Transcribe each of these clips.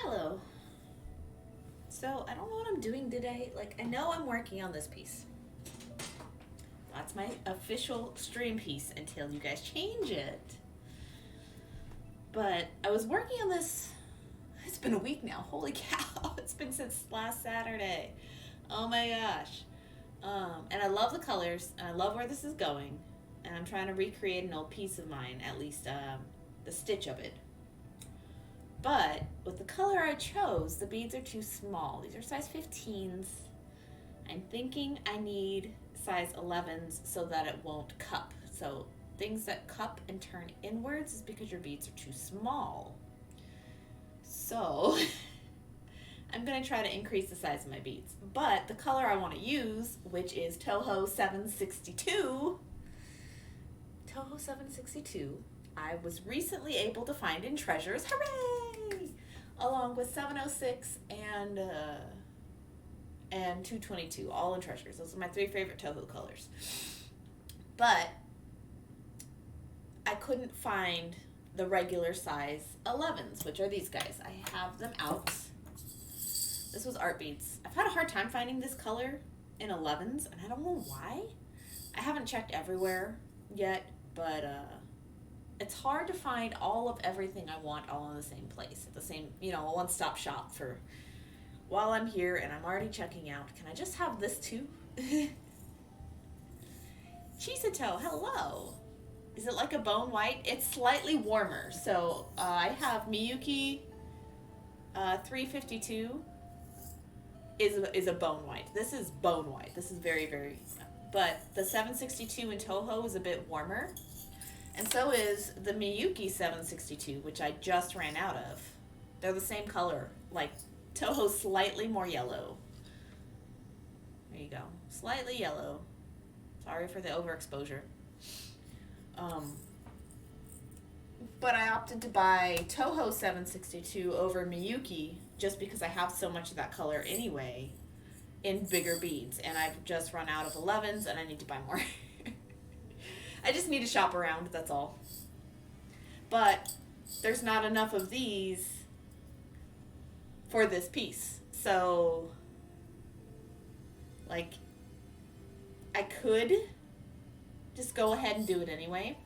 Hello. So, I don't know what I'm doing today. Like, I know I'm working on this piece. That's my official stream piece until you guys change it. But I was working on this. It's been a week now. Holy cow. It's been since last Saturday. Oh my gosh. And I love the colors, and I love where this is going. And I'm trying to recreate an old piece of mine, at least the stitch of it. But with the color I chose, the beads are too small. These are size 15s. I'm thinking I need size 11s so that it won't cup. So things that cup and turn inwards is because your beads are too small. So I'm going to try to increase the size of my beads. But the color I want to use, which is Toho 762, Toho 762, I was recently able to find in Treasures. Hooray! Along with 706 and 222, all in Treasures. Those are my three favorite Toho colors. But I couldn't find the regular size 11s, which are these guys. I have them out. This was Art Beads. I've had a hard time finding this color in 11s, and I don't know why. I haven't checked everywhere yet, but it's hard to find all of everything I want all in the same place, at the same, a one-stop shop for while I'm here and I'm already checking out. Can I just have this too? Chisato, hello. Is it like a bone white? It's slightly warmer. So I have Miyuki 352 is a bone white. This is bone white. This is very, very, but the 762 in Toho is a bit warmer. And so is the Miyuki 762, which I just ran out of. They're the same color. Like, Toho's slightly more yellow. There you go. Slightly yellow. Sorry for the overexposure. But I opted to buy Toho 762 over Miyuki just because I have so much of that color anyway in bigger beads. And I've just run out of 11s and I need to buy more. I just need to shop around, that's all. But there's not enough of these for this piece. So, like, I could just go ahead and do it anyway.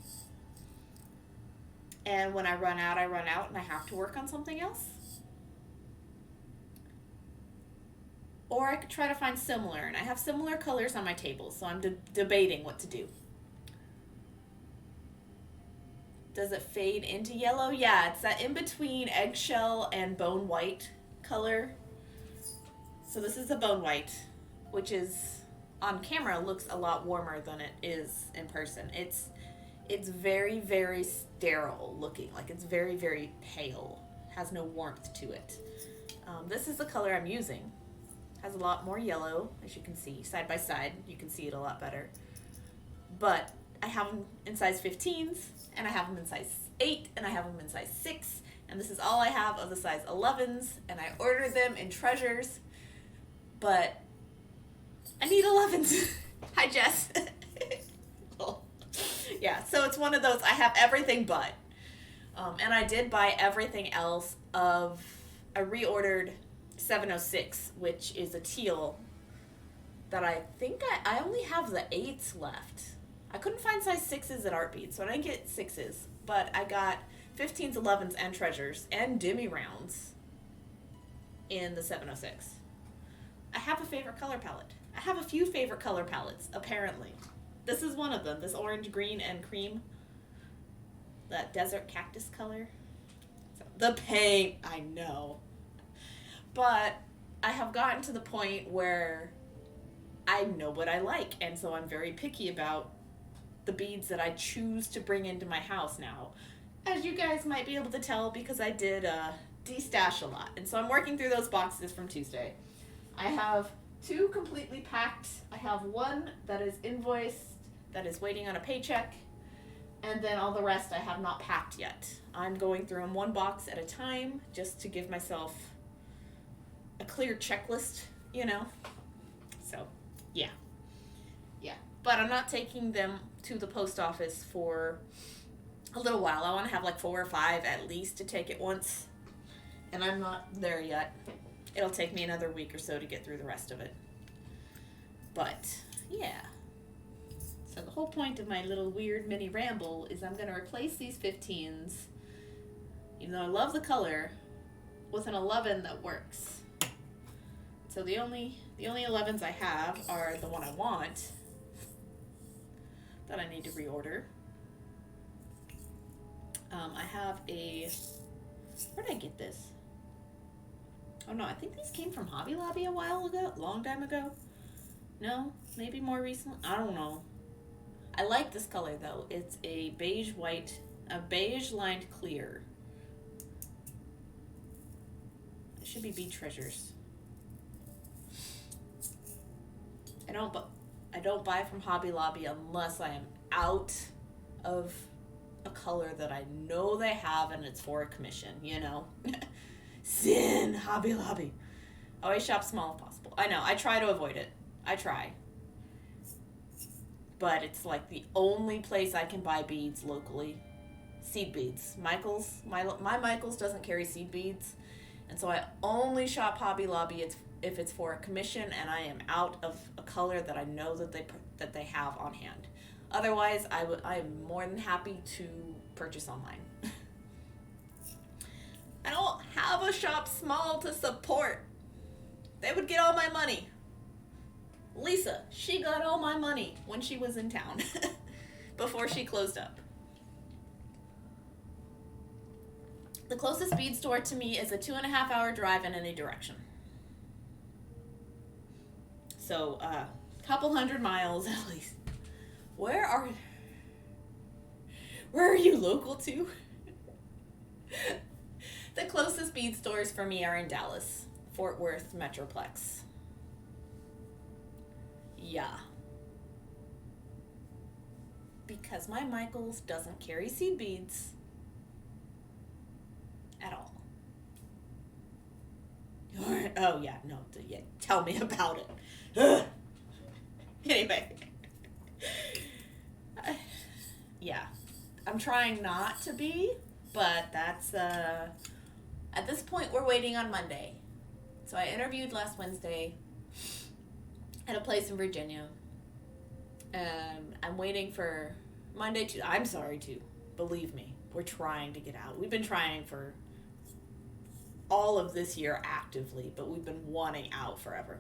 And when I run out, and I have to work on something else. Or I could try to find similar, and I have similar colors on my table, so I'm debating what to do. Does it fade into yellow? Yeah, it's that in-between eggshell and bone white color. So this is a bone white, which is, on camera, looks a lot warmer than it is in person. It's very, very sterile looking. Like, it's very, very pale. Has no warmth to it. This is the color I'm using. Has a lot more yellow, as you can see. Side by side, you can see it a lot better. But I have them in size 15s, and I have them in size 8, and I have them in size 6, and this is all I have of the size 11s, and I ordered them in Treasures, but I need 11s. Hi, Jess. Yeah, so it's one of those, I have everything but. And I did buy everything else I reordered 706, which is a teal that I think I only have the 8s left. I couldn't find size 6s at Art Beads, so I didn't get 6s, but I got 15s, 11s, and Treasures, and demi rounds in the 706. I have a favorite color palette. I have a few favorite color palettes, apparently. This is one of them, this orange, green, and cream. That desert cactus color. So, the paint, I know. But I have gotten to the point where I know what I like, and so I'm very picky about the beads that I choose to bring into my house now. As you guys might be able to tell, because I did de-stash a lot. And so I'm working through those boxes from Tuesday. I have 2 completely packed. I have 1 that is invoiced, that is waiting on a paycheck, and then all the rest I have not packed yet. I'm going through them 1 box at a time, just to give myself a clear checklist, So, yeah. But I'm not taking them to the post office for a little while. I want to have like 4 or 5 at least to take it once And I'm not there yet. It'll take me another week or so to get through the rest of it. But, yeah. So the whole point of my little weird mini ramble is I'm going to replace these 15s, even though I love the color, with an 11 that works. So the only 11s I have are the one I want that I need to reorder. I have a... Where did I get this? Oh no, I think these came from Hobby Lobby a while ago, long time ago. No, maybe more recently. I don't know. I like this color though. It's a beige lined clear. It should be Bead Treasures. I don't buy from Hobby Lobby unless I am out of a color that I know they have and it's for a commission, you know. Sin, Hobby Lobby. Always shop small if possible. I know, I try to avoid it. I try. But it's like the only place I can buy beads locally. Seed beads. My Michaels doesn't carry seed beads. And so I only shop Hobby Lobby if it's for a commission and I am out of a color that I know that they have on hand. Otherwise, I am more than happy to purchase online. I don't have a shop small to support. They would get all my money. Lisa, she got all my money when she was in town before she closed up. The closest bead store to me is a 2.5-hour drive in any direction. So, couple hundred miles at least. Where are you local to? The closest bead stores for me are in Dallas, Fort Worth, Metroplex. Yeah. Because my Michaels doesn't carry seed beads at all. Oh yeah, no, yeah, tell me about it. Ugh. Anyway. Yeah. I'm trying not to be, but that's, at this point we're waiting on Monday. So I interviewed last Wednesday at a place in Virginia. And I'm waiting for Monday to, I'm sorry too, believe me, we're trying to get out. We've been trying for all of this year actively, but we've been wanting out forever.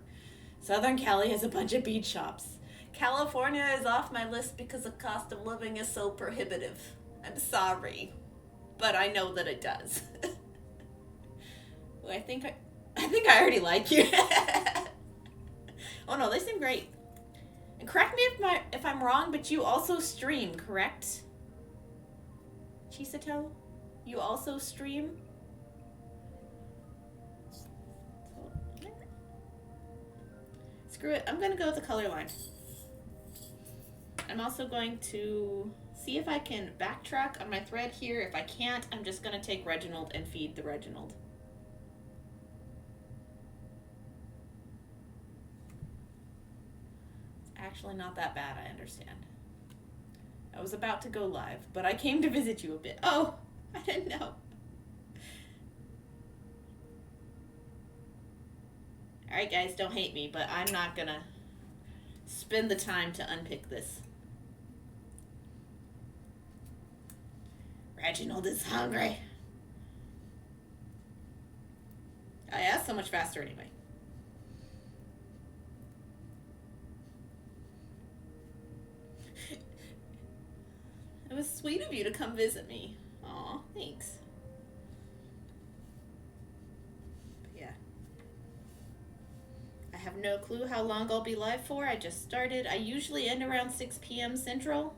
Southern Cali has a bunch of bead shops. California is off my list because the cost of living is so prohibitive. I'm sorry, but I know that it does. I think I already like you. Oh no, they seem great. And correct me if I'm wrong, but you also stream, correct? Chisato? You also stream? Screw it, I'm gonna go with the color line. I'm also going to see if I can backtrack on my thread here. If I can't, I'm just gonna take Reginald and feed the Reginald. It's actually not that bad, I understand. I was about to go live, but I came to visit you a bit. Oh, I didn't know. Alright guys, don't hate me, but I'm not gonna spend the time to unpick this. Reginald is hungry. Oh yeah, so much faster anyway. It was sweet of you to come visit me. Aw, thanks. But yeah. I have no clue how long I'll be live for. I just started. I usually end around 6 p.m. Central.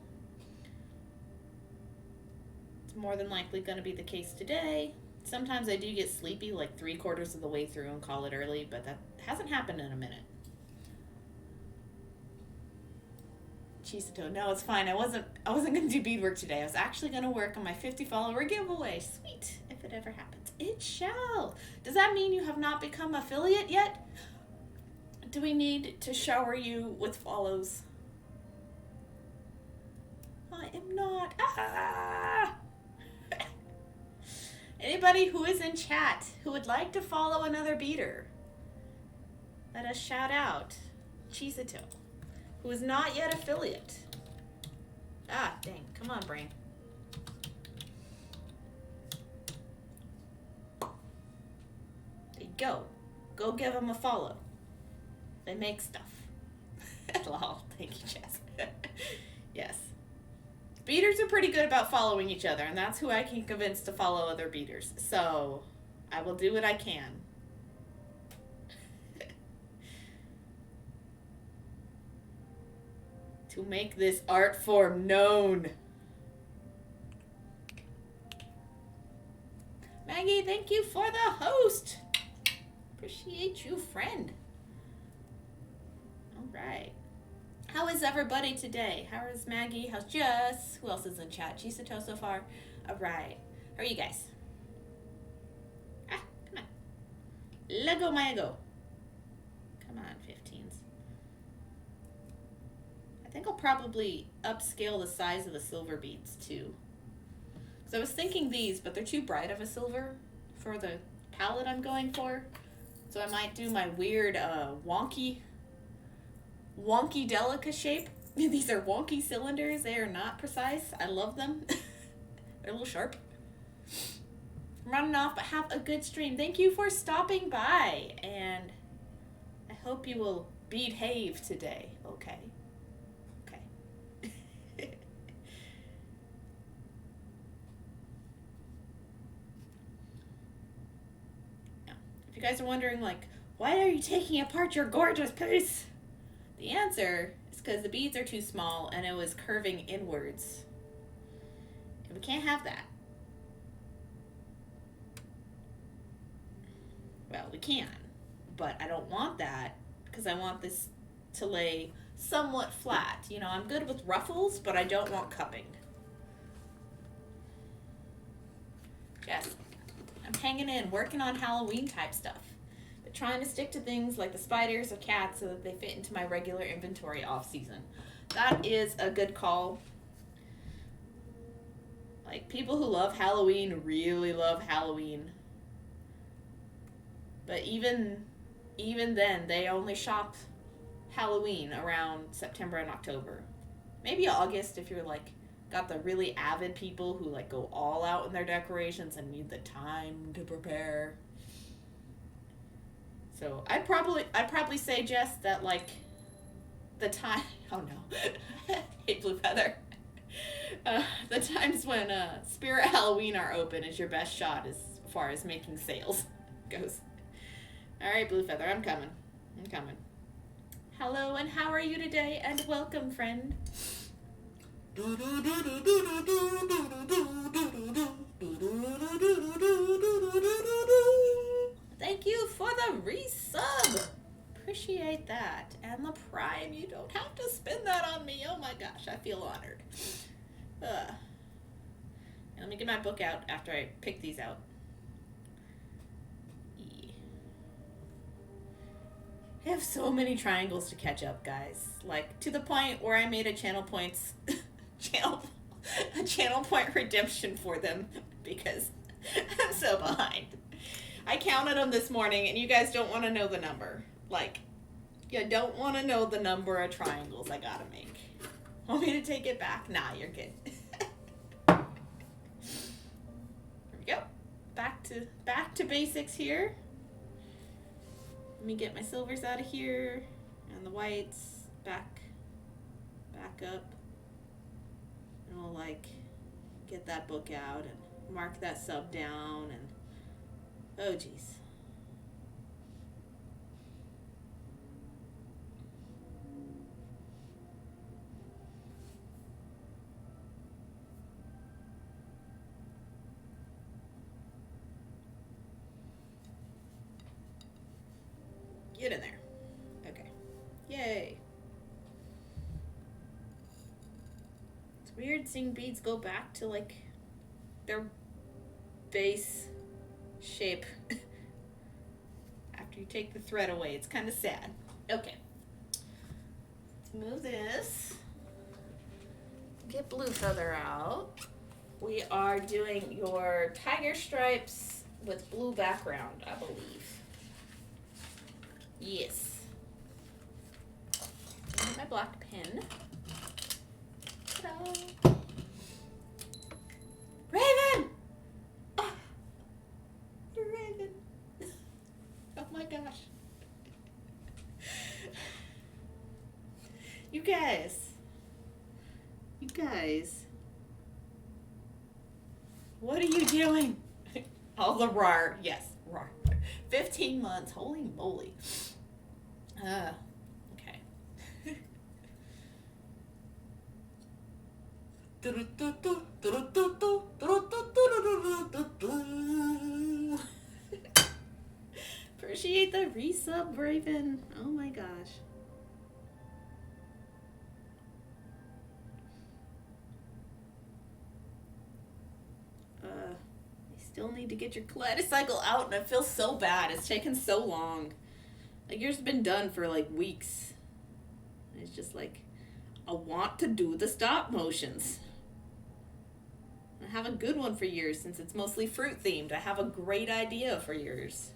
It's more than likely going to be the case today. Sometimes I do get sleepy like 3/4 of the way through and call it early, but that hasn't happened in a minute. Chisato, no, it's fine. I wasn't going to do beadwork today. I was actually going to work on my 50 follower giveaway. Sweet, if it ever happens. It shall. Does that mean you have not become affiliate yet? Do we need to shower you with follows? I am not. Ah! Anybody who is in chat who would like to follow another beater, let us shout out Chisito, who is not yet affiliate. Ah, dang. Come on, brain. There you go. Go give them a follow. They make stuff. Lol. Thank you, Jess. Yes. Beaters are pretty good about following each other, and that's who I can convince to follow other beaters. So, I will do what I can. To make this art form known. Maggie, thank you for the host. Appreciate you, friend. All right. How is everybody today? How is Maggie? How's Jess? Who else is in chat? Chisato so far? All right. How are you guys? Ah, come on. Lego Mago. Come on, 15s. I think I'll probably upscale the size of the silver beads too. Because I was thinking these, but they're too bright of a silver for the palette I'm going for. So I might do my weird wonky Delica shape. These are wonky cylinders. They are not precise. I love them. They're a little sharp. I'm running off, but have a good stream. Thank you for stopping by, and I hope you will behave today. Okay. If you guys are wondering, like, why are you taking apart your gorgeous piece? The answer is because the beads are too small and it was curving inwards. And we can't have that. Well, we can, but I don't want that because I want this to lay somewhat flat. You know, I'm good with ruffles, but I don't want cupping. Yes. I'm hanging in, working on Halloween type stuff, but trying to stick to things like the spiders or cats so that they fit into my regular inventory off season. That is a good call. Like, people who love Halloween really love Halloween. But even then, they only shop Halloween around September and October. Maybe August if you're like got the really avid people who like go all out in their decorations and need the time to prepare. So I'd probably say, Jess, that like the time, oh no, hey Blue Feather, the times when Spirit Halloween are open is your best shot as far as making sales goes. All right, Blue Feather, I'm coming. Hello, and how are you today? And welcome, friend. Thank you for the resub. Appreciate that. And the Prime. You don't have to spin that on me. Oh my gosh, I feel honored. Let me get my book out after I pick these out. I have so many triangles to catch up, guys. Like, to the point where I made a channel point redemption for them because I'm so behind. I counted them this morning, and you guys don't want to know the number. Like, you don't want to know the number of triangles I gotta make. Want me to take it back? Nah, you're good. There we go. Back to basics here. Let me get my silvers out of here and the whites back up, and we'll like get that book out and mark that sub down, and oh geez. Get in there. Okay. Yay. It's weird seeing beads go back to like their base shape after you take the thread away. It's kind of sad. Okay. Let's move this. Get Blue Feather out. We are doing your tiger stripes with blue background, I believe. Yes. My black pen. Ta-da. Raven! Oh, Raven. Oh my gosh. You guys. What are you doing? All the rar. Yes, rar. 15 months. Holy moly. Okay. Appreciate the resub, Raven. Oh my gosh. I still need to get your Kaleidocycle out, and I feel so bad. It's taken so long. Like, yours has been done for like weeks. And it's just like, I want to do the stop motions. I have a good one for yours since it's mostly fruit themed. I have a great idea for yours.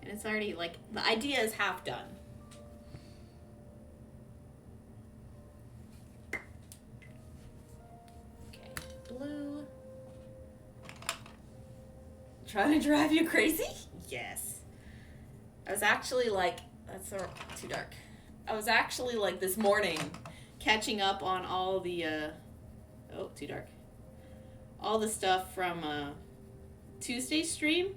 And it's already like, the idea is half done. Okay, blue. Trying to drive you crazy? Yes. I was actually like, that's too dark. I was actually like this morning catching up on all the, oh, too dark. All the stuff from Tuesday's stream.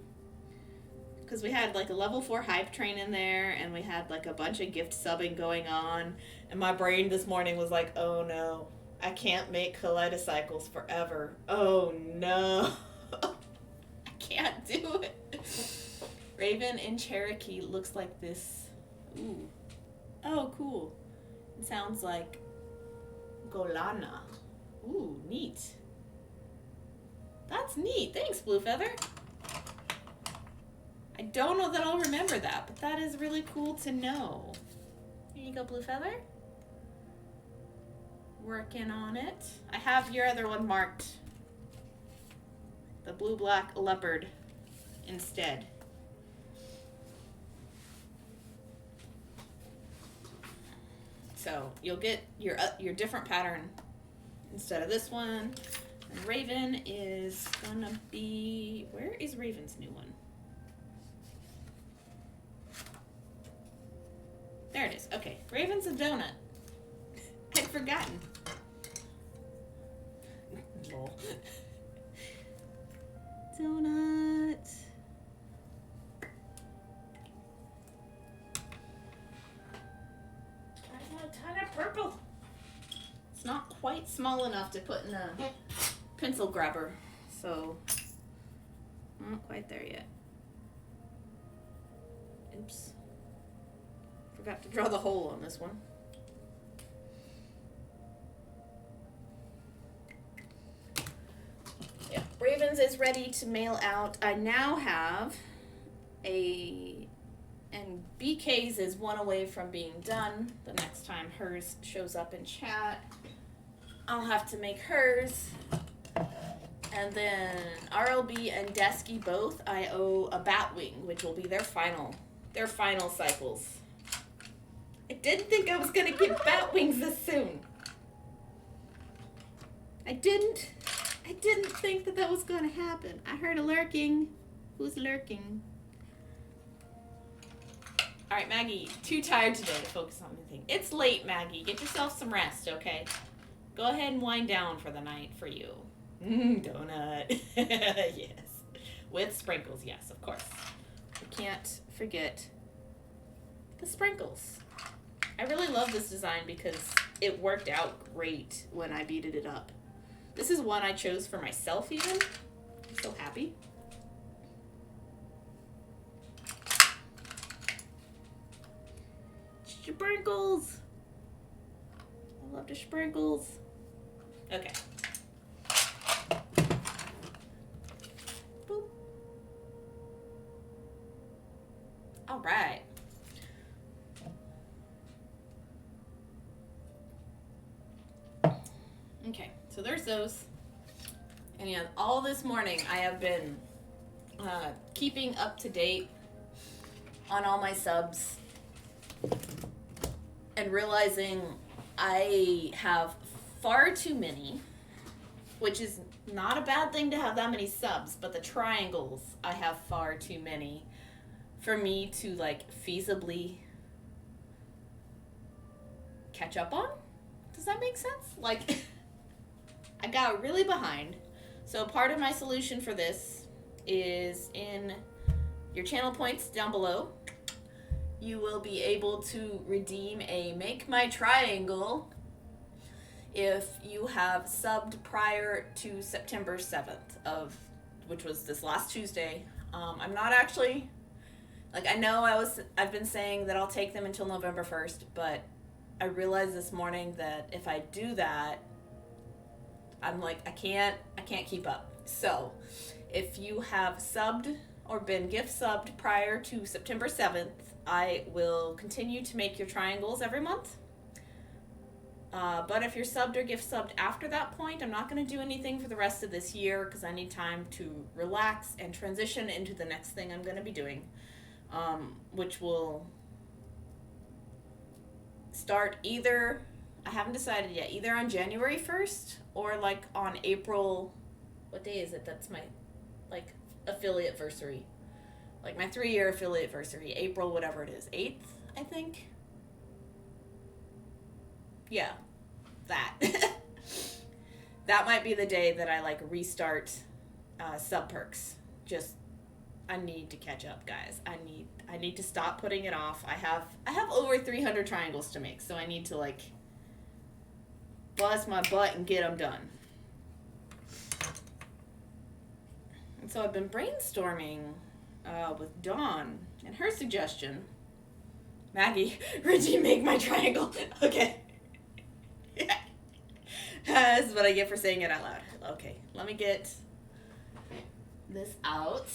Because we had like a level 4 hype train in there, and we had like a bunch of gift subbing going on. And my brain this morning was like, oh no, I can't make Kaleidocycles forever. Oh no. I can't do it. Raven in Cherokee looks like this. Ooh. Oh, cool. It sounds like Golana. Ooh, neat. That's neat. Thanks, Blue Feather. I don't know that I'll remember that, but that is really cool to know. Here you go, Blue Feather. Working on it. I have your other one marked. The blue-black leopard instead. So you'll get your different pattern instead of this one. And Raven is gonna be, where is Raven's new one? There it is. Okay, Raven's a donut. I'd forgotten. Lol. Donut. I want a ton of purple. It's not quite small enough to put in a pencil grabber, so I'm not quite there yet. Oops. Forgot to draw the hole on this one. Yeah, Ravens is ready to mail out. I now have and BK's is one away from being done. The next time hers shows up in chat, I'll have to make hers. And then RLB and Desky both, I owe a Batwing, which will be their final cycles. I didn't think I was going to get Batwings this soon. I didn't think that was going to happen. I heard a lurking. Who's lurking? All right, Maggie, too tired today to focus on anything. It's late, Maggie. Get yourself some rest, okay? Go ahead and wind down for the night for you. Donut. Yes. With sprinkles, yes, of course. We can't forget the sprinkles. I really love this design because it worked out great when I beaded it up. This is one I chose for myself even. I'm so happy. Sprinkles! I love the sprinkles. Okay. Boop. All right. Okay, so there's those. And yeah, all this morning I have been keeping up to date on all my subs and realizing I have far too many, which is not a bad thing to have that many subs, but the triangles, I have far too many for me to like feasibly catch up on. Does that make sense? Like, I got really behind. So part of my solution for this is in your channel points down below. You will be able to redeem a Make My Triangle if you have subbed prior to September 7th which was this last Tuesday. I'm not actually, like, I know I've been saying that I'll take them until November 1st, but I realized this morning that if I do that, I'm like, I can't keep up. So if you have subbed or been gift subbed prior to September 7th, I will continue to make your triangles every month. But if you're subbed or gift subbed after that point, I'm not going to do anything for the rest of this year because I need time to relax and transition into the next thing I'm going to be doing, which will start either, I haven't decided yet, either on January 1st or like on April, what day is it? That's my like affiliate versary. Like my 3-year affiliate versary, April, whatever it is, 8th, I think. Yeah, that. That might be the day that I like restart sub perks. Just, I need to catch up, guys. I need to stop putting it off. I have over 300 triangles to make, so I need to like bust my butt and get them done. And so I've been brainstorming with Dawn and her suggestion. Maggie, Reggie, make my triangle. Okay. This is what I get for saying it out loud. Okay, let me get this out.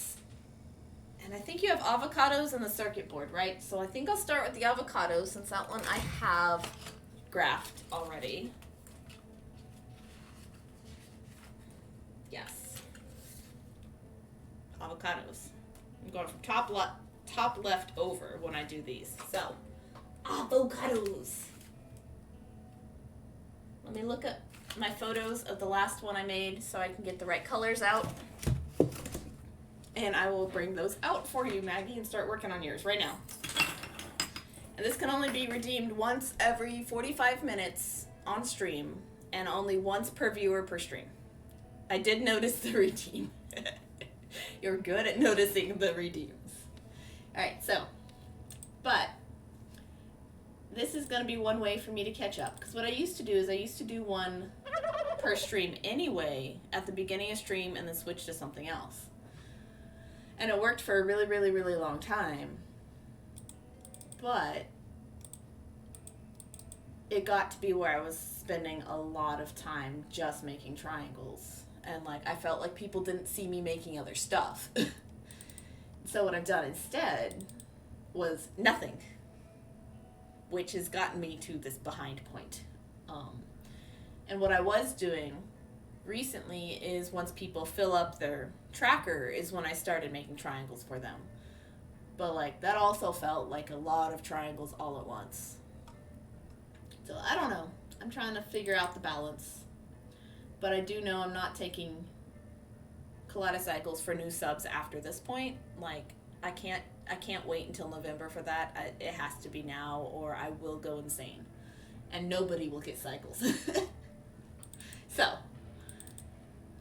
And I think you have avocados in the circuit board, right? So I think I'll start with the avocados since that one I have graphed already. Yes. Avocados. I'm going from top left over when I do these. So, avocados. Let me look at my photos of the last one I made so I can get the right colors out. And I will bring those out for you, Maggie, and start working on yours right now. And this can only be redeemed once every 45 minutes on stream and only once per viewer per stream. I did notice the redeem. You're good at noticing the redeems. Alright, so, but this is going to be one way for me to catch up. Because what I used to do is I used to do one per stream anyway at the beginning of stream and then switch to something else. And it worked for a really, really, really long time. But it got to be where I was spending a lot of time just making triangles. And like I felt like people didn't see me making other stuff. So what I've done instead was nothing, which has gotten me to this behind point. And what I was doing recently is once people fill up their tracker is when I started making triangles for them. But like that also felt like a lot of triangles all at once. So I don't know. I'm trying to figure out the balance. But I do know I'm not taking Kaleidocycles for new subs after this point. Like I can't wait until November for that. It has to be now or I will go insane. And nobody will get cycles. So,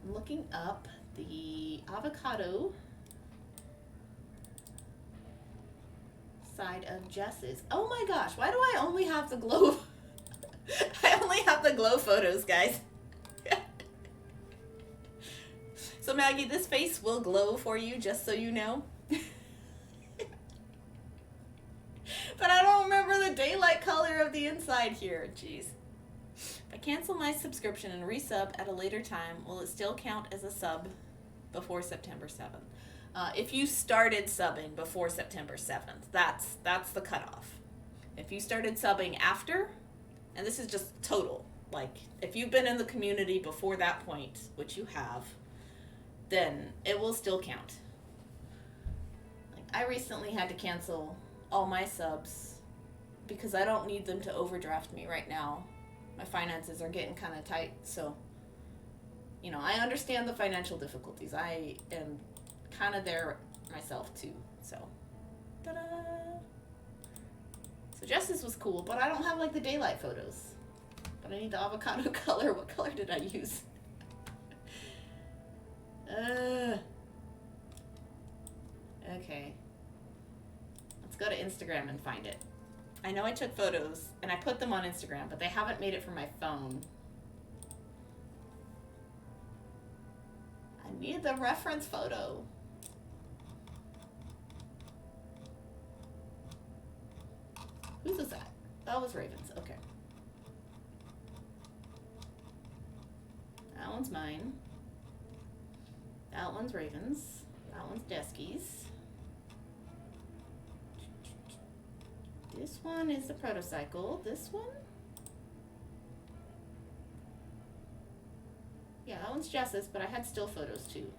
I'm looking up the avocado side of Jess's. Oh my gosh, why do I only have the glow? I only have the glow photos, guys. So Maggie, this face will glow for you, just so you know. But I don't remember the daylight color of the inside here. Jeez. If I cancel my subscription and resub at a later time, will it still count as a sub before September 7th? If you started subbing before September 7th, that's the cutoff. If you started subbing after, and this is just total, like if you've been in the community before that point, which you have, then it will still count. Like I recently had to cancel all my subs because I don't need them to overdraft me right now. My finances are getting kind of tight, so you know, I understand the financial difficulties. I am kind of there myself too, so ta-da! So Justice was cool, but I don't have like the daylight photos. But I need the avocado color. What color did I use? Okay. Let's go to Instagram and find it. I know I took photos and I put them on Instagram, but they haven't made it from my phone. I need the reference photo. Whose is that? That was Raven's. Okay. That one's mine. That one's Raven's. That one's Desky's. This one is the protocycle. This one? Yeah, that one's Jess's, but I had still photos too.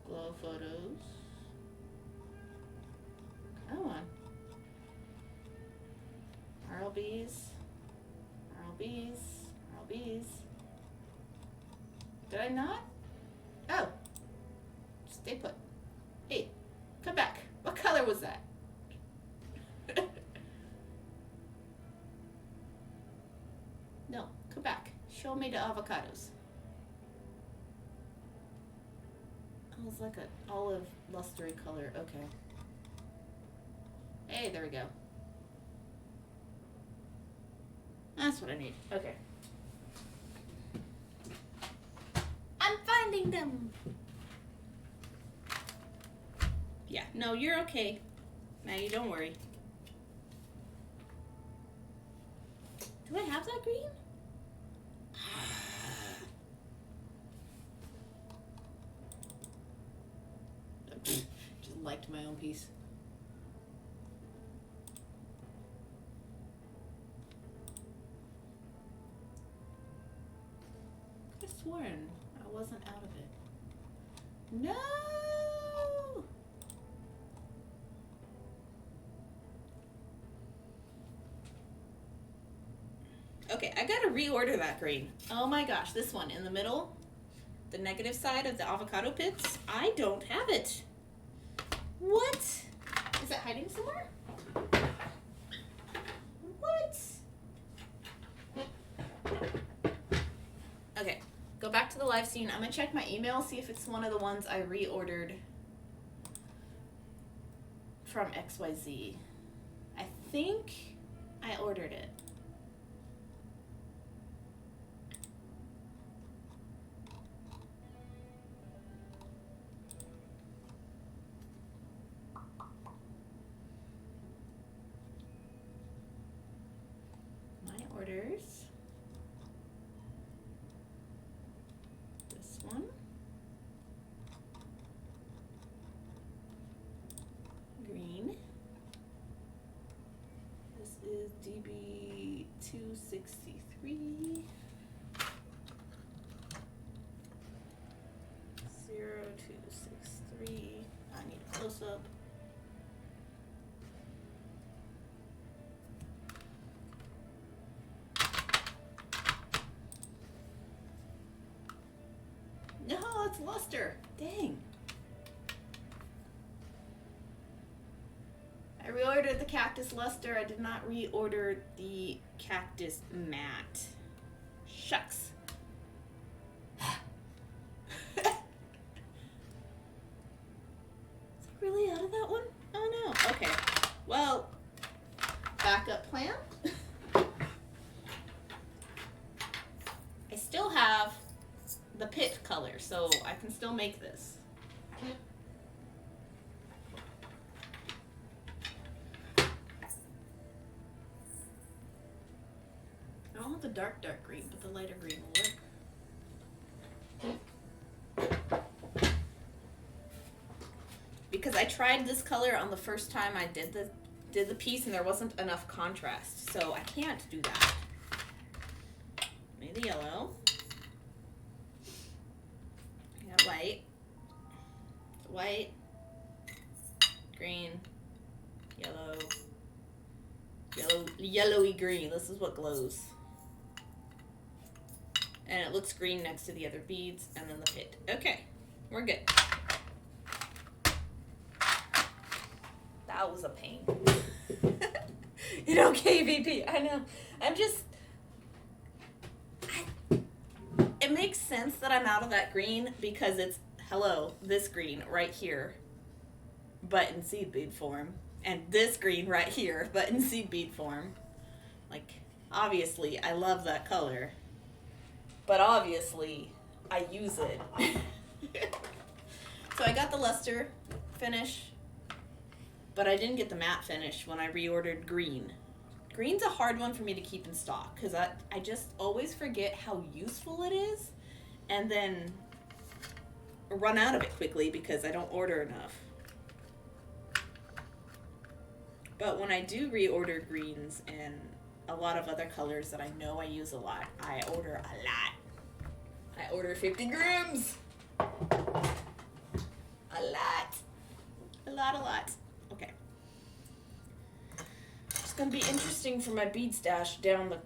Glow photos. Come on. RLBs. RLBs. RLBs. Did I not? Oh. Stay put. Hey, come back. What color was that? No, come back. Show me the avocados. Oh, it's like an olive lustery color. Okay. Hey, there we go. That's what I need. Okay. I'm finding them. Yeah, no, you're okay. Maggie, don't worry. Do I have that green? Just liked my own piece. I could have sworn I wasn't out of it. No! Okay, I gotta reorder that green. Oh my gosh, this one in the middle, the negative side of the avocado pits, I don't have it. What? Is it hiding somewhere? What? Okay, go back to the live scene. I'm gonna check my email, see if it's one of the ones I reordered from XYZ. I think I ordered it. Orders. This one. Green. This is DB 263. 0263. I need a close up. No, it's luster. Dang. I reordered the cactus luster. I did not reorder the cactus matte. Shucks. Is it really out of that one? Oh no. Okay. Well, backup plan. I still have the pit color, so I can still make this. I don't have the dark green, but the lighter green will work. because I tried this color on the first time I did the piece and there wasn't enough contrast, so I can't do that. Maybe the yellow. I got white. White, green, yellow, yellowy green. This is what glows. And it looks green next to the other beads, and then the pit. Okay, we're good. That was a pain. KVP, I know. It makes sense that I'm out of that green because it's, hello, this green right here, but in seed bead form. And this green right here, but in seed bead form. Like, obviously, I love that color. But obviously, I use it. So I got the luster finish, but I didn't get the matte finish when I reordered green. Green's a hard one for me to keep in stock because I just always forget how useful it is and then run out of it quickly because I don't order enough. But when I do reorder greens and a lot of other colors that I know I use a lot, I order a lot. I order 50 grams. A lot. A lot. Okay. It's gonna be interesting for my bead stash down the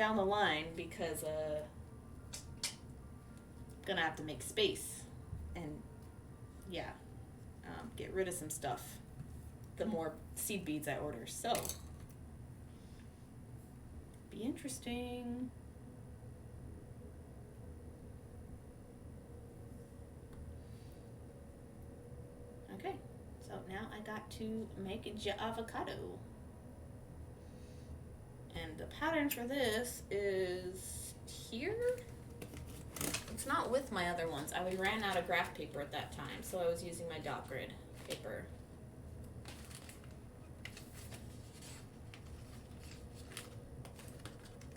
line because gonna have to make space and get rid of some stuff the more seed beads I order. So be interesting. Okay, so now I got to make a avocado. And the pattern for this is here. It's not with my other ones. We ran out of graph paper at that time, so I was using my dot grid paper.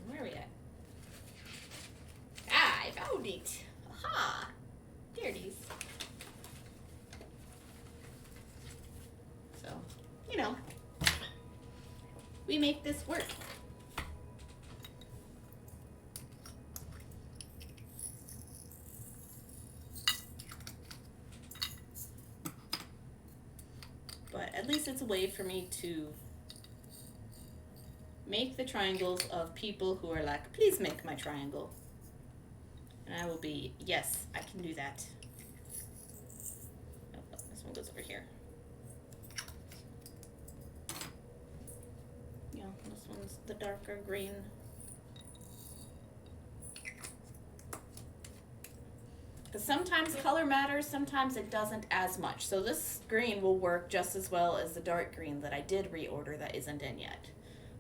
Where are we at? Ah, I found it. Aha! There it is. So, we make this work. But at least it's a way for me to make the triangles of people who are like, please make my triangle. And I will be, yes, I can do that. Oh, this one goes over here. Yeah, this one's the darker green. Because sometimes color matters, sometimes it doesn't as much. So this green will work just as well as the dark green that I did reorder that isn't in yet.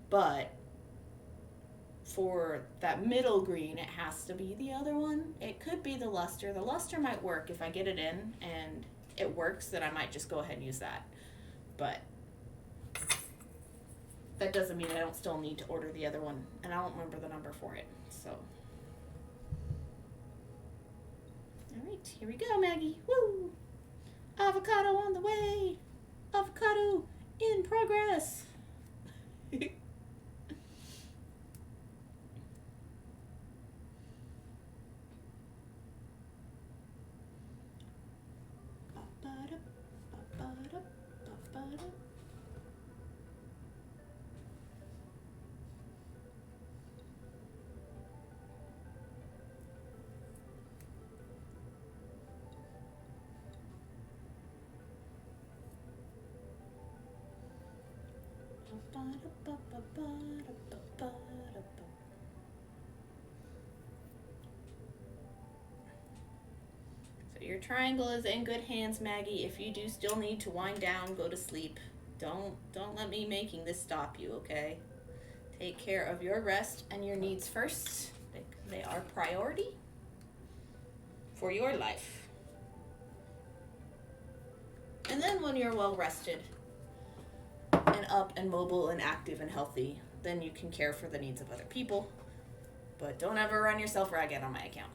But for that middle green, it has to be the other one. It could be the luster. The luster might work if I get it in and it works, then I might just go ahead and use that. But that doesn't mean I don't still need to order the other one. And I don't remember the number for it, so. All right, here we go, Maggie. Woo! Avocado on the way. Avocado in progress. So your triangle is in good hands, Maggie. If you do still need to wind down, go to sleep. Don't let me making this stop you, okay? Take care of your rest and your needs first. They are priority for your life. And then when you're well rested and up and mobile and active and healthy, then you can care for the needs of other people. But don't ever run yourself ragged on my account.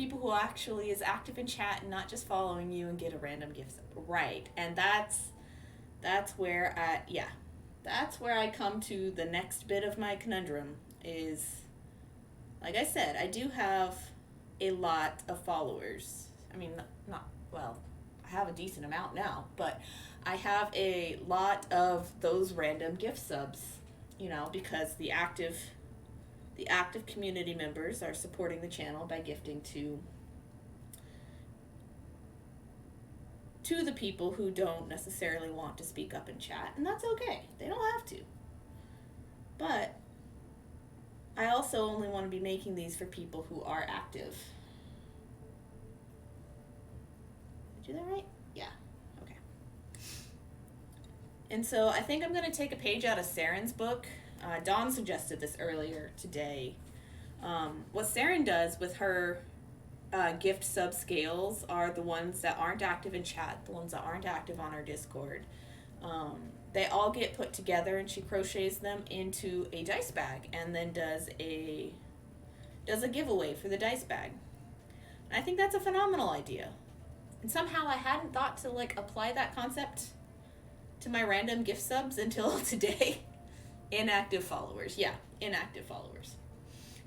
people who actually is active in chat and not just following you and get a random gift sub. Right. And that's where that's where I come to the next bit of my conundrum is, like I said, I do have a lot of followers. I mean, I have a decent amount now, but I have a lot of those random gift subs, because the active community members are supporting the channel by gifting to the people who don't necessarily want to speak up in chat, and that's okay. They don't have to. But I also only want to be making these for people who are active. Did I do that right? Yeah. Okay. And so I think I'm going to take a page out of Saren's book. Dawn suggested this earlier today. What Saren does with her gift sub scales are the ones that aren't active in chat, the ones that aren't active on our Discord. They all get put together, and she crochets them into a dice bag, and then does a giveaway for the dice bag. And I think that's a phenomenal idea. And somehow I hadn't thought to apply that concept to my random gift subs until today. Inactive followers. Yeah, inactive followers.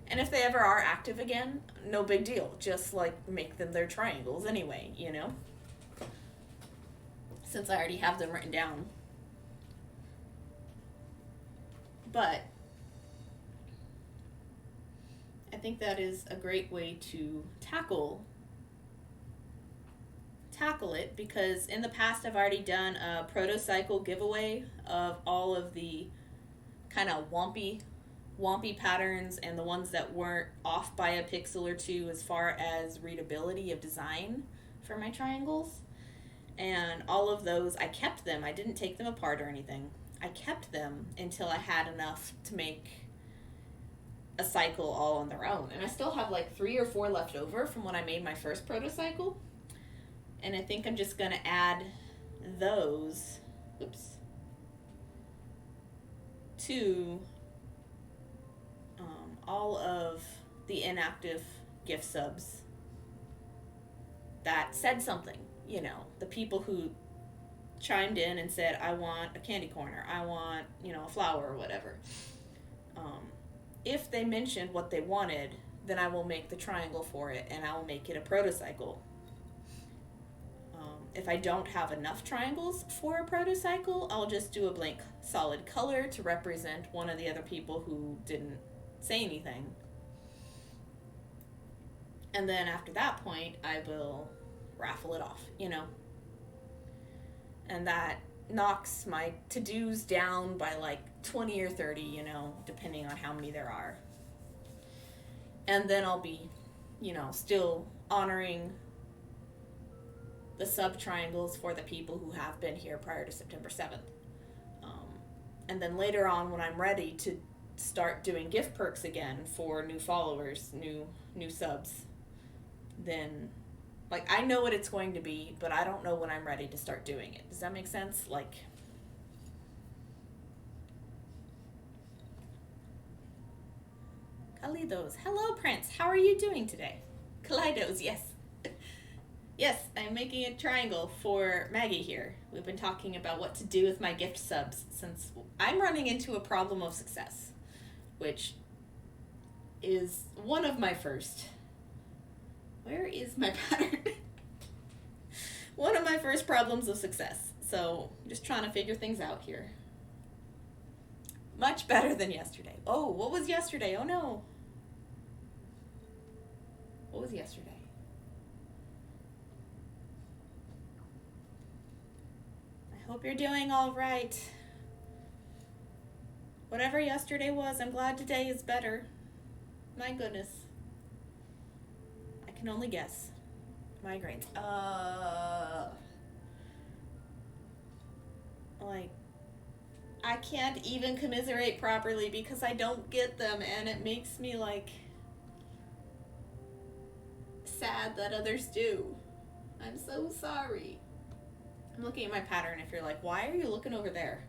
And if they ever are active again, no big deal. Just make them their triangles anyway, Since I already have them written down. But I think that is a great way to tackle it, because in the past I've already done a proto-cycle giveaway of all of the kind of wompy patterns and the ones that weren't off by a pixel or two as far as readability of design for my triangles. And all of those, I kept them. I didn't take them apart or anything. I kept them until I had enough to make a cycle all on their own. And I still have 3 or 4 left over from when I made my first proto-cycle. And I think I'm just going to add those to all of the inactive gift subs that said something. The people who chimed in and said, I want a candy corner, I want, a flower or whatever. If they mentioned what they wanted, then I will make the triangle for it, and I will make it a protocycle. If I don't have enough triangles for a protocycle, I'll just do a blank solid color to represent one of the other people who didn't say anything. And then after that point, I will raffle it off, And that knocks my to-dos down by 20 or 30, depending on how many there are. And then I'll be, still honoring the sub-triangles for the people who have been here prior to September 7th. And then later on, when I'm ready to start doing gift perks again for new followers, new subs, then I know what it's going to be, but I don't know when I'm ready to start doing it. Does that make sense? Kaleidos. Hello, Prince. How are you doing today? Kaleidos, yes. Yes, I'm making a triangle for Maggie here. We've been talking about what to do with my gift subs since I'm running into a problem of success, which is one of my first. Where is my pattern? One of my first problems of success. So I'm just trying to figure things out here. Much better than yesterday. Oh, what was yesterday? Oh no. What was yesterday? I hope you're doing all right. Whatever yesterday was, I'm glad today is better. My goodness. I can only guess. Migraines. I can't even commiserate properly because I don't get them, and it makes me sad that others do. I'm so sorry. I'm looking at my pattern. If you're like, why are you looking over there?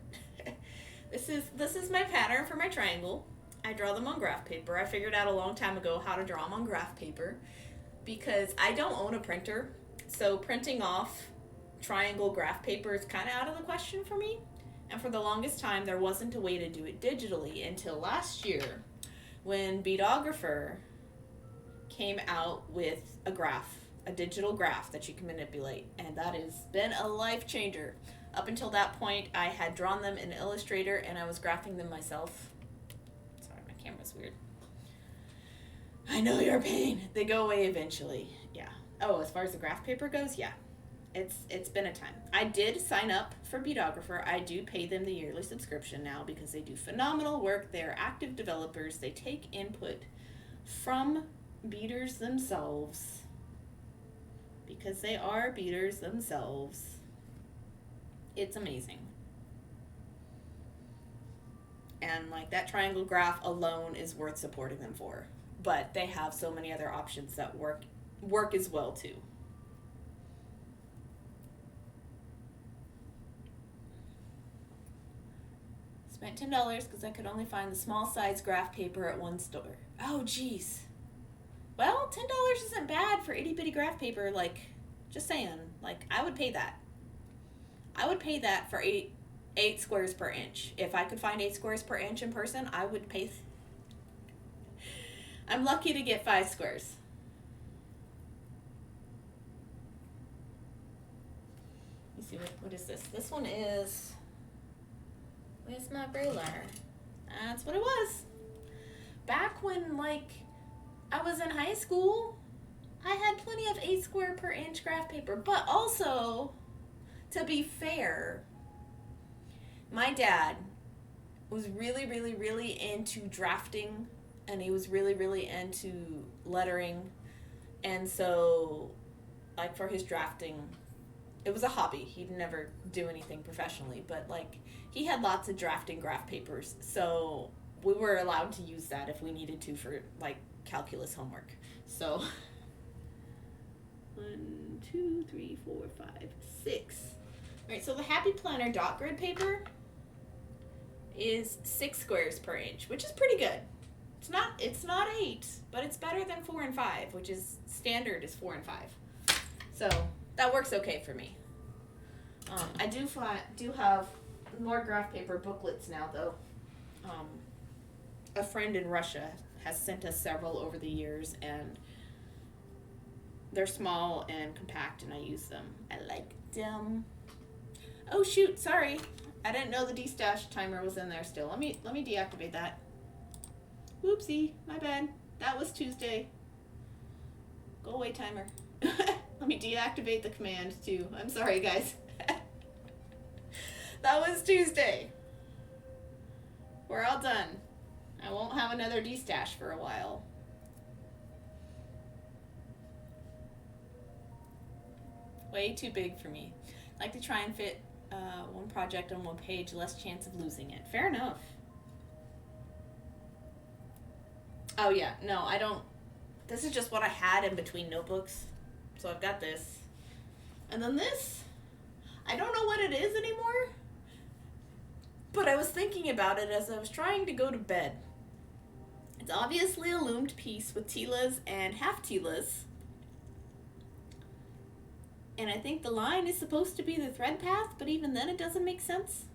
This is my pattern for my triangle. I draw them on graph paper. I figured out a long time ago how to draw them on graph paper. because I don't own a printer, so printing off triangle graph paper is kind of out of the question for me. And for the longest time, there wasn't a way to do it digitally until last year when Beadographer came out with a digital graph that you can manipulate. And that has been a life changer. Up until that point, I had drawn them in Illustrator and I was graphing them myself. Sorry, my camera's weird. I know your pain. They go away eventually. Yeah. Oh, as far as the graph paper goes, yeah. It's been a time. I did sign up for Beadographer. I do pay them the yearly subscription now because they do phenomenal work. They're active developers. They take input from beaders themselves because they are beaders themselves. It's amazing. And like that triangle graph alone is worth supporting them for. But they have so many other options that work as well too. Spent $10 because I could only find the small size graph paper at one store. Oh, geez. Well, $10 isn't bad for itty bitty graph paper. Like, just saying. Like, I would pay that. I would pay that for eight squares per inch. If I could find 8 squares per inch in person, I would pay. I'm lucky to get 5 squares. Let me see, what is this? This one is. Where's my ruler? That's what it was. Back when, like, I was in high school, I had plenty of 8 square per inch graph paper. But also, to be fair, my dad was really, really, really into drafting, and he was really, really into lettering. And so, like, for his drafting, it was a hobby. He'd never do anything professionally, but, like, he had lots of drafting graph papers, so we were allowed to use that if we needed to for, like, calculus homework. So 1, 2, 3, 4, 5, 6. All right, so the Happy Planner dot grid paper is 6 squares per inch, which is pretty good. It's not 8, but it's better than 4 and 5, which is standard is 4 and 5. So that works okay for me. I do have more graph paper booklets now, though. A friend in Russia has sent us several over the years, and they're small and compact, and I use them. I like them. Oh shoot! Sorry, I didn't know the D-stash timer was in there still. Let me deactivate that. Whoopsie, my bad. That was Tuesday. Go away, timer. Let me deactivate the command too. I'm sorry, guys. That was Tuesday. We're all done. I won't have another D-stash for a while. Way too big for me. I like to try and fit one project on one page, less chance of losing it. Fair enough. Oh yeah, no, I don't. This is just what I had in between notebooks. So I've got this. And then this, I don't know what it is anymore. But I was thinking about it as I was trying to go to bed. It's obviously a loomed piece with tilas and half tilas. And I think the line is supposed to be the thread path, but even then it doesn't make sense.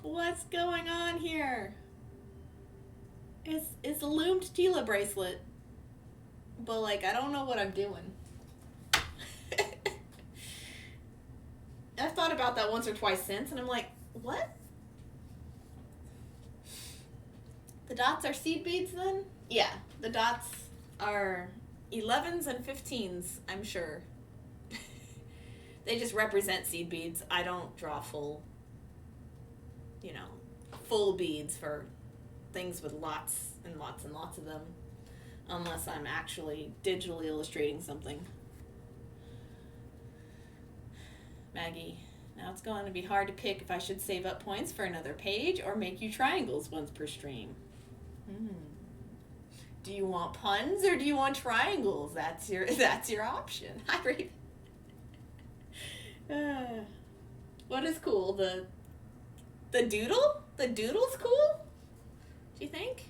What's going on here? It's a loomed tila bracelet. But, like, I don't know what I'm doing. I've thought about that once or twice since, and I'm like, what? The dots are seed beads then? Yeah, the dots are 11s and 15s, I'm sure. They just represent seed beads. I don't draw full beads for things with lots and lots and lots of them, unless I'm actually digitally illustrating something. Maggie, now it's going to be hard to pick if I should save up points for another page or make you triangles once per stream. Do you want puns or do you want triangles? That's your option. Hi, Raven. What is cool? The doodle? The doodle's cool? Do you think?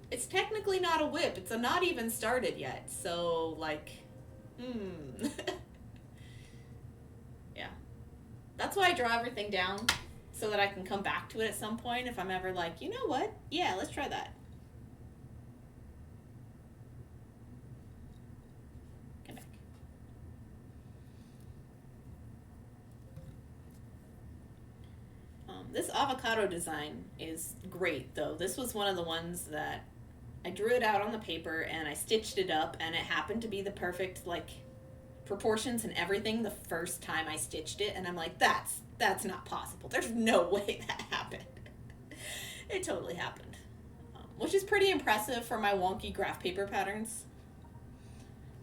It's technically not a whip. It's not even started yet. So, like, yeah. That's why I draw everything down, so that I can come back to it at some point if I'm ever like, you know what? Yeah, let's try that. Come back. This avocado design is great, though. This was one of the ones that I drew it out on the paper and I stitched it up, and it happened to be the perfect, like, proportions and everything the first time I stitched it, and I'm like, that's not possible. There's no way that happened. It totally happened. Which is pretty impressive for my wonky graph paper patterns.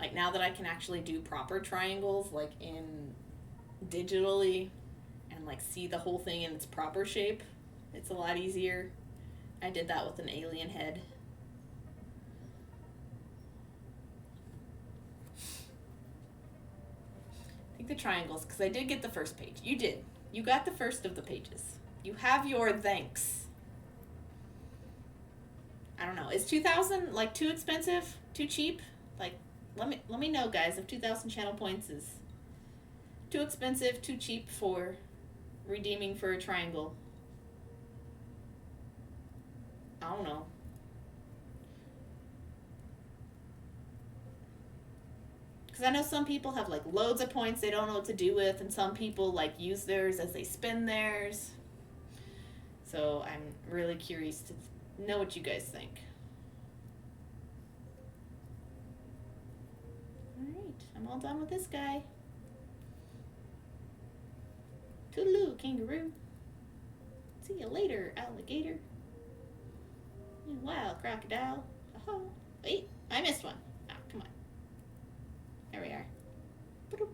Like, now that I can actually do proper triangles, like, in digitally, and, like, see the whole thing in its proper shape, it's a lot easier. I did that with an alien head. The triangles, because I did get the first page. You did. You got the first of the pages. You have your thanks. I don't know. Is 2,000 like too expensive? Too cheap? Like, let me know, guys, if 2,000 channel points is too expensive, too cheap for redeeming for a triangle. I don't know. Because I know some people have, like, loads of points they don't know what to do with, and some people, like, use theirs as they spin theirs. So I'm really curious to know what you guys think. Alright, I'm all done with this guy. Toodaloo, kangaroo. See you later, alligator. Wow, crocodile. Oh, wait, I missed one. Ah, come on. There we are. Boop.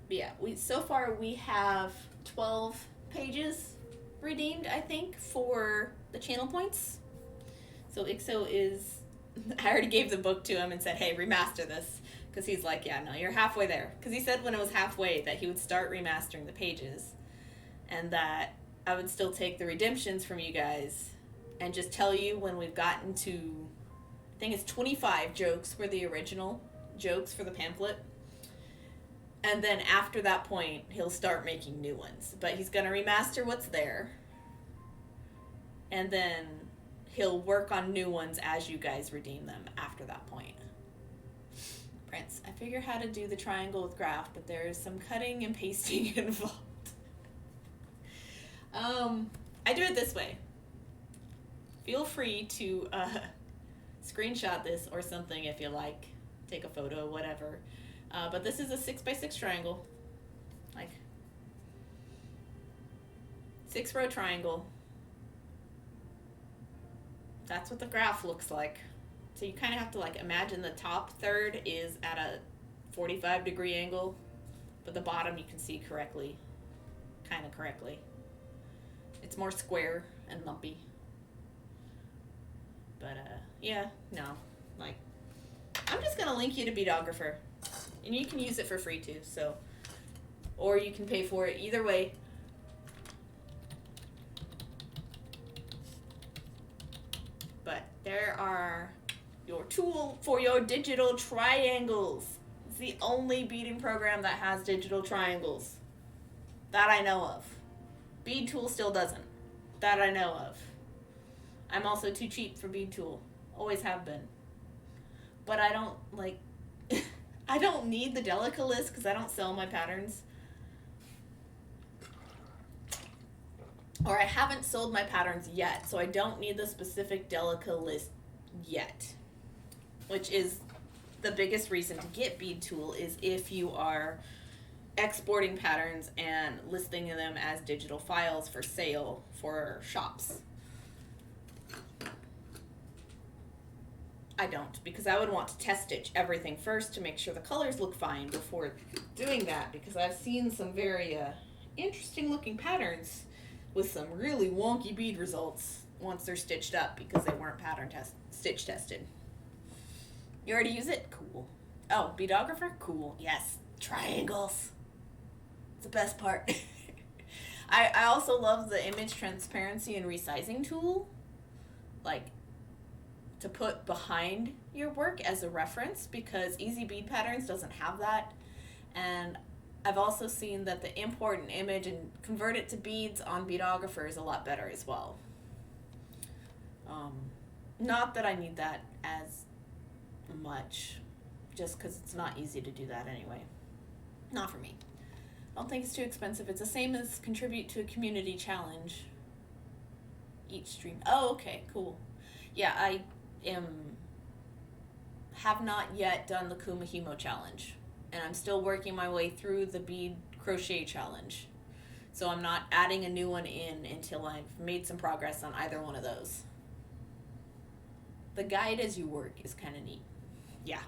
But yeah, so far we have 12 pages redeemed, I think, for the channel points. So Ixo is, I already gave the book to him and said, hey, remaster this. Because he's like, yeah, no, you're halfway there. Because he said when it was halfway that he would start remastering the pages. And that I would still take the redemptions from you guys and just tell you when we've gotten to, I think it's 25 jokes were the original jokes for the pamphlet. And then after that point, he'll start making new ones. But he's going to remaster what's there. And then he'll work on new ones as you guys redeem them after that point. Prince, I figure how to do the triangle with graph, but there is some cutting and pasting involved. I do it this way. Feel free to screenshot this or something if you like. Take a photo, whatever. But this is a 6x6 triangle. Like, 6-row triangle. That's what the graph looks like. So you kind of have to, like, imagine the top third is at a 45-degree angle, but the bottom you can see correctly. Kind of correctly. It's more square and lumpy. But, yeah, no. Like, I'm just going to link you to Beadographer. And you can use it for free, too, so. Or you can pay for it. Either way. But there are your tool for your digital triangles. It's the only beading program that has digital triangles. That I know of. Bead Tool still doesn't. That I know of. I'm also too cheap for Bead Tool. Always have been. But I don't, like, I don't need the Delica list because I don't sell my patterns. Or I haven't sold my patterns yet, so I don't need the specific Delica list yet. Which is the biggest reason to get Bead Tool is if you are exporting patterns and listing them as digital files for sale for shops. I don't, because I would want to test stitch everything first to make sure the colors look fine before doing that, because I've seen some very interesting looking patterns with some really wonky bead results once they're stitched up because they weren't stitch tested. You already use it? Cool. Oh, Beadographer? Cool. Yes. Triangles. It's the best part. I also love the image transparency and resizing tool, like to put behind your work as a reference, because Easy Bead Patterns doesn't have that. And I've also seen that the import an image and convert it to beads on Beadographer is a lot better as well. Not that I need that as much, just because it's not easy to do that anyway. Not for me. I don't think it's too expensive. It's the same as contribute to a community challenge each stream. Oh, okay, cool. Yeah, I have not yet done the Kumahimo challenge, and I'm still working my way through the bead crochet challenge. So I'm not adding a new one in until I've made some progress on either one of those. The guide as you work is kind of neat. Yeah.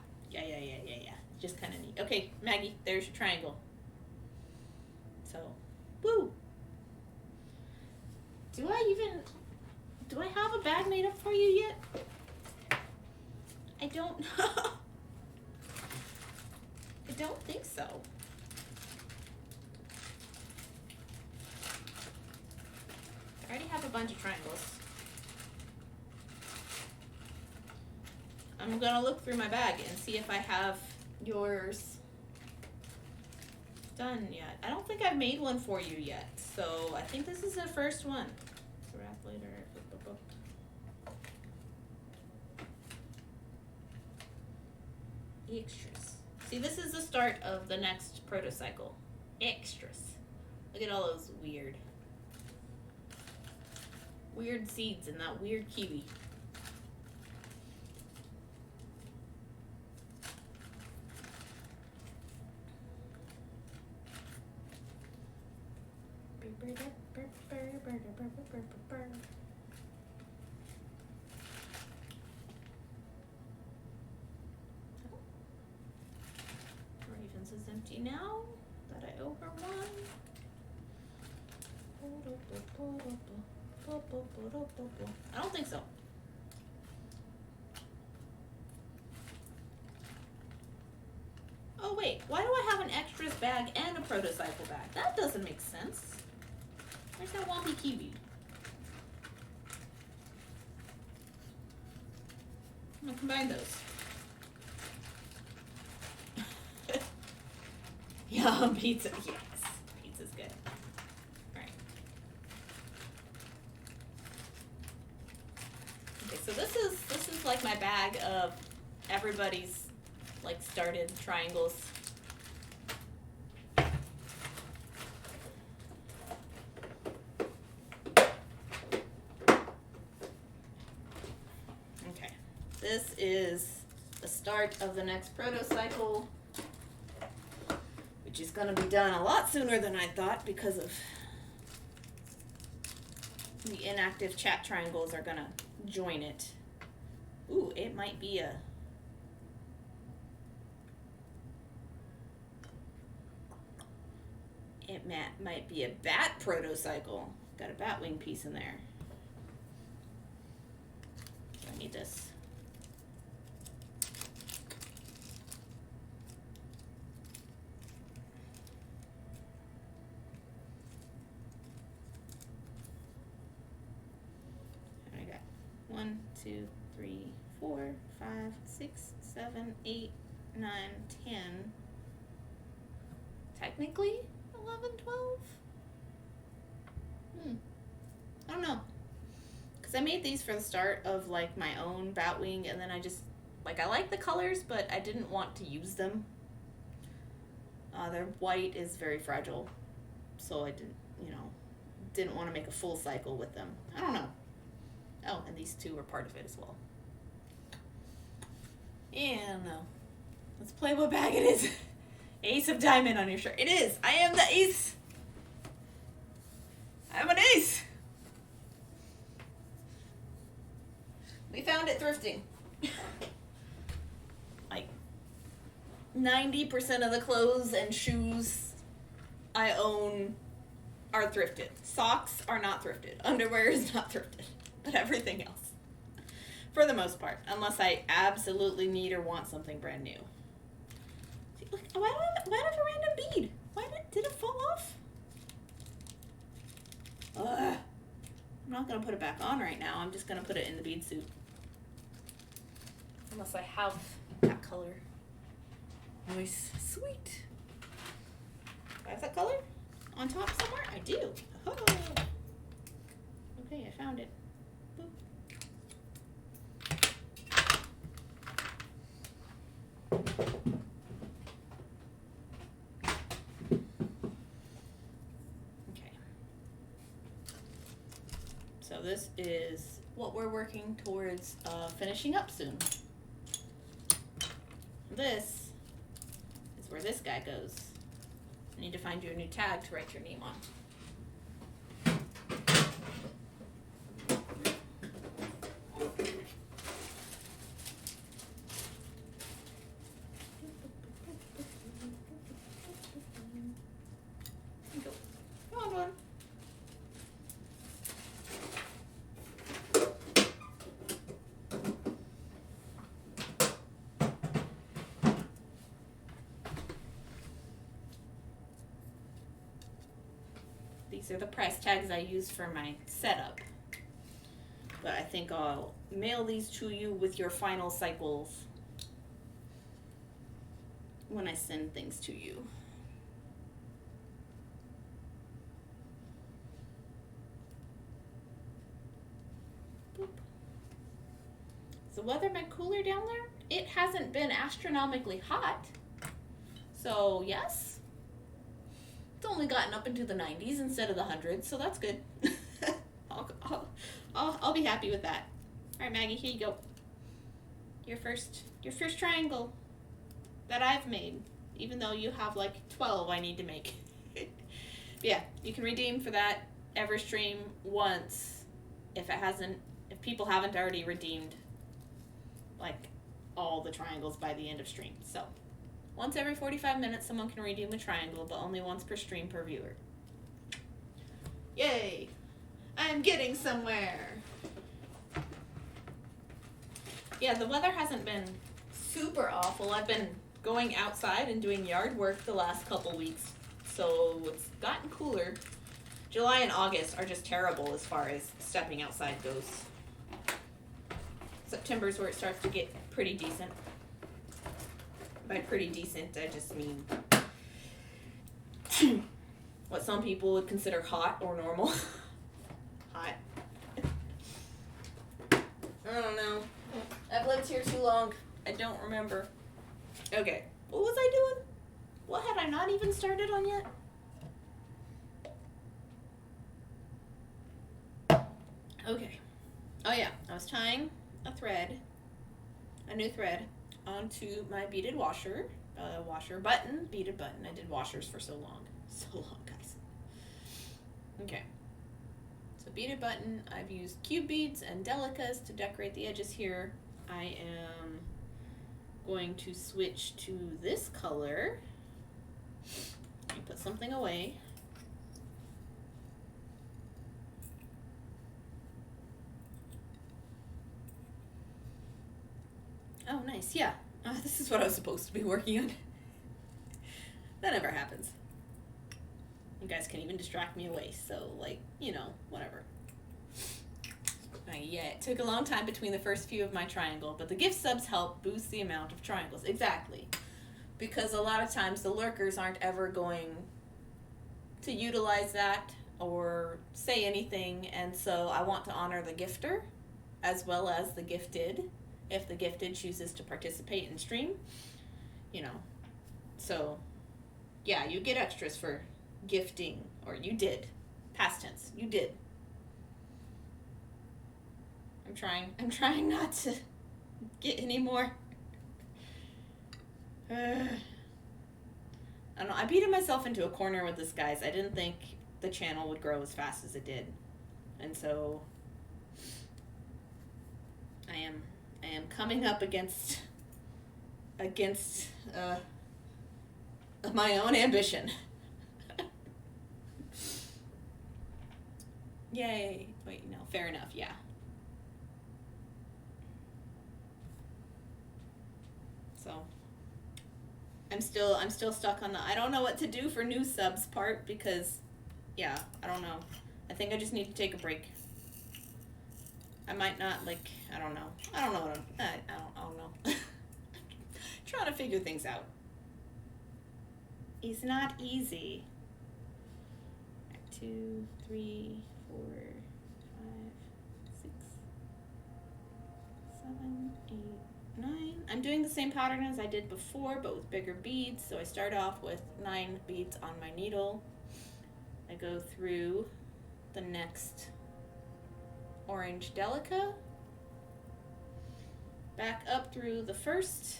Just kind of neat. Okay, Maggie, there's your triangle. So, woo. Do I have a bag made up for you yet? I don't know. I don't think so. I already have a bunch of triangles. I'm gonna look through my bag and see if I have yours done yet. I don't think I've made one for you yet, so I think this is the first one. Wrap later. Extras. See, this is the start of the next proto cycle. Extras. Look at all those weird seeds and that weird kiwi. Ravens is empty now that I owe her one. I don't think so. Oh wait, why do I have an extras bag and a protocycle bag? That doesn't make sense. Where's that Wompy Kiwi? I'm gonna combine those. Yum, pizza, yes. Pizza's good. Alright. Okay, so this is like my bag of everybody's like started triangles. Okay, this is the start of the next proto cycle, which is going to be done a lot sooner than I thought because of the inactive chat triangles are going to join it. Ooh, it might be a might be a bat protocycle. Got a bat wing piece in there. So I need this. And I got 1, 2, 3, 4, 5, 6, 7, 8, 9, 10. Technically 11, 12? I don't know. Because I made these for the start of like my own batwing, and then I just, like, I like the colors, but I didn't want to use them. Their white is very fragile, so I didn't want to make a full cycle with them. I don't know. Oh, and these two are part of it as well. Yeah, no. Let's play what bag it is. Ace of diamond on your shirt. It is. I am the ace. I'm an ace. We found it thrifting. Like 90% of the clothes and shoes I own are thrifted. Socks are not thrifted. Underwear is not thrifted. But everything else, for the most part, unless I absolutely need or want something brand new. Look, why do I have a random bead? Did it fall off? Ugh. I'm not going to put it back on right now. I'm just going to put it in the bead soup. Unless I have that color. Nice. Sweet. Do I have that color on top somewhere? I do. Oh. Okay, I found it. Boop. Okay. So this is what we're working towards finishing up soon. This is where this guy goes. I need to find you a new tag to write your name on. Go. Come on. These are the price tags I use for my setup. But I think I'll mail these to you with your final cycles when I send things to you. Boop. Has the weather been cooler down there? It hasn't been astronomically hot. So yes, it's only gotten up into the 90s instead of the 100s, so that's good. I'll be happy with that. All right, Maggie, here you go. Your first triangle that I've made, even though you have like 12 I need to make. Yeah, you can redeem for that Everstream once if people haven't already redeemed like all the triangles by the end of stream. So once every 45 minutes someone can redeem a triangle, but only once per stream per viewer. Yay! I'm getting somewhere. Yeah, the weather hasn't been super awful. I've been going outside and doing yard work the last couple weeks, so it's gotten cooler. July and August are just terrible as far as stepping outside goes. September's where it starts to get pretty decent. By pretty decent, I just mean what some people would consider hot or normal. Hot. I don't know. I've lived here too long. I don't remember. Okay. What was I doing? What had I not even started on yet? Okay. Oh yeah. I was tying a new thread, onto my beaded washer. Beaded button. I did washers for so long. So long, guys. Okay. So beaded button, I've used cube beads and delicas to decorate the edges here. I am going to switch to this color. Let me put something away. Oh, nice. Yeah. This is what I was supposed to be working on. That never happens. You guys can even distract me away, so, like, whatever. Yeah, it took a long time between the first few of my triangle, but the gift subs help boost the amount of triangles. Exactly. Because a lot of times the lurkers aren't ever going to utilize that or say anything, and so I want to honor the gifter as well as the gifted, if the gifted chooses to participate in stream, So, yeah, you get extras for gifting, or you did. Past tense, you did. I'm trying not to get any more. I don't know, I beated myself into a corner with this, guys. I didn't think the channel would grow as fast as it did. And so, I am coming up against my own ambition. Yay. Wait, no, fair enough, yeah. So I'm still stuck on the I don't know what to do for new subs part because, yeah, I don't know. I think I just need to take a break. I might not, like, I don't know. I don't know what I don't know. Trying to figure things out. It's not easy. 2, 3, 4, 5, 6, 7, 8, 9. I'm doing the same pattern as I did before, but with bigger beads. So I start off with 9 beads on my needle. I go through the next orange delica, back up through the first,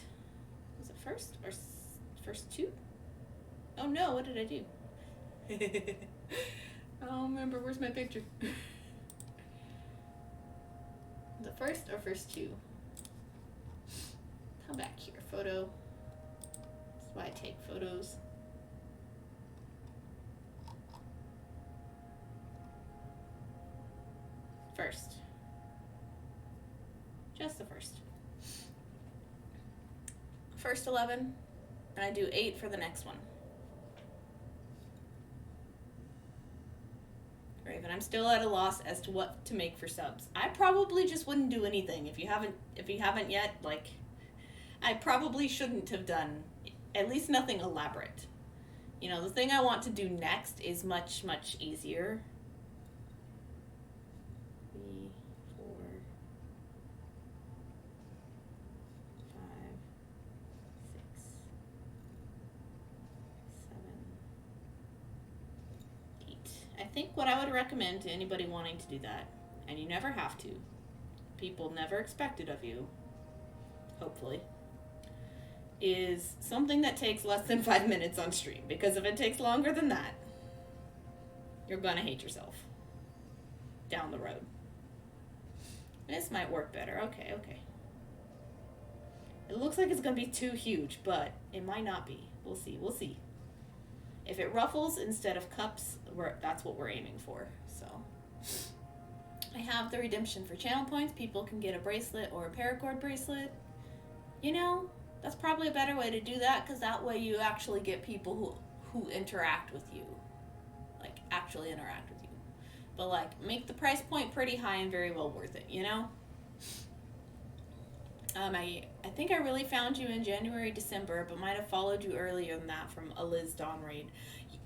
was it first or first 2? Oh no, what did I do? I don't remember, where's my picture? The first or first 2? Come back here, photo. That's why I take photos. First. Just the first. First 11, and I do 8 for the next one. Raven, I'm still at a loss as to what to make for subs. I probably just wouldn't do anything. If you haven't yet, like, I probably shouldn't have done at least nothing elaborate. You know, the thing I want to do next is much, much easier. 3, 4, 5, 6, 7, 8. I think what I would recommend to anybody wanting to do that, and you never have to, people never expect it of you, hopefully, is something that takes less than 5 minutes on stream. Because if it takes longer than that, you're gonna hate yourself down the road. This might work better. Okay. It looks like it's gonna be too huge, but it might not be. We'll see. If it ruffles instead of cups, that's what we're aiming for. So I have the redemption for channel points. People can get a bracelet or a paracord bracelet. You know, that's probably a better way to do that, because that way you actually get people who interact with you. Like, actually interact with you. But, like, make the price point pretty high and very well worth it, you know? I think I really found you in January, December, but might have followed you earlier than that from a Liz Dawn raid.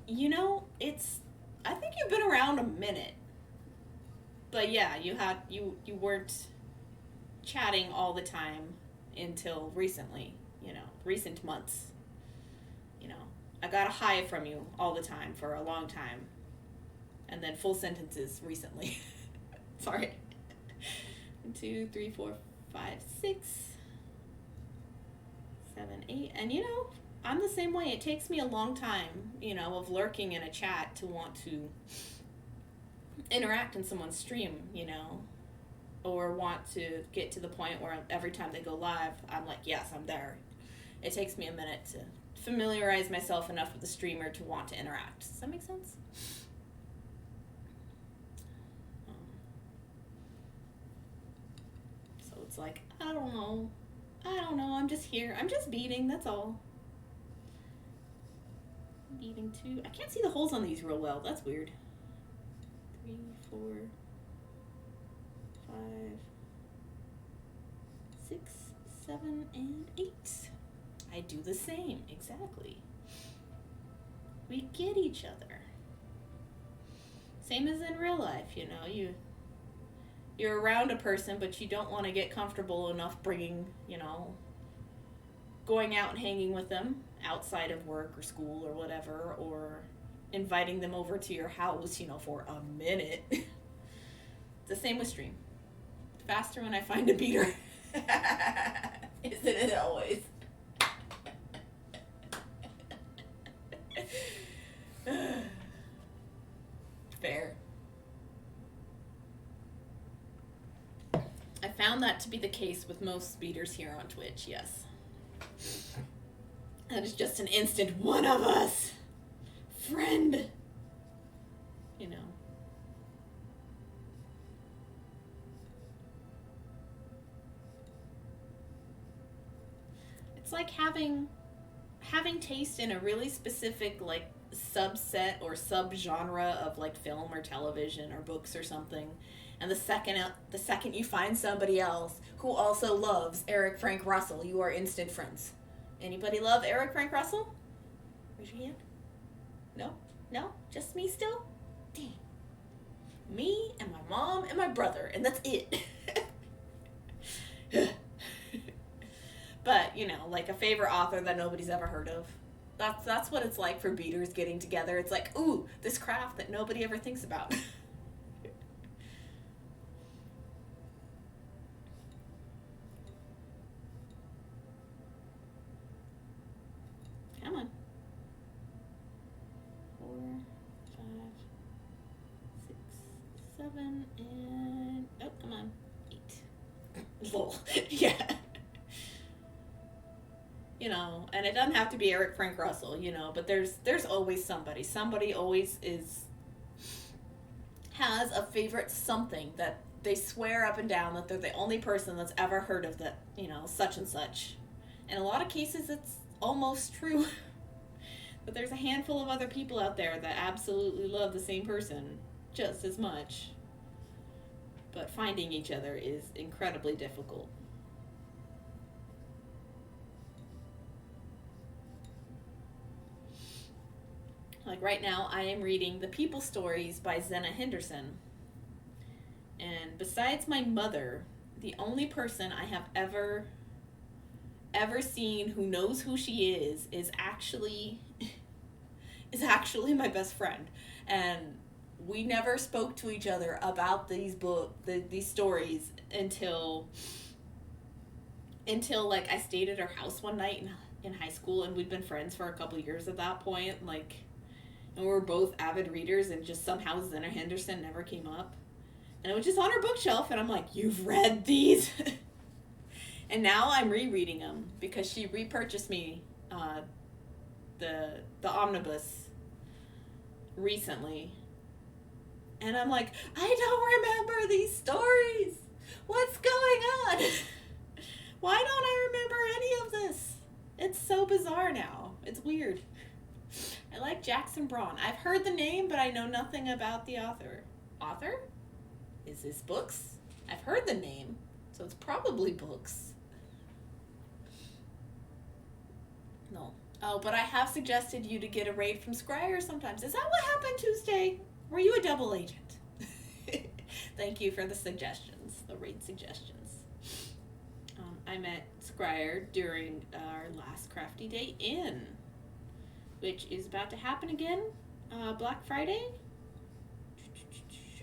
You know, I think you've been around a minute. But yeah, you weren't chatting all the time until recently, you know, recent months. You know, I got a hi from you all the time for a long time. And then full sentences recently. Sorry. 1, 2, 3, 4, 5, 6, 7, 8. And you know, I'm the same way. It takes me a long time, you know, of lurking in a chat to want to interact in someone's stream, you know, or want to get to the point where every time they go live, I'm like, yes, I'm there. It takes me a minute to familiarize myself enough with the streamer to want to interact. Does that make sense? So it's like, I don't know, I'm just here. I'm just beading, that's all. Beading 2. I can't see the holes on these real well. That's weird. 3, 4, 5, 6, 7, and 8. I do the same, exactly. We get each other. Same as in real life, you know. You're around a person, but you don't want to get comfortable enough bringing, you know, going out and hanging with them outside of work or school or whatever, or inviting them over to your house, you know, for a minute. It's the same with stream. Faster when I find a beater. Isn't it always? Fair. I found that to be the case with most speeders here on Twitch, yes. That is just an instant one of us. Friend. You know. It's like having taste in a really specific, like, subset or subgenre of like film or television or books or something, and the second you find somebody else who also loves Eric Frank Russell, you are instant friends. Anybody love Eric Frank Russell? Raise your hand. No? No? Just me still? Dang. Me and my mom and my brother, and that's it. But, like a favorite author that nobody's ever heard of. That's what it's like for beaders getting together. It's like, ooh, this craft that nobody ever thinks about. Come on. 4, 5, 6, 7, and oh, come on, 8. Lol. Yeah. And it doesn't have to be Eric Frank Russell, but there's always somebody. Somebody always has a favorite something that they swear up and down that they're the only person that's ever heard of that, such and such. In a lot of cases, it's almost true. But there's a handful of other people out there that absolutely love the same person just as much. But finding each other is incredibly difficult. Like right now, I am reading The People Stories by Zena Henderson. And besides my mother, the only person I have ever seen who knows who she is actually my best friend. And we never spoke to each other about these stories until like I stayed at her house one night in high school, and we'd been friends for a couple years at that point, and we were both avid readers, and just somehow Zena Henderson never came up. And it was just on her bookshelf, and I'm like, you've read these? And now I'm rereading them because she repurchased me the omnibus recently. And I'm like, I don't remember these stories. What's going on? Why don't I remember any of this? It's so bizarre now. It's weird. I like Jackson Braun. I've heard the name, but I know nothing about the author. Author? Is this books? I've heard the name, so it's probably books. No. Oh, but I have suggested you to get a raid from Scryer sometimes. Is that what happened Tuesday? Were you a double agent? Thank you for the suggestions, the raid suggestions. I met Scryer during our last Crafty Day in, which is about to happen again, Black Friday.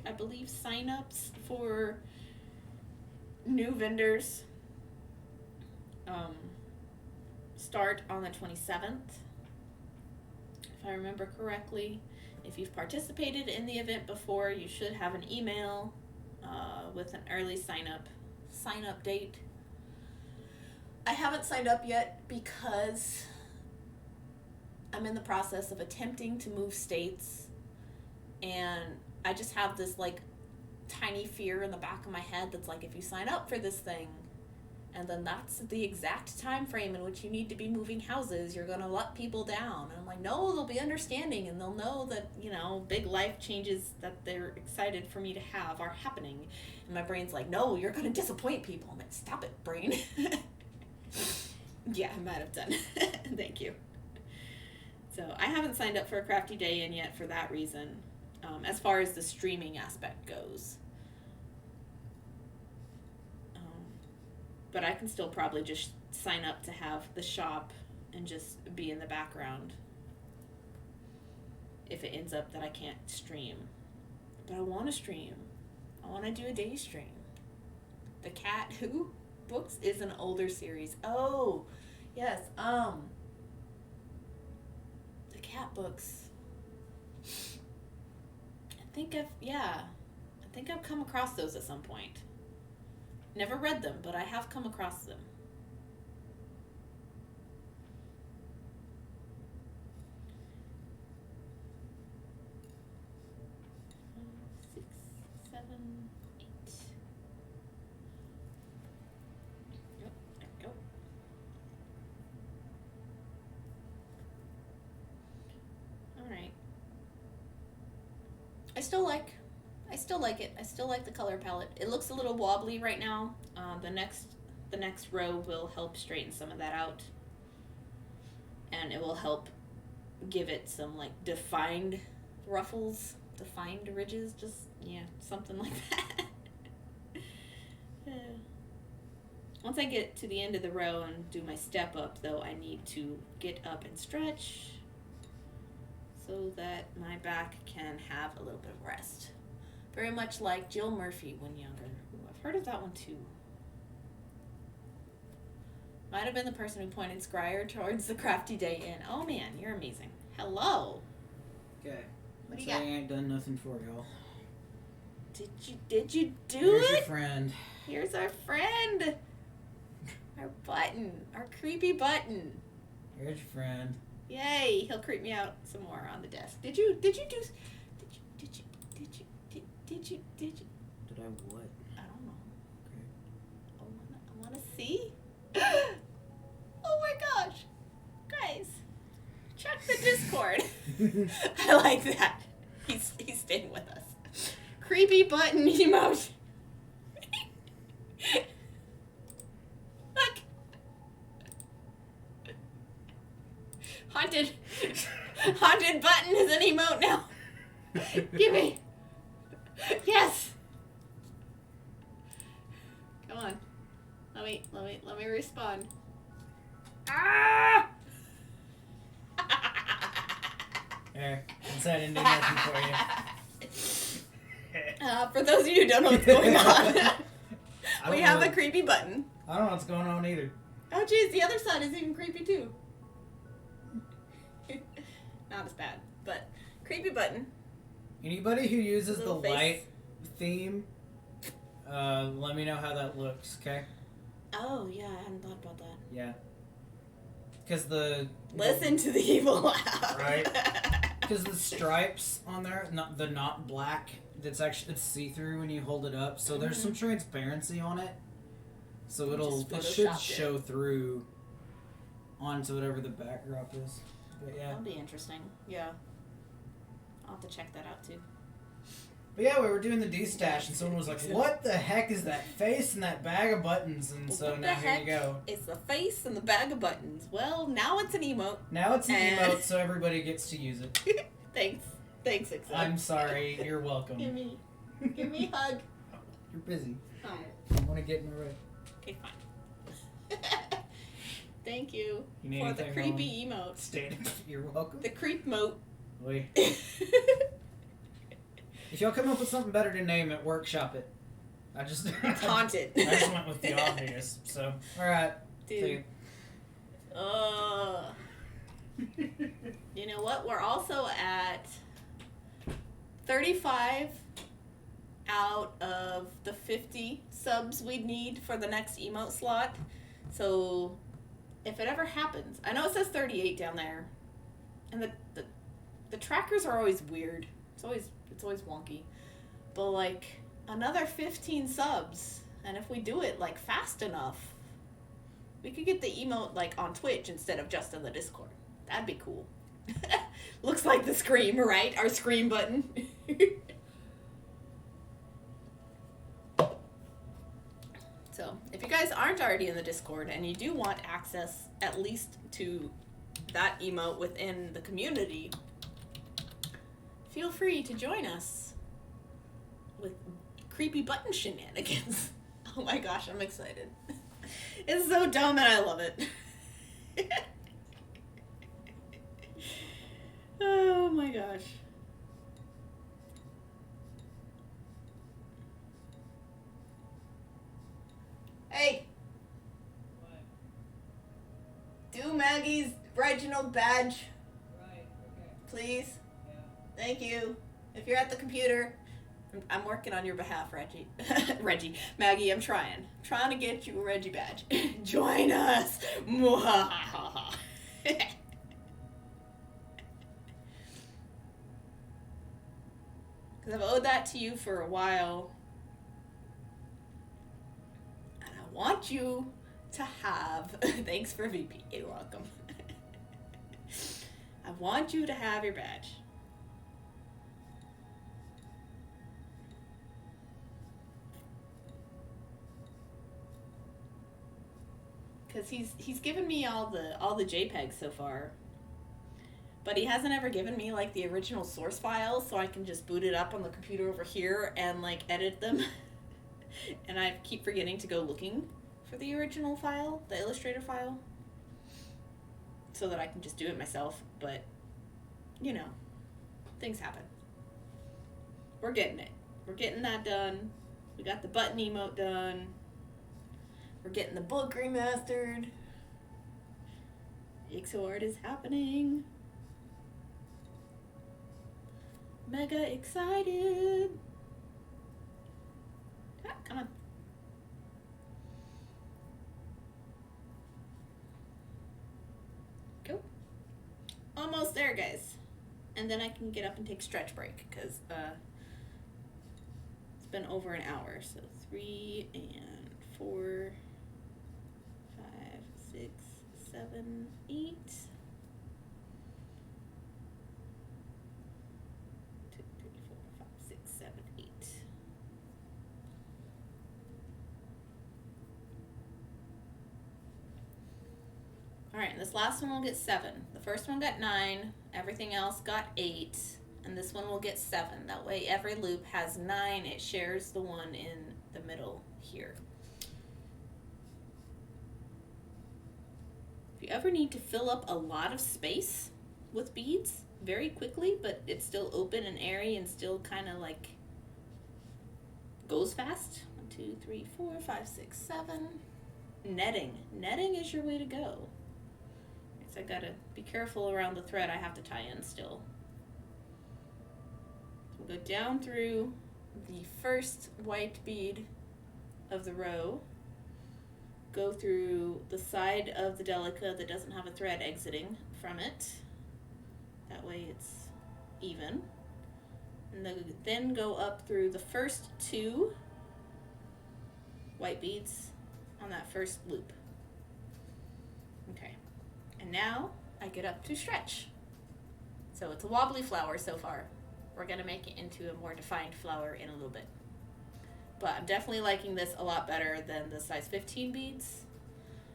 I believe sign-ups for new vendors start on the 27th, if I remember correctly. If you've participated in the event before, you should have an email with an early sign-up date. I haven't signed up yet because I'm in the process of attempting to move states, and I just have this tiny fear in the back of my head that's like, if you sign up for this thing and then that's the exact time frame in which you need to be moving houses, you're gonna let people down. And I'm like, no, they'll be understanding, and they'll know that big life changes that they're excited for me to have are happening. And my brain's like, no, you're gonna disappoint people. I'm like, stop it, brain. Yeah, I might have done. Thank you. So I haven't signed up for a Crafty Day in yet for that reason, as far as the streaming aspect goes. But I can still probably just sign up to have the shop and just be in the background if it ends up that I can't stream. But I want to stream. I want to do a day stream. The Cat Who books is an older series. Oh, yes. The cat books. I think I've come across those at some point. Never read them, but I have come across them. Six, 7, 8. Yep, there we go. All right. still like it. I still like the color palette. It looks a little wobbly right now. The next row will help straighten some of that out. And it will help give it some like defined ruffles, defined ridges, just something like that. Once I get to the end of the row and do my step up, though, I need to get up and stretch so that my back can have a little bit of rest. Very much like Jill Murphy when younger. Ooh, I've heard of that one too. Might have been the person who pointed Scryer towards the Crafty Day Inn. Oh man, you're amazing. Hello. Okay. What do you So I got? ain't done nothing for y'all. Did you do Here's it? your friend. Here's our friend. Our button. Our creepy button. Here's your friend. Yay! He'll creep me out some more on the desk. Did you? Did I what? I don't know. Okay. I want to see. Oh my gosh, guys! Check the Discord. I like that. He's staying with us. Creepy button emoji. Look. Haunted button is an emote now. Give me. Yes. Come on. Let me respond. Ah! There. Since I didn't do nothing for you. For those of you who don't know what's going on, we have a creepy button. I don't know what's going on either. Oh geez, the other side is even creepy too. Not as bad, but creepy button. Anybody who uses the Little face. light theme, let me know how that looks, okay? Oh yeah, I hadn't thought about that. Yeah. Because Listen to the evil laugh. Right. Because the stripes on there, not black, it's see-through when you hold it up, so there's some transparency on it. So it should show through onto whatever the backdrop is. But yeah. That'll be interesting. Yeah. I'll have to check that out too. But yeah, we were doing the D-stash, and someone was like, what the heck is that face and that bag of buttons? And so What now the here heck you go. It's the face and the bag of buttons. Well, now it's an emote. Now it's an emote, so everybody gets to use it. Thanks, Exxon. I'm sorry, you're welcome. Give me a hug. You're busy. Alright. I want to get in the way. Okay, fine. Thank you, You need for the anything creepy emote. You're welcome. The creep mote. Wait. If y'all come up with something better to name it, workshop it. It's haunted. I just went with the obvious. So, all right. Dude. You know what? We're also at 35 out of the 50 subs we'd need for the next emote slot. So, if it ever happens, I know it says 38 down there, and the trackers are always weird. It's always wonky. But like another 15 subs, and if we do it like fast enough, we could get the emote like on Twitch instead of just in the Discord. That'd be cool. Looks like the scream, right? Our scream button. So, if you guys aren't already in the Discord and you do want access at least to that emote within the community, feel free to join us with creepy button shenanigans. Oh my gosh, I'm excited. It's so dumb and I love it. Oh my gosh. Hey! What? Do Maggie's Reginald badge, Right, okay. please. Yeah. Thank you. If you're at the computer, I'm working on your behalf, Reggie. Reggie. Maggie, I'm trying. Trying to get you a Reggie badge. Join us. Because I've owed that to you for a while. And I want you to have... Thanks for VP. You're welcome. I want you to have your badge. he's given me all the JPEGs so far. But he hasn't ever given me like the original source files, so I can just boot it up on the computer over here and like edit them. And I keep forgetting to go looking for the original file, the Illustrator file, so that I can just do it myself. But, you know, things happen. We're getting it. We're getting that done. We got the button emote done. We're getting the book remastered. Ixo art is happening. Mega excited. Ah, come on. Go. Almost there, guys. And then I can get up and take stretch break because it's been over an hour. So 3 and 4, 5, 6, 7, 8. 2, 3, 4, 5, 6, 7, 8. Alright, and this last one will get 7. The first one got 9, everything else got 8, and this one will get 7. That way every loop has 9, it shares the one in the middle here. If you ever need to fill up a lot of space with beads very quickly, but it's still open and airy and still kind of like goes fast. 1, 2, 3, 4, 5, 6, 7. Netting. Netting is your way to go. So I gotta be careful around the thread I have to tie in still. So we'll go down through the first white bead of the row, go through the side of the delica that doesn't have a thread exiting from it. That way it's even. And then go up through the first 2 white beads on that first loop. Okay. And now I get up to stretch. So it's a wobbly flower so far. We're gonna make it into a more defined flower in a little bit. But I'm definitely liking this a lot better than the size 15 beads.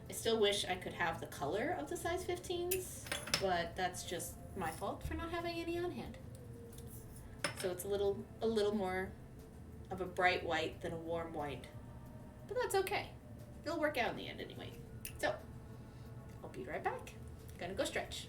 I still wish I could have the color of the size 15s, but that's just my fault for not having any on hand. So it's a little more of a bright white than a warm white. But that's okay. It'll work out in the end anyway. So, I'll be right back. Gonna go stretch.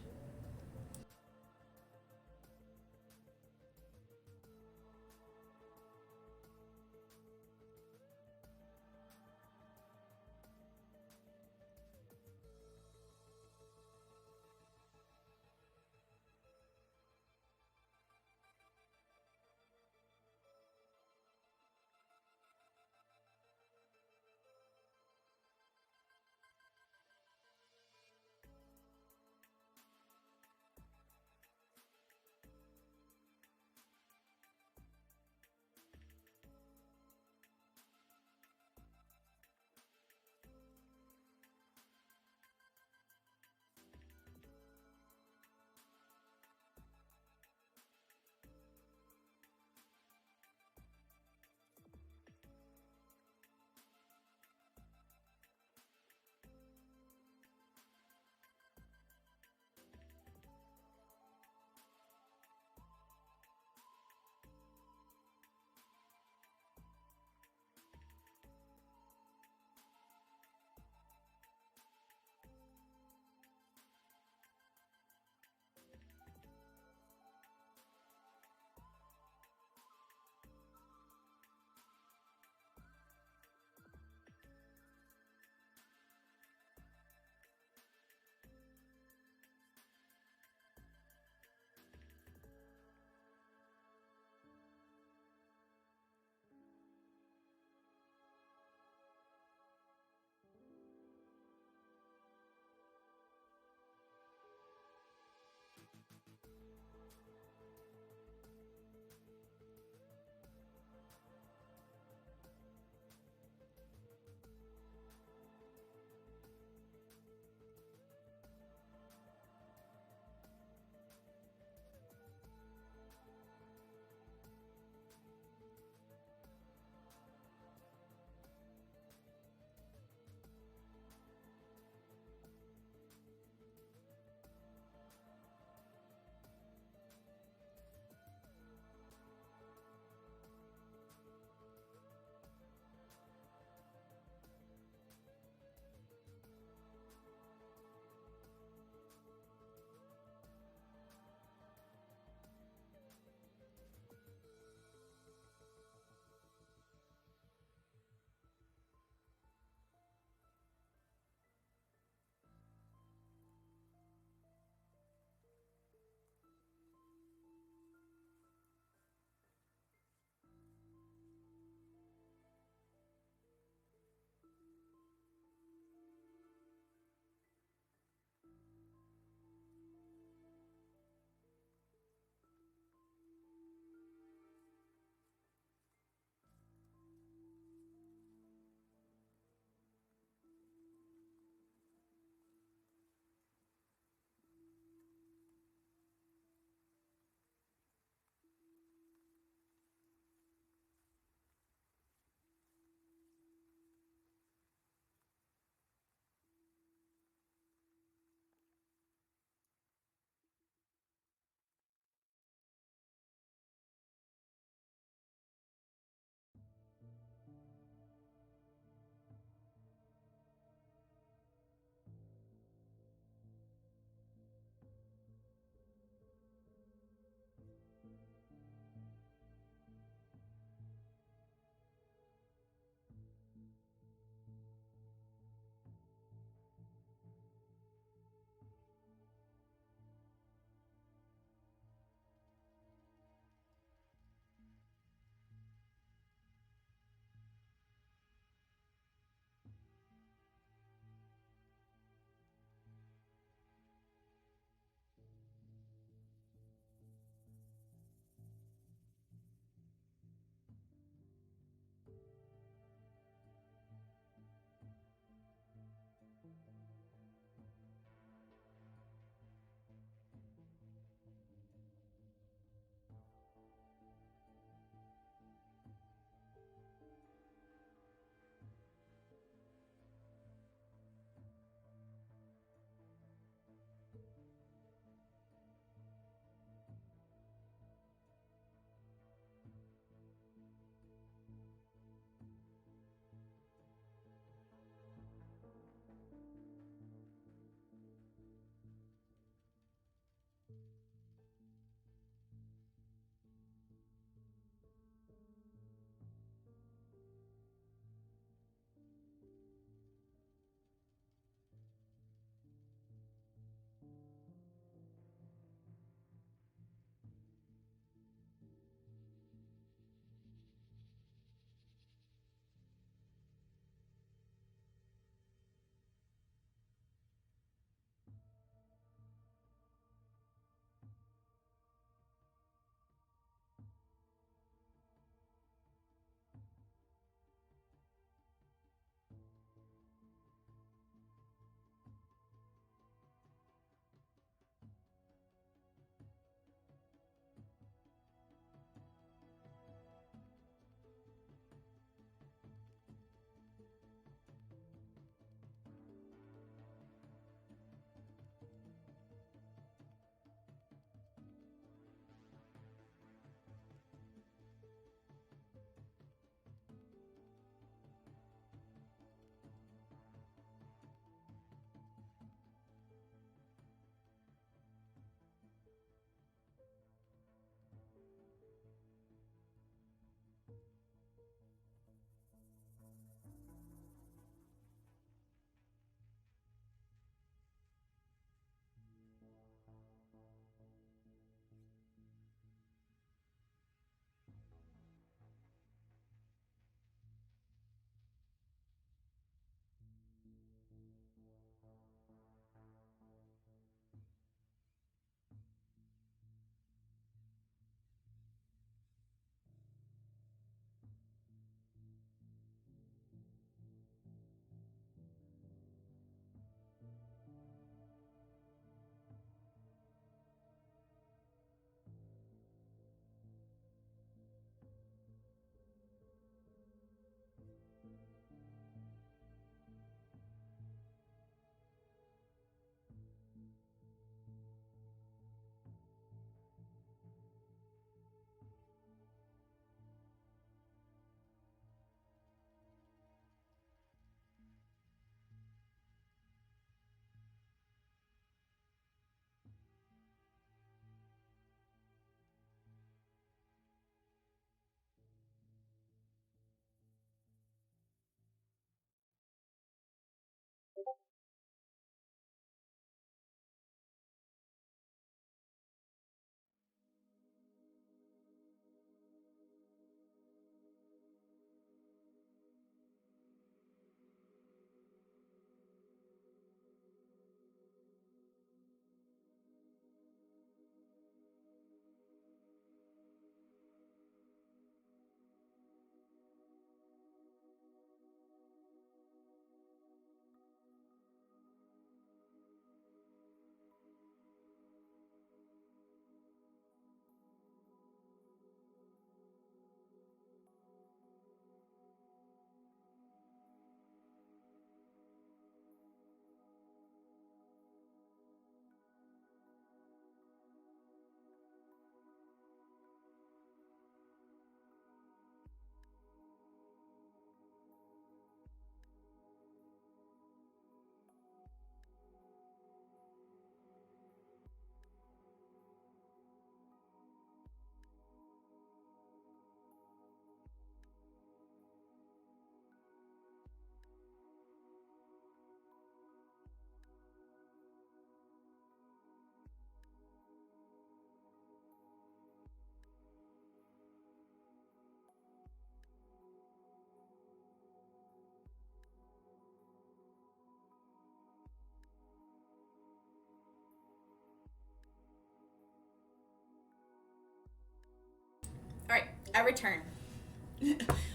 I return.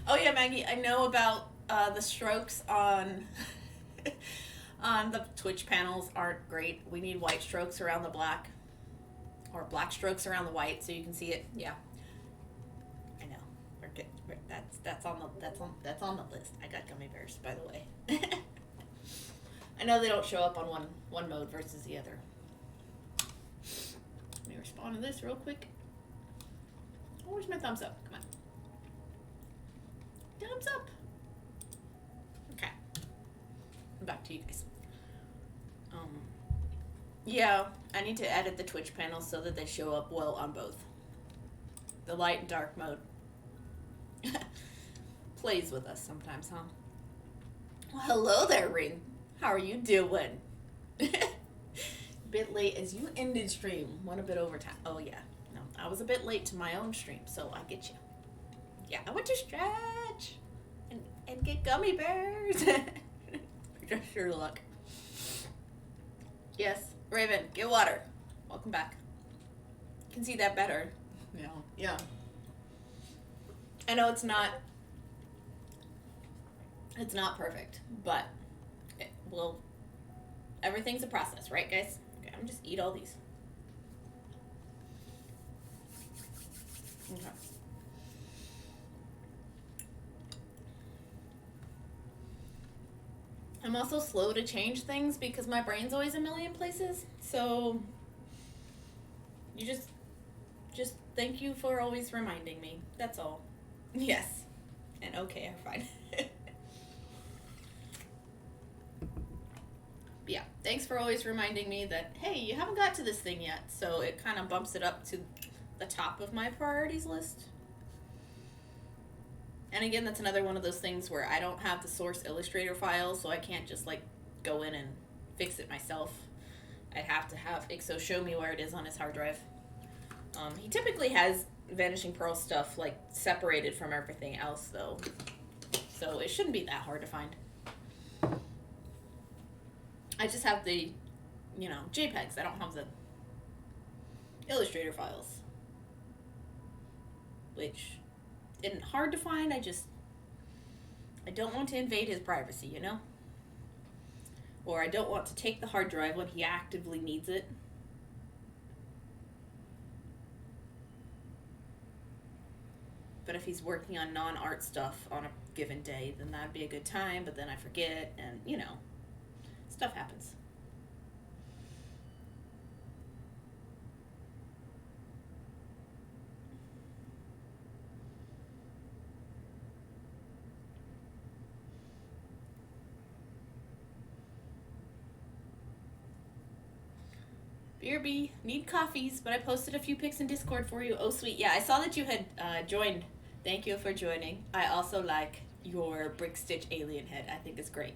Oh yeah, Maggie, I know about the strokes on on the Twitch panels aren't great. We need white strokes around the black, or black strokes around the white, so you can see it. Yeah, I know. We're good. That's on the list. I got gummy bears, by the way. I know they don't show up on one mode versus the other. Let me respond to this real quick. Oh, where's my thumbs up? Come on. Thumbs up. Okay. Back to you guys. Yeah, I need to edit the Twitch panels so that they show up well on both. The light and dark mode plays with us sometimes, huh? Well, hello there, Ring. How are you doing? Bit late as you ended stream. Went a bit over time. Oh yeah. No, I was a bit late to my own stream, so I get you. Yeah, I went to stretch and get gummy bears. Just your luck. Yes, Raven, get water. Welcome back. You can see that better. Yeah. Yeah. I know it's not perfect, but everything's a process, right, guys? Okay, I'm just eat all these. Okay. I'm also slow to change things because my brain's always a million places. So you just thank you for always reminding me. That's all. Yes. And okay, I'm fine. But yeah, thanks for always reminding me that, hey, you haven't got to this thing yet. So it kind of bumps it up to the top of my priorities list. And again, that's another one of those things where I don't have the source Illustrator file, so I can't just like go in and fix it myself. I'd have to have Ixo show me where it is on his hard drive. He typically has Vanishing Pearl stuff like separated from everything else though, so it shouldn't be that hard to find. I just have the, JPEGs. I don't have the Illustrator files, which isn't hard to find. I don't want to invade his privacy, or I don't want to take the hard drive when he actively needs it. But if he's working on non-art stuff on a given day, then that'd be a good time, but then I forget, and stuff happens. BRB, need coffees, but I posted a few pics in Discord for you. Oh, sweet. Yeah, I saw that you had joined. Thank you for joining. I also like your Brick Stitch alien head. I think it's great.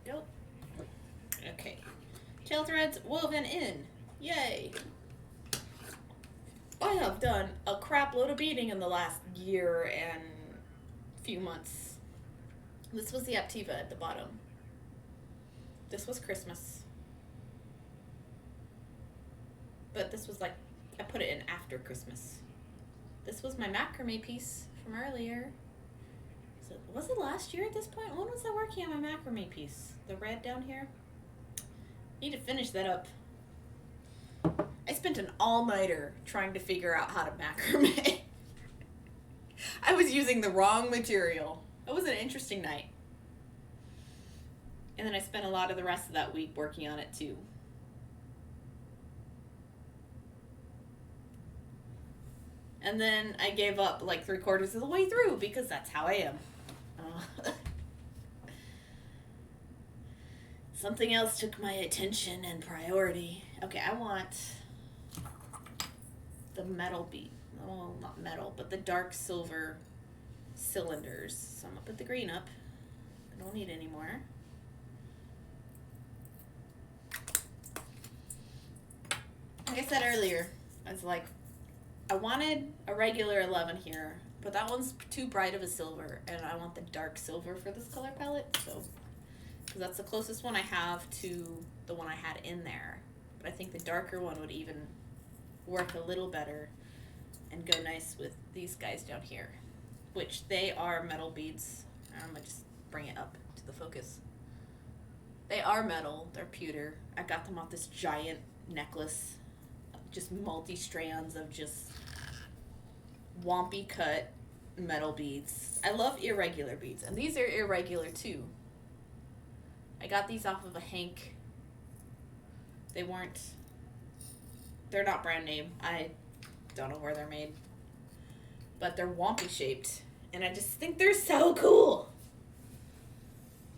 Go. Okay. Tail threads woven in. Yay. I have done a crap load of beading in the last year and few months. This was the Aptiva at the bottom. This was Christmas. But this was like, I put it in after Christmas. This was my macrame piece from earlier. So, was it last year at this point? When was I working on my macrame piece? The red down here? Need to finish that up. I spent an all-nighter trying to figure out how to macrame. I was using the wrong material. It was an interesting night. And then I spent a lot of the rest of that week working on it too. And then I gave up like 3/4 of the way through because that's how I am. Something else took my attention and priority. Okay, I want the metal bead. Oh, not metal, but the dark silver cylinders. So I'm gonna put the green up. I don't need any more. Like I said earlier, I was like, I wanted a regular 11 here, but that one's too bright of a silver, and I want the dark silver for this color palette, so because that's the closest one I have to the one I had in there. But I think the darker one would even work a little better and go nice with these guys down here, which they are metal beads. I'm gonna just bring it up to the focus. They are metal. They're pewter. I got them off this giant necklace, just multi-strands of just wompy cut metal beads. I love irregular beads, and these are irregular too. I got these off of a Hank. They're not brand name. I don't know where they're made, but they're wompy shaped, and I just think they're so cool.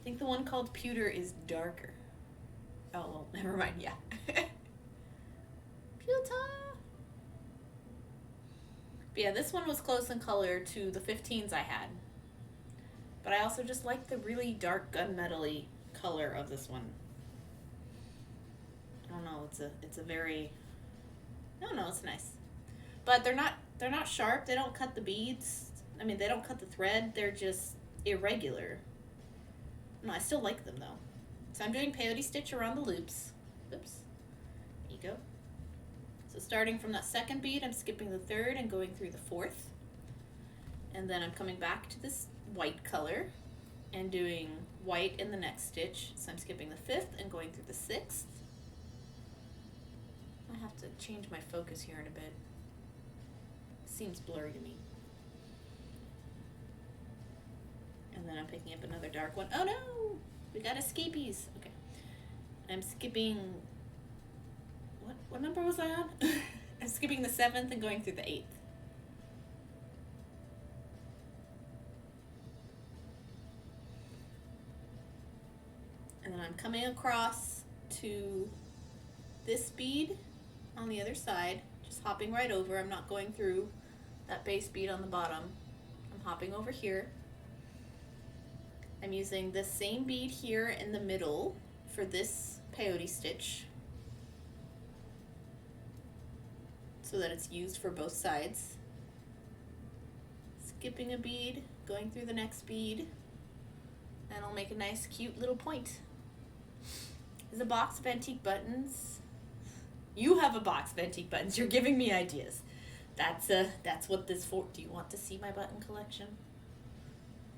I think the one called pewter is darker. Oh, well, never mind. Yeah. Pewter. But yeah, this one was close in color to the 15s I had. But I also just like the really dark gunmetal-y color of this one. I don't know, it's a very, I don't know, it's nice. But they're not sharp. They don't cut the beads. I mean, they don't cut the thread. They're just irregular. No, I still like them though. So I'm doing Peyote Stitch around the loops. Oops. There you go. So starting from that second bead, I'm skipping the third and going through the fourth. And then I'm coming back to this white color and doing white in the next stitch. So I'm skipping the fifth and going through the sixth. I have to change my focus here in a bit. It seems blurry to me. And then I'm picking up another dark one. Oh no! We got escapees. Okay. I'm skipping... What number was I on? I'm skipping the 7th and going through the 8th. And then I'm coming across to this bead on the other side, just hopping right over. I'm not going through that base bead on the bottom. I'm hopping over here. I'm using this same bead here in the middle for this peyote stitch, so that it's used for both sides. Skipping a bead, going through the next bead, and I'll make a nice cute little point. There's a box of antique buttons. You have a box of antique buttons. You're giving me ideas. That's what this for. Do you want to see my button collection?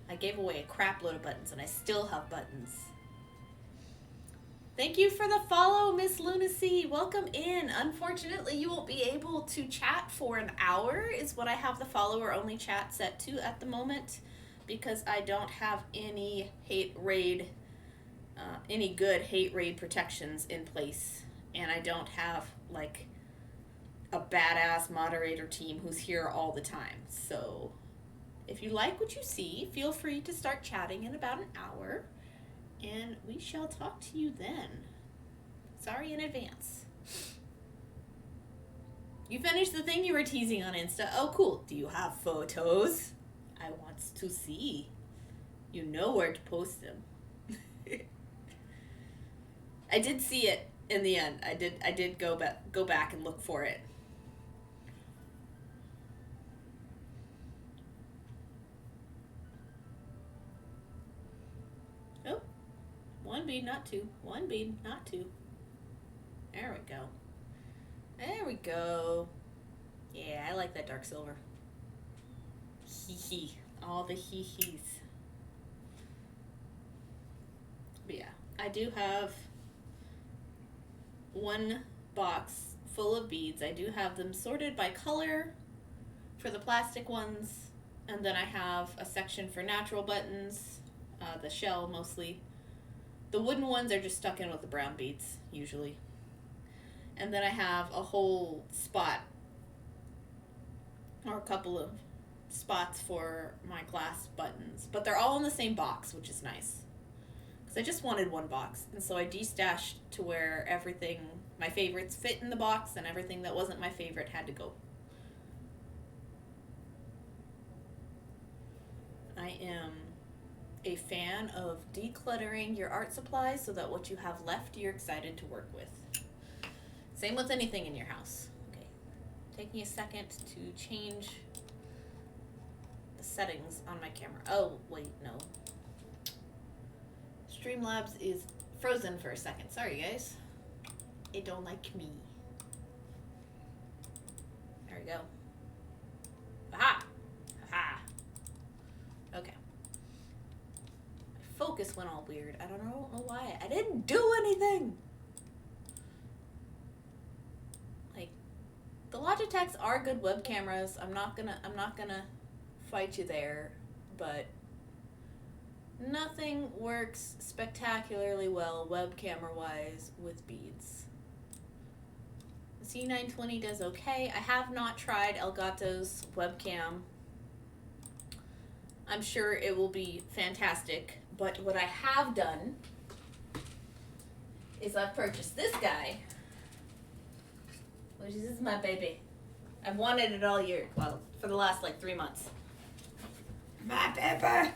I gave away a crap load of buttons and I still have buttons. Thank you for the follow, Miss Lunacy. Welcome in. Unfortunately, you won't be able to chat for an hour, is what I have the follower-only chat set to at the moment, because I don't have any any good hate raid protections in place, and I don't have like a badass moderator team who's here all the time. So if you like what you see, feel free to start chatting in about an hour. And we shall talk to you then. Sorry in advance. You finished the thing you were teasing on Insta. Oh, cool. Do you have photos? I want to see. You know where to post them. I did see it in the end. I did go back and look for it. Oh. One bead, not two. One bead, not two. There we go. There we go. Yeah, I like that dark silver. Hee-hee. All the hee-hees. But yeah, I do have one box full of beads. I do have them sorted by color for the plastic ones. And then I have a section for natural buttons, the shell mostly. The wooden ones are just stuck in with the brown beads, usually. And then I have a whole spot, or a couple of spots for my glass buttons. But they're all in the same box, which is nice. Because I just wanted one box. And so I de-stashed to where everything, my favorites, fit in the box, and everything that wasn't my favorite had to go. I am a fan of decluttering your art supplies so that what you have left you're excited to work with. Same with anything in your house. Okay, taking a second to change the settings on my camera. Oh, wait, no. Streamlabs is frozen for a second. Sorry, guys. It don't like me. There we go. Aha! Aha! Okay. My focus went all weird. I don't know why. I didn't do anything! Like, the Logitechs are good web cameras. I'm not gonna fight you there, but nothing works spectacularly well web camera wise with beads. The C920 does okay. I have not tried Elgato's webcam. I'm sure it will be fantastic, but what I have done is I've purchased this guy, which is my baby. I've wanted it all year, well, for the last like 3 months. My baby!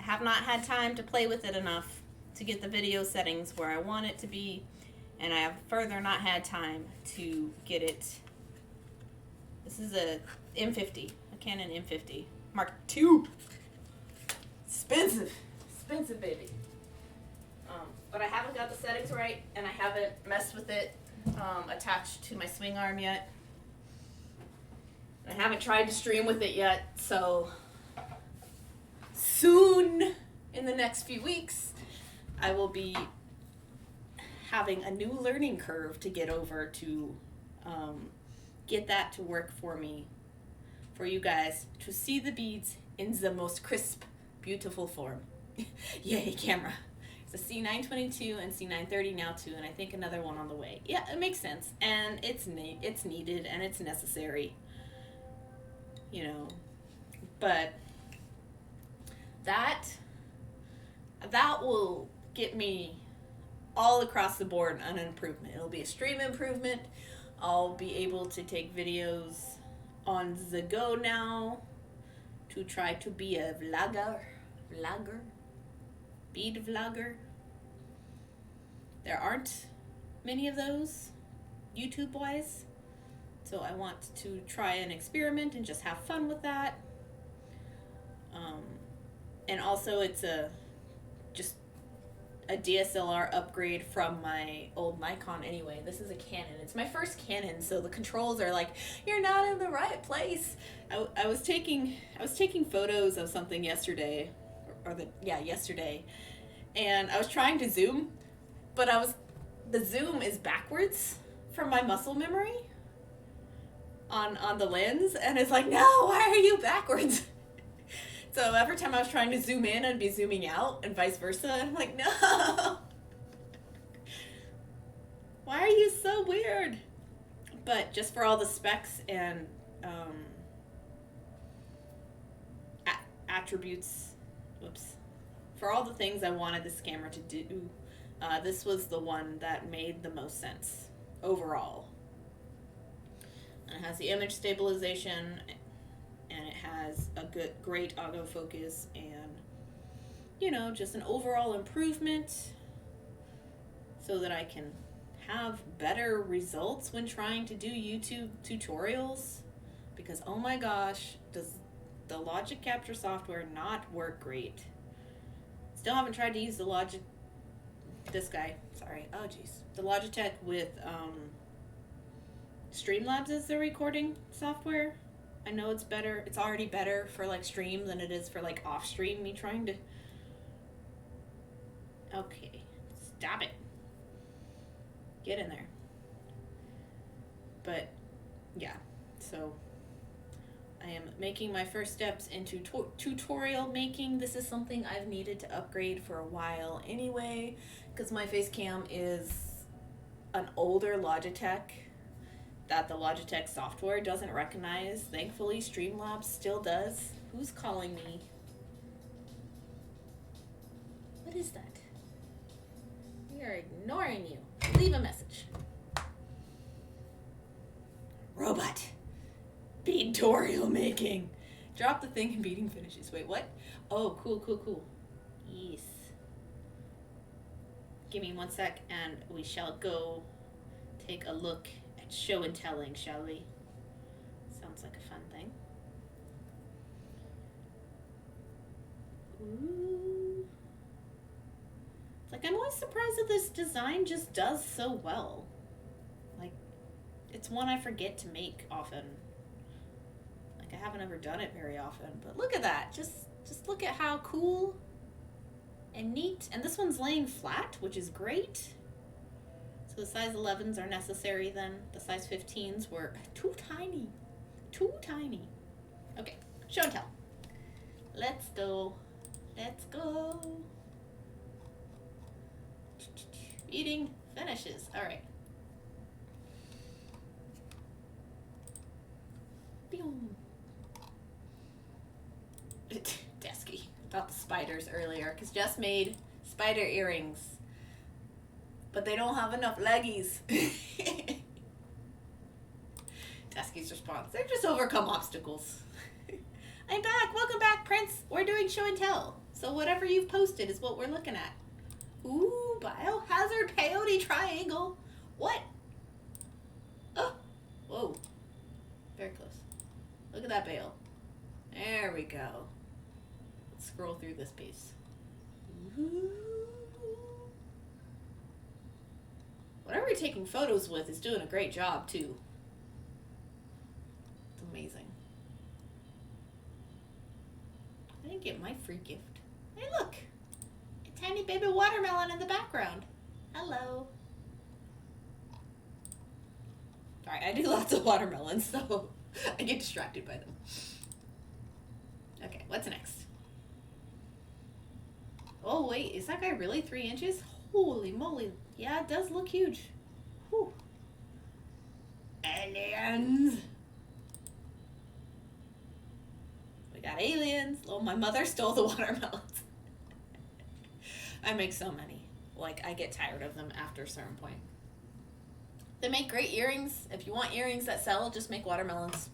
I have not had time to play with it enough to get the video settings where I want it to be, and I have further not had time to get it. This is a M50, a Canon M50 Mark II. Expensive baby. But I haven't got the settings right, and I haven't messed with it attached to my swing arm yet. I haven't tried to stream with it yet, so soon, in the next few weeks, I will be having a new learning curve to get over to get that to work for me, for you guys to see the beads in the most crisp, beautiful form. Yay, camera. It's a C922 and C930 now too, and I think another one on the way. Yeah, it makes sense, and it's needed and it's necessary, you know. But that will get me all across the board an improvement. It'll be a stream improvement. I'll be able to take videos on the go now to try to be a bead vlogger. There aren't many of those YouTube wise, so I want to try an experiment and just have fun with that. And also it's just a DSLR upgrade from my old Nikon anyway. This is a Canon. It's my first Canon, so the controls are like, you're not in the right place. I was taking photos of something yesterday, yesterday, and I was trying to zoom, but the zoom is backwards from my muscle memory on the lens, and it's like, no, why are you backwards? So every time I was trying to zoom in, I'd be zooming out, and vice versa. And I'm like, no. Why are you so weird? But just for all the specs and attributes, for all the things I wanted this camera to do, this was the one that made the most sense overall. And it has the image stabilization, and it has a great autofocus, and, you know, just an overall improvement so that I can have better results when trying to do YouTube tutorials, because oh my gosh, does the Logic Capture software not work great. Still haven't tried to use the the Logitech with Streamlabs as the recording software. I know it's better. It's already better for like stream than it is for like off stream. Me trying to. Okay, stop it. Get in there. But yeah, so I am making my first steps into tutorial making. This is something I've needed to upgrade for a while anyway, because my face cam is an older Logitech that the Logitech software doesn't recognize. Thankfully, Streamlabs still does. Who's calling me? What is that? We are ignoring you. Leave a message. Robot. Beadtorial making. Drop the thing and beading finishes. Wait, what? Oh, cool. Yes. Give me 1 sec and we shall go take a look at show and telling, shall we? Sounds like a fun thing. Ooh. Like, I'm always surprised that this design just does so well. Like, it's one I forget to make often. Like, I haven't ever done it very often. But look at that. Just look at how cool and neat. And this one's laying flat, which is great. So the size 11s are necessary then. The size 15s were too tiny. Too tiny. Okay, show and tell. Let's go. Let's go. Beading finishes. All right. Boom. Desky about the spiders earlier, because Jess made spider earrings, but they don't have enough leggies. Desky's response: they've just overcome obstacles. I'm back. Welcome back, Prince. We're doing show and tell, so whatever you've posted is what we're looking at. Ooh, biohazard peyote triangle. What? Oh, whoa. Very close. Look at that bale. There we go. Let's scroll through this piece. Ooh. Whatever you're taking photos with is doing a great job, too. It's amazing. I didn't get my free gift. Hey, look. Tiny baby watermelon in the background. Hello. Alright, I do lots of watermelons, so I get distracted by them. Okay, what's next? Oh, wait, is that guy really 3 inches? Holy moly. Yeah, it does look huge. Whew. Aliens. We got aliens. Oh, my mother stole the watermelons. I make so many. Like, I get tired of them after a certain point. They make great earrings. If you want earrings that sell, just make watermelons.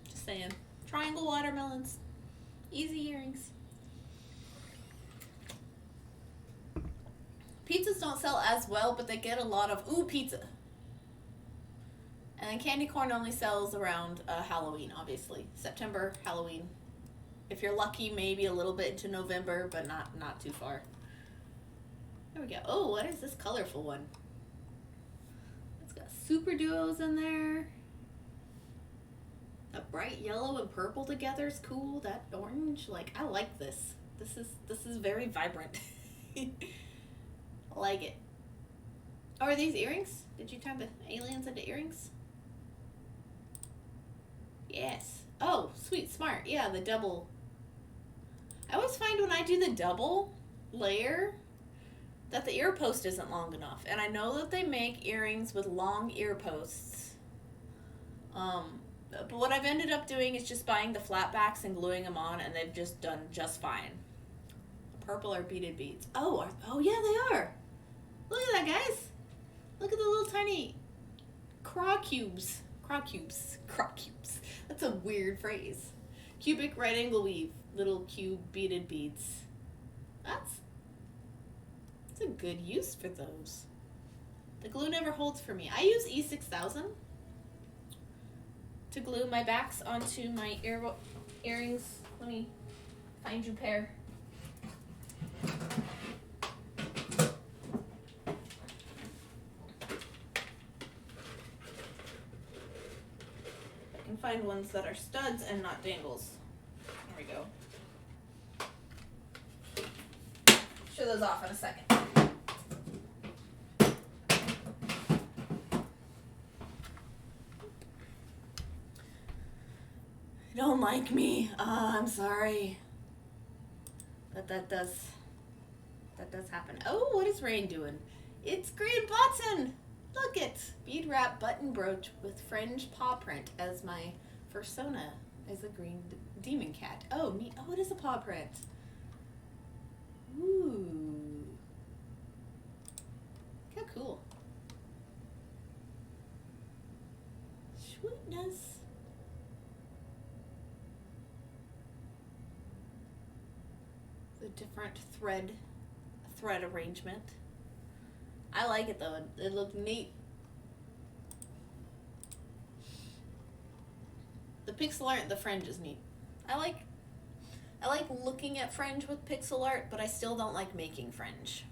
Just saying. Triangle watermelons. Easy earrings. Pizzas don't sell as well, but they get a lot of, ooh, pizza. And then candy corn only sells around Halloween, obviously. September, Halloween. If you're lucky, maybe a little bit into November, but not too far. There we go. Oh, what is this colorful one? It's got super duos in there. A bright yellow and purple together is cool. That orange, like, I like this. This is very vibrant. I like it. Oh, are these earrings? Did you turn the aliens into earrings? Yes. Oh, sweet, smart. Yeah, the double. I always find when I do the double layer that the ear post isn't long enough. And I know that they make earrings with long ear posts. But what I've ended up doing is just buying the flat backs and gluing them on, and they've just done just fine. Purple are beaded beads. Oh yeah, they are. Look at that, guys. Look at the little tiny craw cubes. Craw cubes. That's a weird phrase. Cubic right angle weave. Little cube beaded beads. That's a good use for those. The glue never holds for me. I use E6000 to glue my backs onto my earrings. Let me find you a pair. I can find ones that are studs and not dangles. There we go. Show those off in a second. Don't like me. I'm sorry. But that does happen. Oh, what is Rain doing? It's Green Button. Look it. Bead wrap button brooch with fringe paw print as my persona as a green demon cat. Oh, neat. Oh, it is a paw print. Ooh. How cool. Sweetness. The different thread arrangement. I like it though. It looked neat. The pixel art, the fringe is neat. I like looking at fringe with pixel art, but I still don't like making fringe.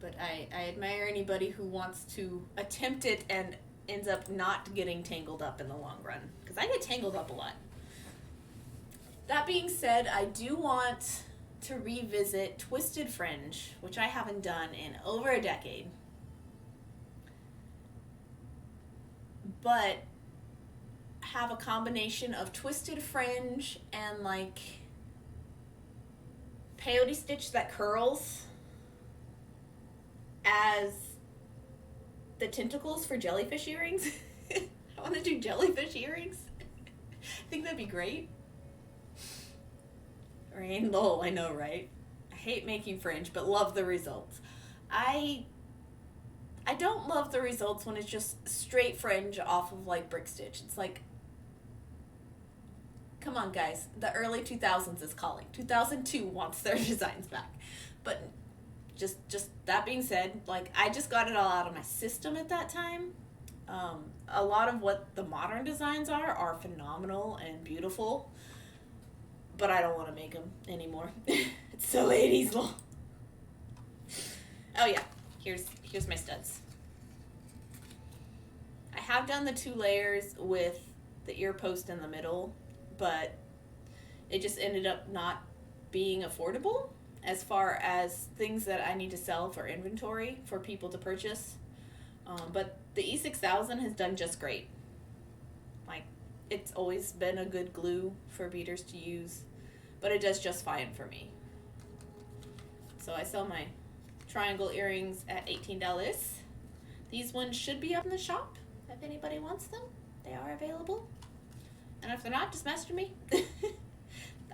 But I admire anybody who wants to attempt it and ends up not getting tangled up in the long run. Because I get tangled up a lot. That being said, I do want to revisit Twisted Fringe, which I haven't done in over a decade. But have a combination of Twisted Fringe and like Peyote Stitch that curls as the tentacles for jellyfish earrings. I want to do jellyfish earrings. I think that'd be great. Rain, lol, I know, right? I hate making fringe, but love the results. I don't love the results when it's just straight fringe off of like brick stitch. It's like, come on guys, the early 2000s is calling. 2002 wants their designs back. But just that being said, like I just got it all out of my system at that time. A lot of what the modern designs are phenomenal and beautiful, but I don't want to make them anymore. It's so 80s long. Oh yeah, here's my studs. I have done the 2 layers with the ear post in the middle, but it just ended up not being affordable as far as things that I need to sell for inventory for people to purchase. But the E6000 has done just great. Like, it's always been a good glue for beaders to use, but it does just fine for me. So I sell my triangle earrings at $18. These ones should be up in the shop if anybody wants them. They are available. And if they're not, just message me.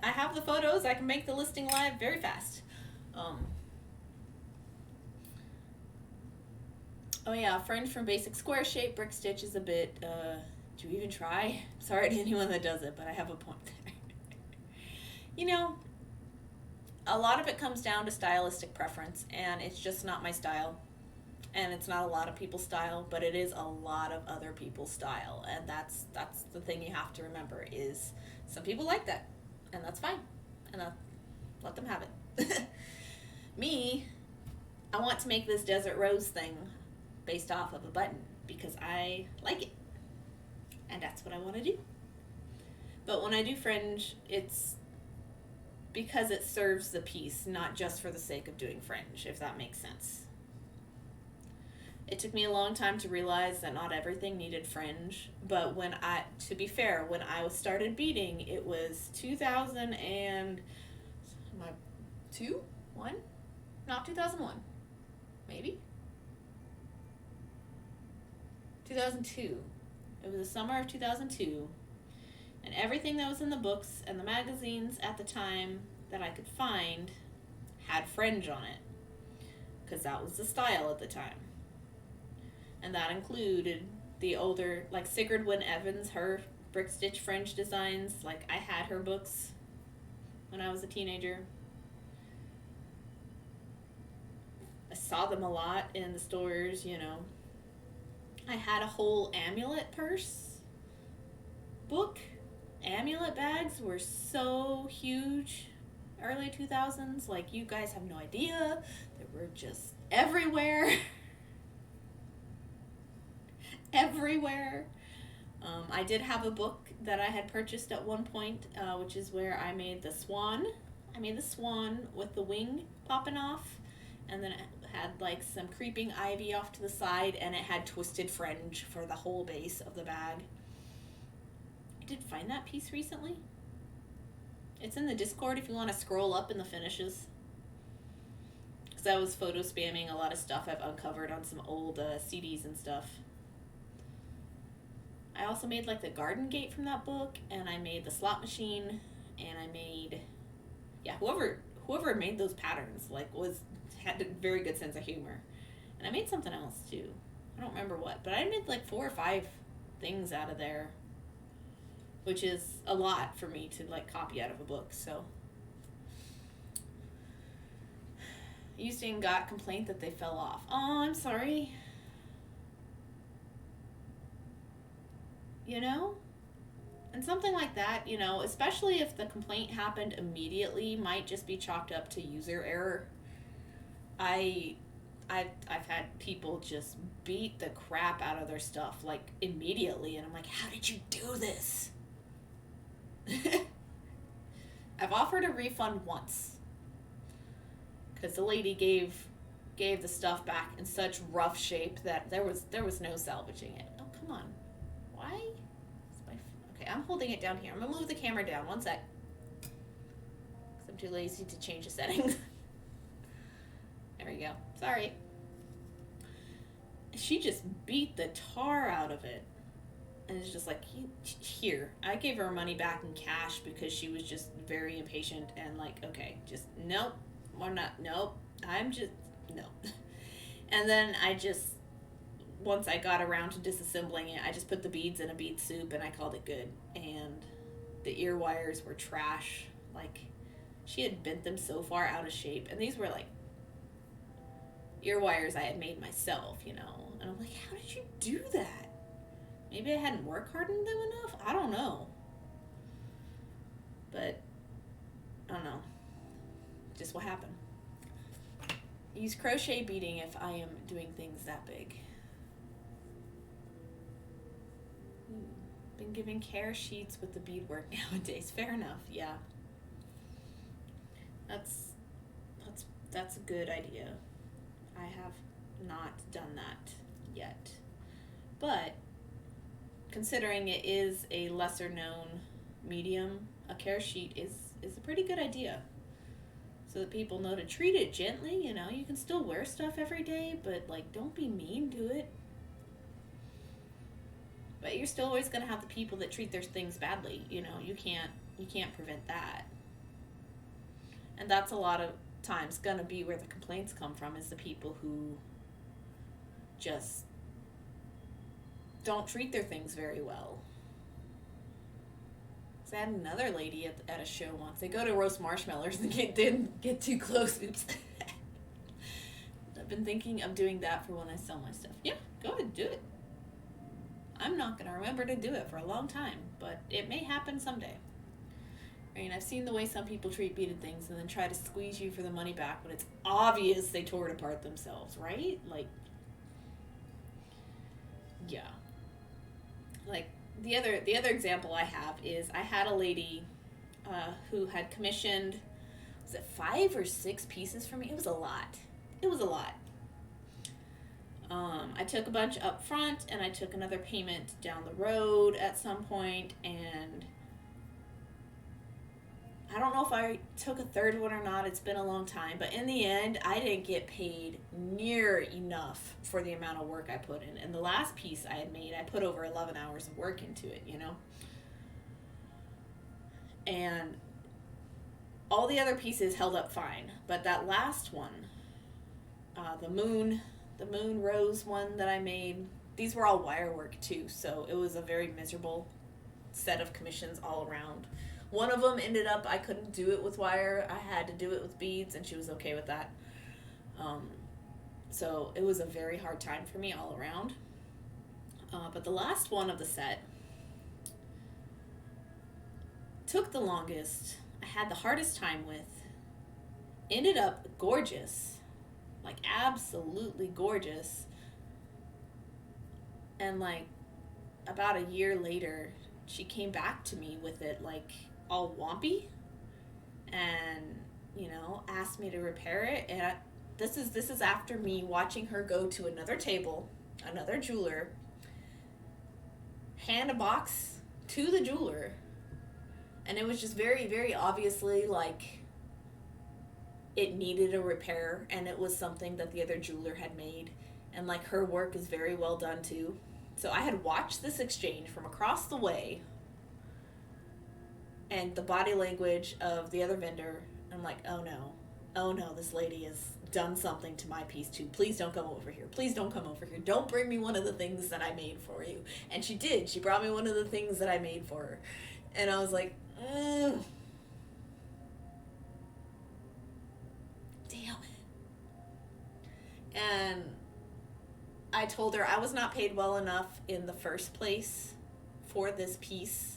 I have the photos. I can make the listing live very fast. Oh yeah, fringe from basic square shape. Brick stitch is a bit, do you even try? Sorry to anyone that does it, but I have a point there. You know, a lot of it comes down to stylistic preference, and it's just not my style. And it's not a lot of people's style, but it is a lot of other people's style. And that's the thing you have to remember is some people like that, and that's fine. And let them have it. Me, I want to make this desert rose thing based off of a button because I like it. And that's what I want to do. But when I do fringe, it's because it serves the piece, not just for the sake of doing fringe, if that makes sense. It took me a long time to realize that not everything needed fringe, but to be fair, when I started beading, it was 2002? 1? Not 2001. Maybe? 2002. It was the summer of 2002, and everything that was in the books and the magazines at the time that I could find had fringe on it, because that was the style at the time. And that included the older, like Sigrid Wynne Evans, her brick stitch fringe designs. Like, I had her books when I was a teenager. I saw them a lot in the stores, you know. I had a whole amulet purse book. Amulet bags were so huge early 2000s. Like, you guys have no idea. They were just everywhere. Everywhere. I did have a book that I had purchased at one point, which is where I made the swan. I made the swan with the wing popping off, and then it had like some creeping ivy off to the side, and it had twisted fringe for the whole base of the bag. I did find that piece recently. It's in the Discord if you want to scroll up in the finishes. Because I was photo spamming a lot of stuff I've uncovered on some old CDs and stuff. I also made like the garden gate from that book, and I made the slot machine, and I made, whoever made those patterns had a very good sense of humor. And I made something else too. I don't remember what, but I made like 4 or 5 things out of there, which is a lot for me to like copy out of a book. So Houston got complaint that they fell off. Oh, I'm sorry. You know? And something like that, you know, especially if the complaint happened immediately, might just be chalked up to user error. I I've had people just beat the crap out of their stuff, like, immediately, and I'm like, how did you do this? I've offered a refund once, because the lady gave the stuff back in such rough shape that there was no salvaging it. Oh, come on. Why? Okay, I'm holding it down here. I'm gonna move the camera down. One sec. Because I'm too lazy to change the settings. There we go. Sorry. She just beat the tar out of it. And it's just like, here. I gave her money back in cash because she was just very impatient and like, okay, just, nope. We're not, nope. I'm just, no. And then once I got around to disassembling it, I just put the beads in a bead soup and I called it good. And the ear wires were trash. Like, she had bent them so far out of shape. And these were like ear wires I had made myself, you know. And I'm like, how did you do that? Maybe I hadn't work hardened them enough? I don't know. But, I don't know. Just what happened. Use crochet beading if I am doing things that big. Been giving care sheets with the beadwork nowadays. Fair enough, yeah. That's a good idea. I have not done that yet. But considering it is a lesser known medium, a care sheet is a pretty good idea. So that people know to treat it gently, you know. You can still wear stuff every day, but like, don't be mean to it. But you're still always gonna have the people that treat their things badly, you know. You can't prevent that. And that's a lot of times gonna be where the complaints come from, is the people who just don't treat their things very well. I had another lady at a show once. They go to roast marshmallows and didn't get too close. Oops. I've been thinking of doing that for when I sell my stuff. Yeah, go ahead, do it. I'm not going to remember to do it for a long time, but it may happen someday. I mean, I've seen the way some people treat beaded things and then try to squeeze you for the money back when it's obvious they tore it apart themselves, right? Like, yeah. Like, the other example I have is I had a lady who had commissioned, was it 5 or 6 pieces for me? It was a lot. I took a bunch up front and I took another payment down the road at some point, and I don't know if I took a third one or not. It's been a long time, but in the end, I didn't get paid near enough for the amount of work I put in. And the last piece I had made, I put over 11 hours of work into it, you know? And all the other pieces held up fine, but that last one, the moon rose one that I made, these were all wire work too, so it was a very miserable set of commissions all around. One of them ended up, I couldn't do it with wire. I had to do it with beads, and she was okay with that. So it was a very hard time for me all around. But the last one of the set took the longest. I had the hardest time with. Ended up gorgeous. Like, absolutely gorgeous. And, like, about a year later, she came back to me with it, like, all wompy, and, you know, asked me to repair it. And this is after me watching her go to another table, another jeweler, hand a box to the jeweler, and it was just very, very obviously like it needed a repair, and it was something that the other jeweler had made, and like her work is very well done too. So I had watched this exchange from across the way, and the body language of the other vendor, I'm like, oh no, this lady has done something to my piece too. Please don't come over here. Please don't come over here. Don't bring me one of the things that I made for you. And she did. She brought me one of the things that I made for her. And I was like, damn it. And I told her I was not paid well enough in the first place for this piece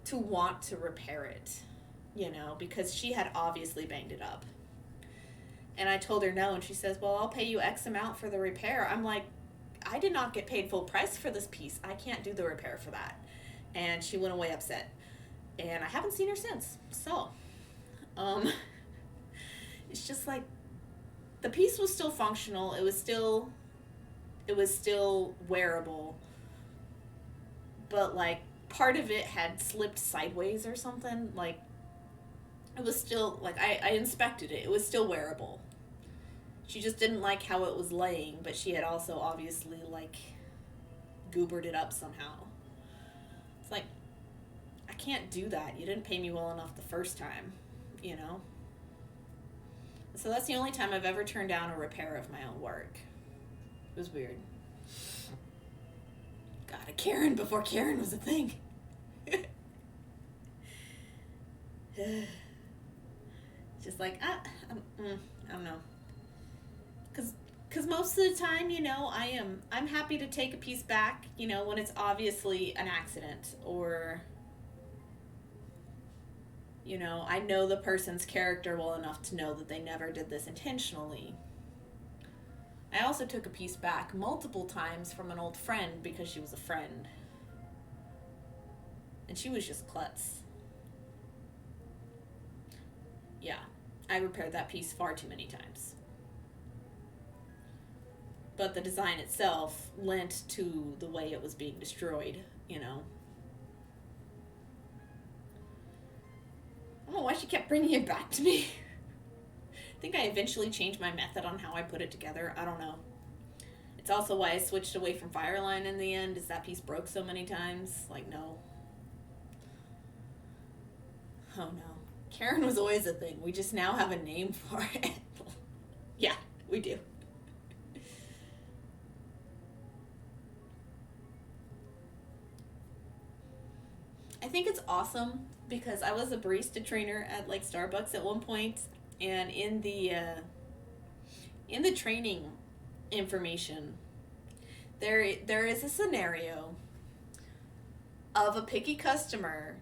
to want to repair it, you know, because she had obviously banged it up. And I told her no, and she says, well, I'll pay you X amount for the repair. I'm like, I did not get paid full price for this piece. I can't do the repair for that. And she went away upset. And I haven't seen her since. So, it's just like, the piece was still functional. It was still wearable. But, like, part of it had slipped sideways or something. Like, it was still, like, I inspected it. It was still wearable. She just didn't like how it was laying, but she had also obviously, like, goobered it up somehow. It's like, I can't do that. You didn't pay me well enough the first time, you know? So that's the only time I've ever turned down a repair of my own work. It was weird. God, a Karen before Karen was a thing. Just like, I don't know. Because most of the time, you know, I'm happy to take a piece back, you know, when it's obviously an accident, or, you know, I know the person's character well enough to know that they never did this intentionally. I also took a piece back multiple times from an old friend because she was a friend. And she was just klutz. Yeah, I repaired that piece far too many times. But the design itself lent to the way it was being destroyed, you know. I don't know why she kept bringing it back to me. I think I eventually changed my method on how I put it together. I don't know. It's also why I switched away from Fireline in the end, is that piece broke so many times. Like, no. Oh, no. Karen was always a thing. We just now have a name for it. Yeah, we do. I think it's awesome because I was a barista trainer at like Starbucks at one point, and in the training information, there is a scenario of a picky customer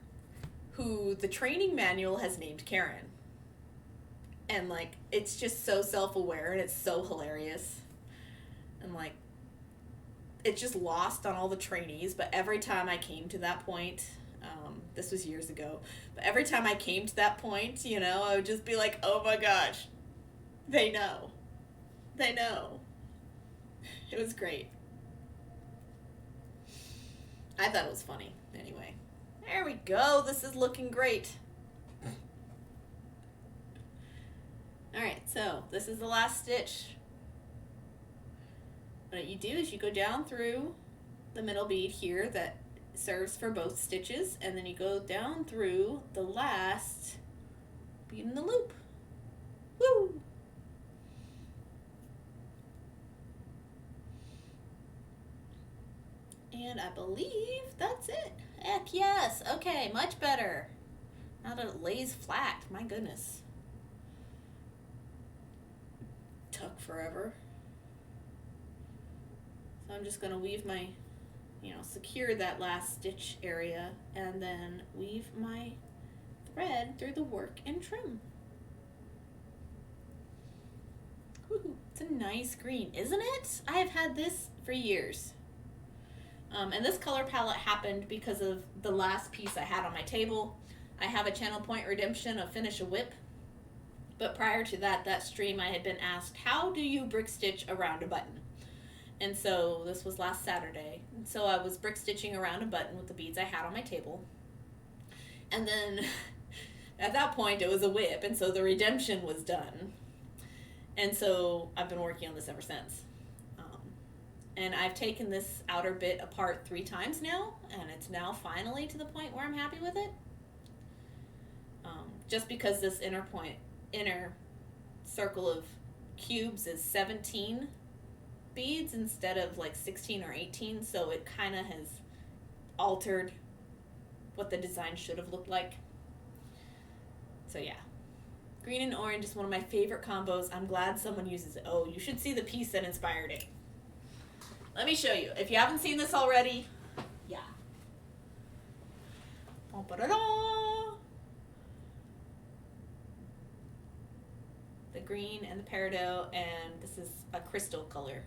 who the training manual has named Karen. And like, it's just so self-aware and it's so hilarious. And like, it's just lost on all the trainees, but every time I came to that point, this was years ago, but every time I came to that point, you know, I would just be like, oh my gosh, they know. They know. It was great. I thought it was funny. Anyway, there we go. This is looking great. Alright, so this is the last stitch. What you do is you go down through the middle bead here that serves for both stitches, and then you go down through the last bead in the loop. Woo! And I believe that's it. Heck yes. Okay, much better. Now that it lays flat. My goodness. Took forever. So I'm just going to weave my, secure that last stitch area and then weave my thread through the work and trim. Woo-hoo. It's a nice green, isn't it? I have had this for years. And this color palette happened because of the last piece I had on my table. I have a channel point redemption of Finish a Whip. But prior to that stream, I had been asked, how do you brick stitch around a button? And so this was last Saturday. And so I was brick stitching around a button with the beads I had on my table. And then at that point, it was a whip. And so the redemption was done. And so I've been working on this ever since. And I've taken this outer bit apart 3 times now, and it's now finally to the point where I'm happy with it. Just because this inner circle of cubes is 17 beads instead of like 16 or 18, so it kind of has altered what the design should have looked like. So yeah. Green and orange is one of my favorite combos. I'm glad someone uses it. Oh, you should see the piece that inspired it. Let me show you. If you haven't seen this already, yeah. Ba-da-da. the green and the peridot, and this is a crystal color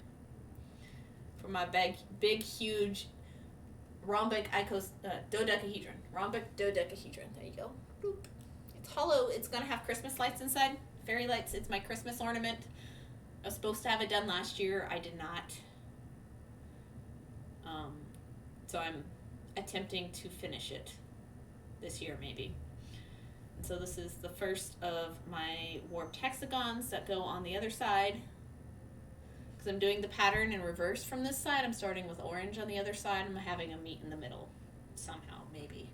for my big huge rhombic dodecahedron. Rhombic dodecahedron. There you go. Boop. It's hollow. It's gonna have Christmas lights inside. Fairy lights. It's my Christmas ornament. I was supposed to have it done last year. I did not. So I'm attempting to finish it this year, maybe. And so this is the first of my warped hexagons that go on the other side. Because I'm doing the pattern in reverse from this side. I'm starting with orange on the other side. I'm having them meet in the middle somehow, maybe.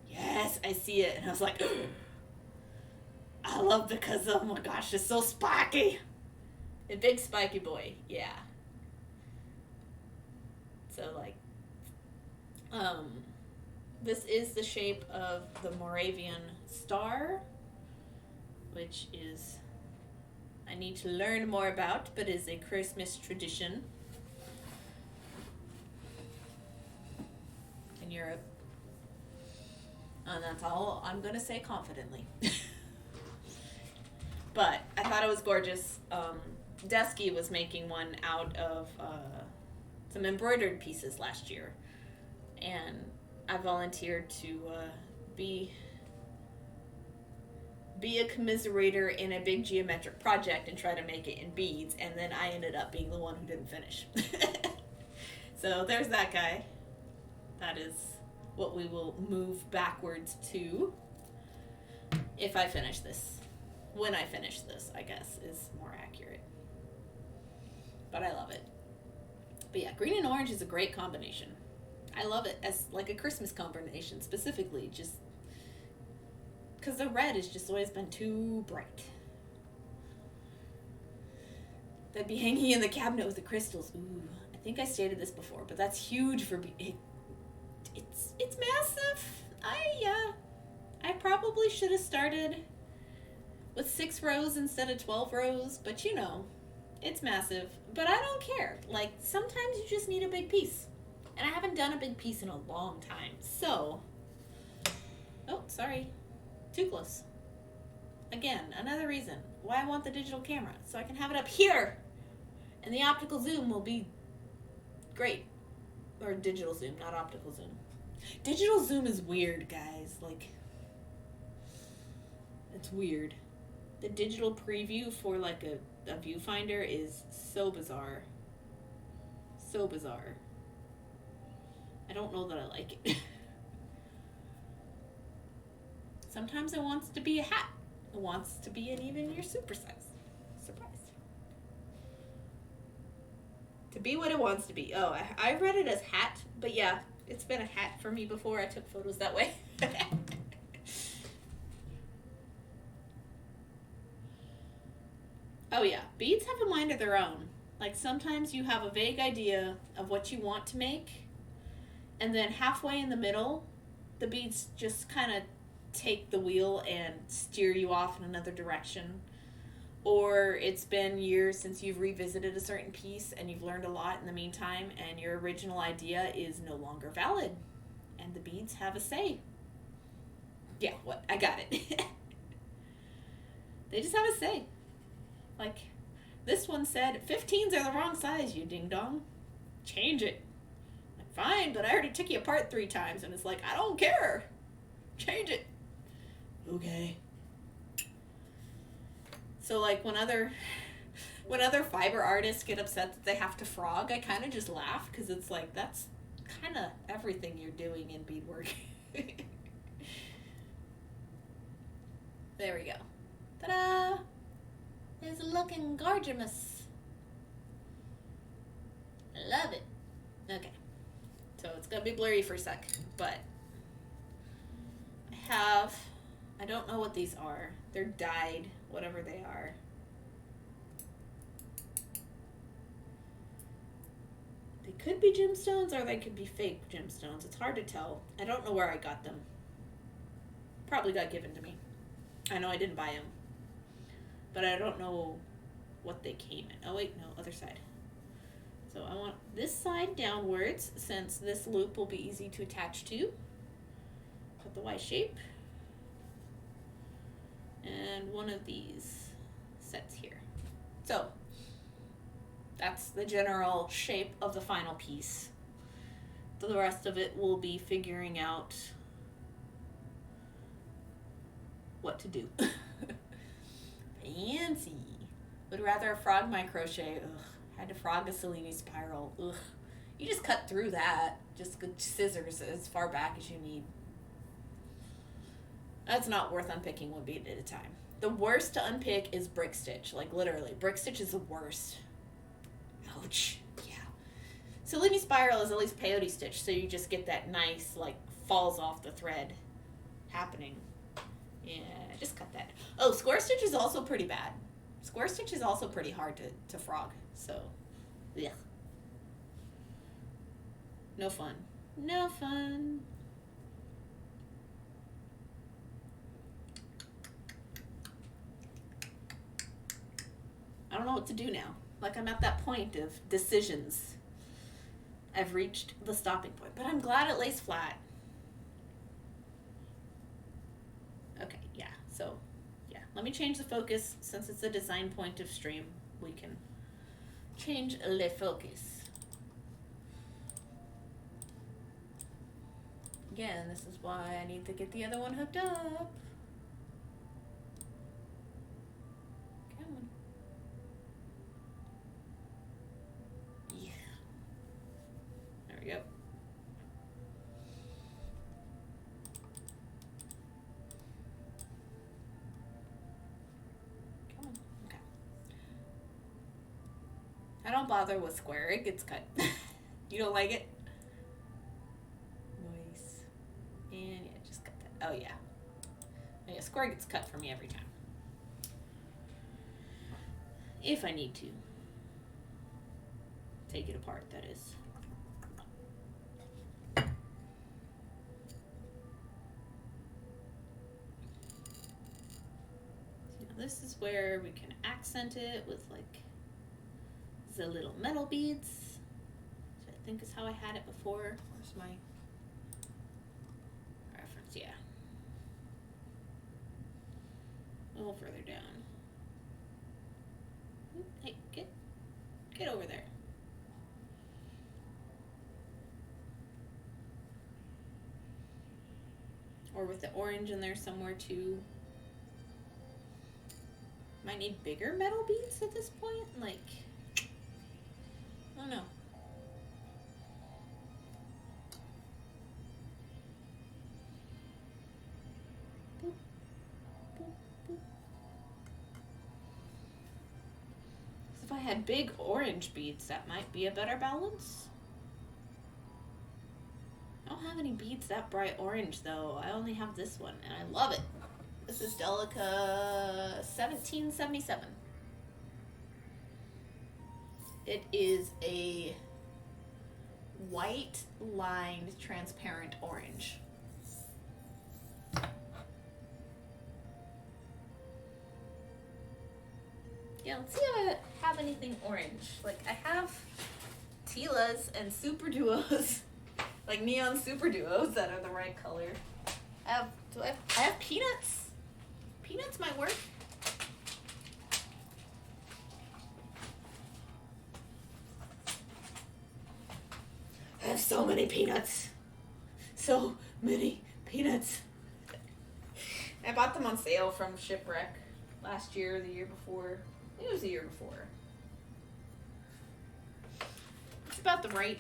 Yes, I see it. And I was like, I love because, oh my gosh, it's so spiky. A big spiky boy, yeah. So, like, this is the shape of the Moravian star, which is, I need to learn more about, but is a Christmas tradition in Europe. And that's all I'm going to say confidently. But I thought it was gorgeous. Desky was making one out of some embroidered pieces last year. And I volunteered to be a commiserator in a big geometric project and try to make it in beads. And then I ended up being the one who didn't finish. So there's that guy. That is what we will move backwards to if I finish this. When I finish this, I guess, is more accurate. But I love it. But yeah, green and orange is a great combination. I love it as like a Christmas combination specifically, just because the red has just always been too bright. That'd be hanging in the cabinet with the crystals. Ooh, I think I stated this before, but that's huge for it's massive. I probably should have started with 6 rows instead of 12 rows, but you know, it's massive. But I don't care. Like, sometimes you just need a big piece. And I haven't done a big piece in a long time. So, oh, sorry. Too close. Again, another reason why I want the digital camera. So I can have it up here. And the optical zoom will be great. Or digital zoom, not optical zoom. Digital zoom is weird, guys. Like, it's weird. The digital preview for like a viewfinder is so bizarre. So bizarre. I don't know that I like it. Sometimes it wants to be a hat. It wants to be an even your supersize. Surprise. To be what it wants to be. Oh, I read it as hat, but yeah, it's been a hat for me before. I took photos that way. Oh yeah, beads have a mind of their own. Like, sometimes you have a vague idea of what you want to make, and then halfway in the middle, the beads just kind of take the wheel and steer you off in another direction. Or it's been years since you've revisited a certain piece and you've learned a lot in the meantime, and your original idea is no longer valid, and the beads have a say. Yeah, what? I got it. They just have a say. Like, this one said, 15s are the wrong size, you ding-dong. Change it. Like, fine, but I already took you apart 3 times. And it's like, I don't care. Change it. Okay. So, like, when other fiber artists get upset that they have to frog, I kind of just laugh, because it's like, that's kind of everything you're doing in beadwork. There we go. Ta-da! It's looking gorgeous. Love it. Okay. So it's going to be blurry for a sec, but I don't know what these are. They're dyed, whatever they are. They could be gemstones or they could be fake gemstones. It's hard to tell. I don't know where I got them. Probably got given to me. I know I didn't buy them. But I don't know what they came in. Oh wait, no, other side. So I want this side downwards, since this loop will be easy to attach to. Put the Y shape. And one of these So, that's the general shape of the final piece. The rest of it will be figuring out what to do. Fancy. Would rather frog my crochet. Ugh. Had to frog a Cellini spiral. Ugh. You just cut through that. Just good scissors as far back as you need. That's not worth unpicking one bead at a time. The worst to unpick is brick stitch. Like literally, brick stitch is the worst. Ouch. Yeah. Cellini spiral is at least peyote stitch, so you just get that nice, like, falls off the thread happening. Yeah, just cut that. Oh, square stitch is also pretty bad. Square stitch is also pretty hard to frog, so, yeah. No fun. No fun. I don't know what to do now. Like, I'm at that point of decisions. I've reached the stopping point, but I'm glad it lays flat. Okay, yeah, so, yeah. Let me change the focus. Since it's a design point of stream, we can change le focus. Again, this is why I need to get the other one hooked up. Come on. Yeah. There we go. Come on. Okay. I don't bother with square. It gets cut. You don't like it? Nice. And yeah, just cut that. Oh yeah. Oh, yeah, square gets cut for me every time. If I need to. Take it apart, that is. So now this is where we can accent it with like the little metal beads. Which I think is how I had it before. Where's my reference? Yeah. A little further down. Hey, get over there. Or with the orange in there somewhere too. Might need bigger metal beads at this point. Like, I don't know. Boop, boop, boop. If I had big orange beads, that might be a better balance. I don't have any beads that bright orange though. I only have this one and I love it. This is Delica 1777. It is a white lined transparent orange. Yeah, let's see if I have anything orange. Like I have Tila's and Super Duos. Like neon super duos that are the right color. I have peanuts. Peanuts might work. I have so many peanuts. So many peanuts. I bought them on sale from Shipwreck last year or the year before. I think it was the year before. It's about the right.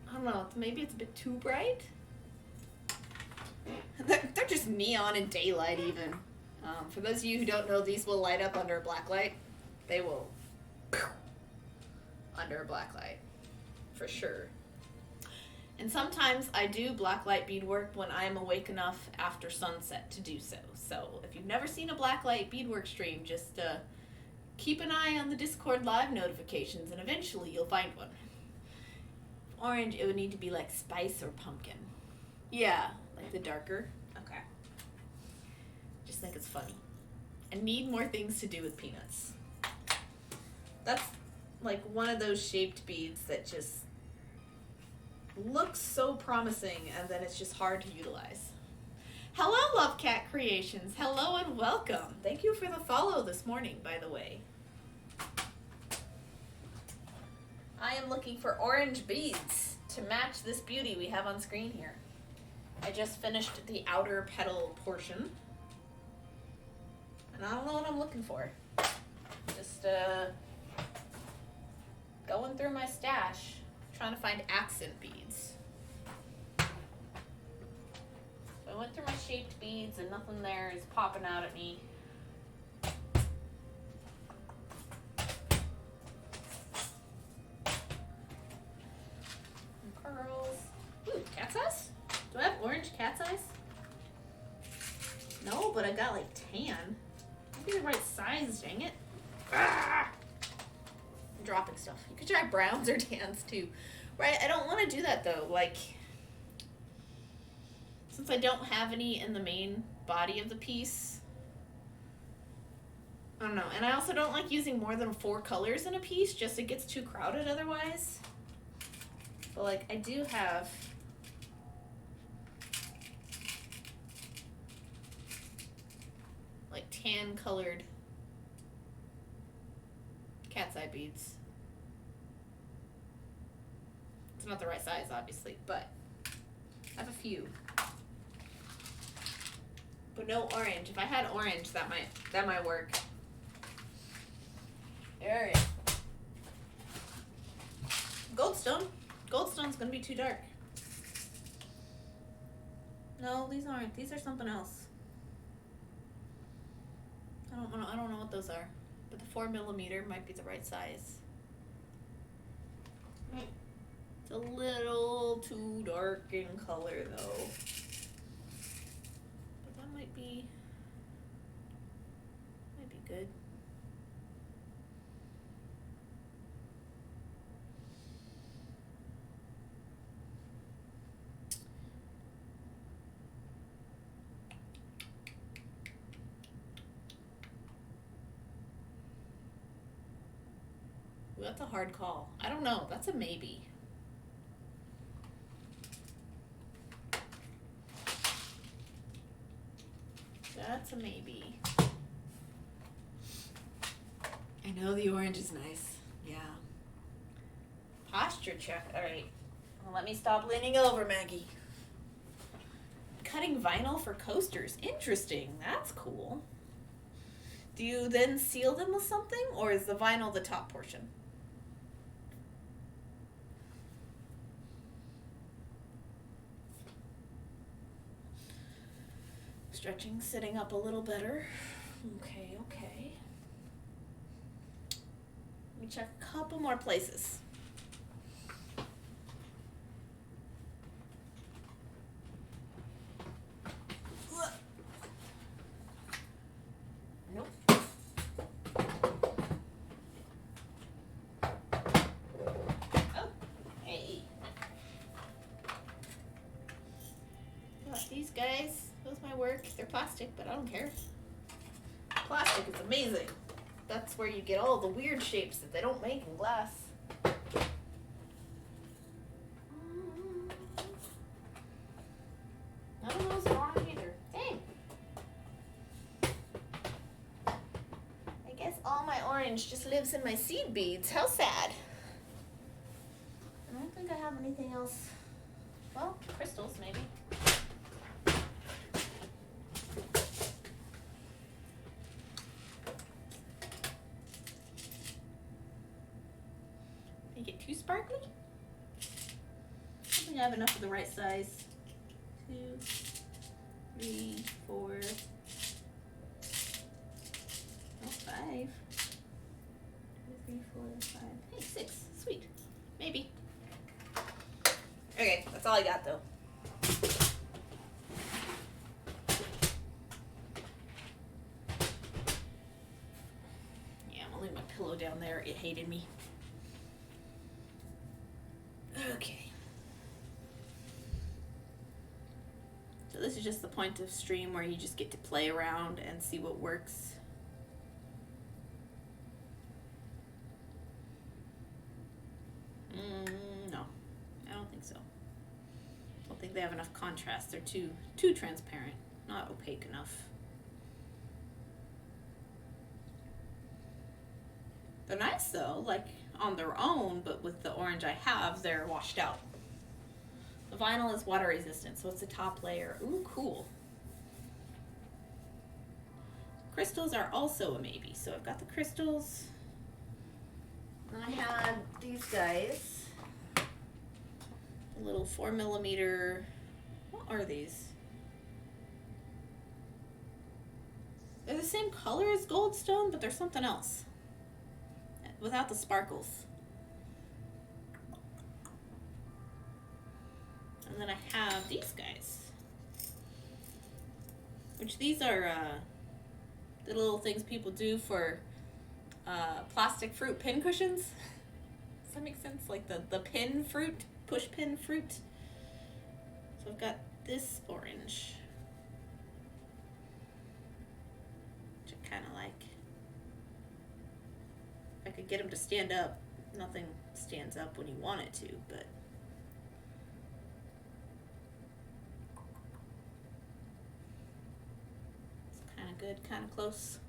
I don't know, maybe it's a bit too bright. They're just neon in daylight even. For those of you who don't know, these will light up under a black light. They will under a black light, for sure. And sometimes I do black light beadwork when I am awake enough after sunset to do so. So if you've never seen a black light beadwork stream, just keep an eye on the Discord live notifications and eventually you'll find one. Orange, it would need to be like spice or pumpkin. Yeah, like the darker. Okay. Just think it's funny. I need more things to do with peanuts. That's like one of those shaped beads that just looks so promising and then it's just hard to utilize. Hello, Love Cat Creations. Hello and welcome. Thank you for the follow this morning, by the way. I am looking for orange beads to match this beauty we have on screen here. I just finished the outer petal portion. And I don't know what I'm looking for. Just going through my stash, trying to find accent beads. So I went through my shaped beads and nothing there is popping out at me. And pearls. Ooh, cat's eyes? Do I have orange cat's eyes? No, but I got like tan. Maybe the right size, dang it. Ah! I'm dropping stuff. You could try browns or tans too. Right, I don't want to do that though. Like, since I don't have any in the main body of the piece, I don't know. And I also don't like using more than 4 colors in a piece, just it gets too crowded otherwise. But like, I do have like tan colored cat's eye beads. It's not the right size, obviously, but I have a few. But no orange. If I had orange, that might work. There it is. Goldstone. Goldstone's gonna be too dark. No, these aren't. These are something else. I don't know what those are. But the 4mm might be the right size. It's a little too dark in color though. But that might be good. Ooh, that's a hard call. I don't know. That's a maybe. That's a maybe. I know the orange is nice. Yeah. Posture check. All right. Well, let me stop leaning over, Maggie. Cutting vinyl for coasters. Interesting. That's cool. Do you then seal them with something, or is the vinyl the top portion? Stretching, sitting up a little better. Okay, okay. Let me check a couple more places. Nope. Oh, hey. Got these guys. Those might work. They're plastic, but I don't care. Plastic is amazing. That's where you get all the weird shapes that they don't make in glass. None of those are orange either. Dang. I guess all my orange just lives in my seed beads. How sad. I don't think I have anything else. Well, crystals maybe. Make it too sparkly? I think I have enough of the right size. 2, 3, 4, 5. 2, 3, 4, 5. Hey, 6. Sweet. Maybe. Okay, that's all I got though. Yeah, I'm gonna leave my pillow down there. It hated me. Okay. So this is just the point of stream where you just get to play around and see what works. No, I don't think so. I don't think they have enough contrast. They're too transparent, not opaque enough. They're nice though. Like, on their own, but with the orange I have, they're washed out. The vinyl is water resistant, so it's the top layer. Ooh, cool. Crystals are also a maybe. So I've got the crystals. And I had these guys. A little 4mm. What are these? They're the same color as Goldstone, but they're something else. Without the sparkles. And then I have these guys. Which these are the little things people do for plastic fruit pin cushions. Does that make sense? Like the pin fruit, push pin fruit. So I've got this orange. Which I kind of like. If I could get them to stand up. Nothing stands up when you want it to, but... it's kind of good, kind of close.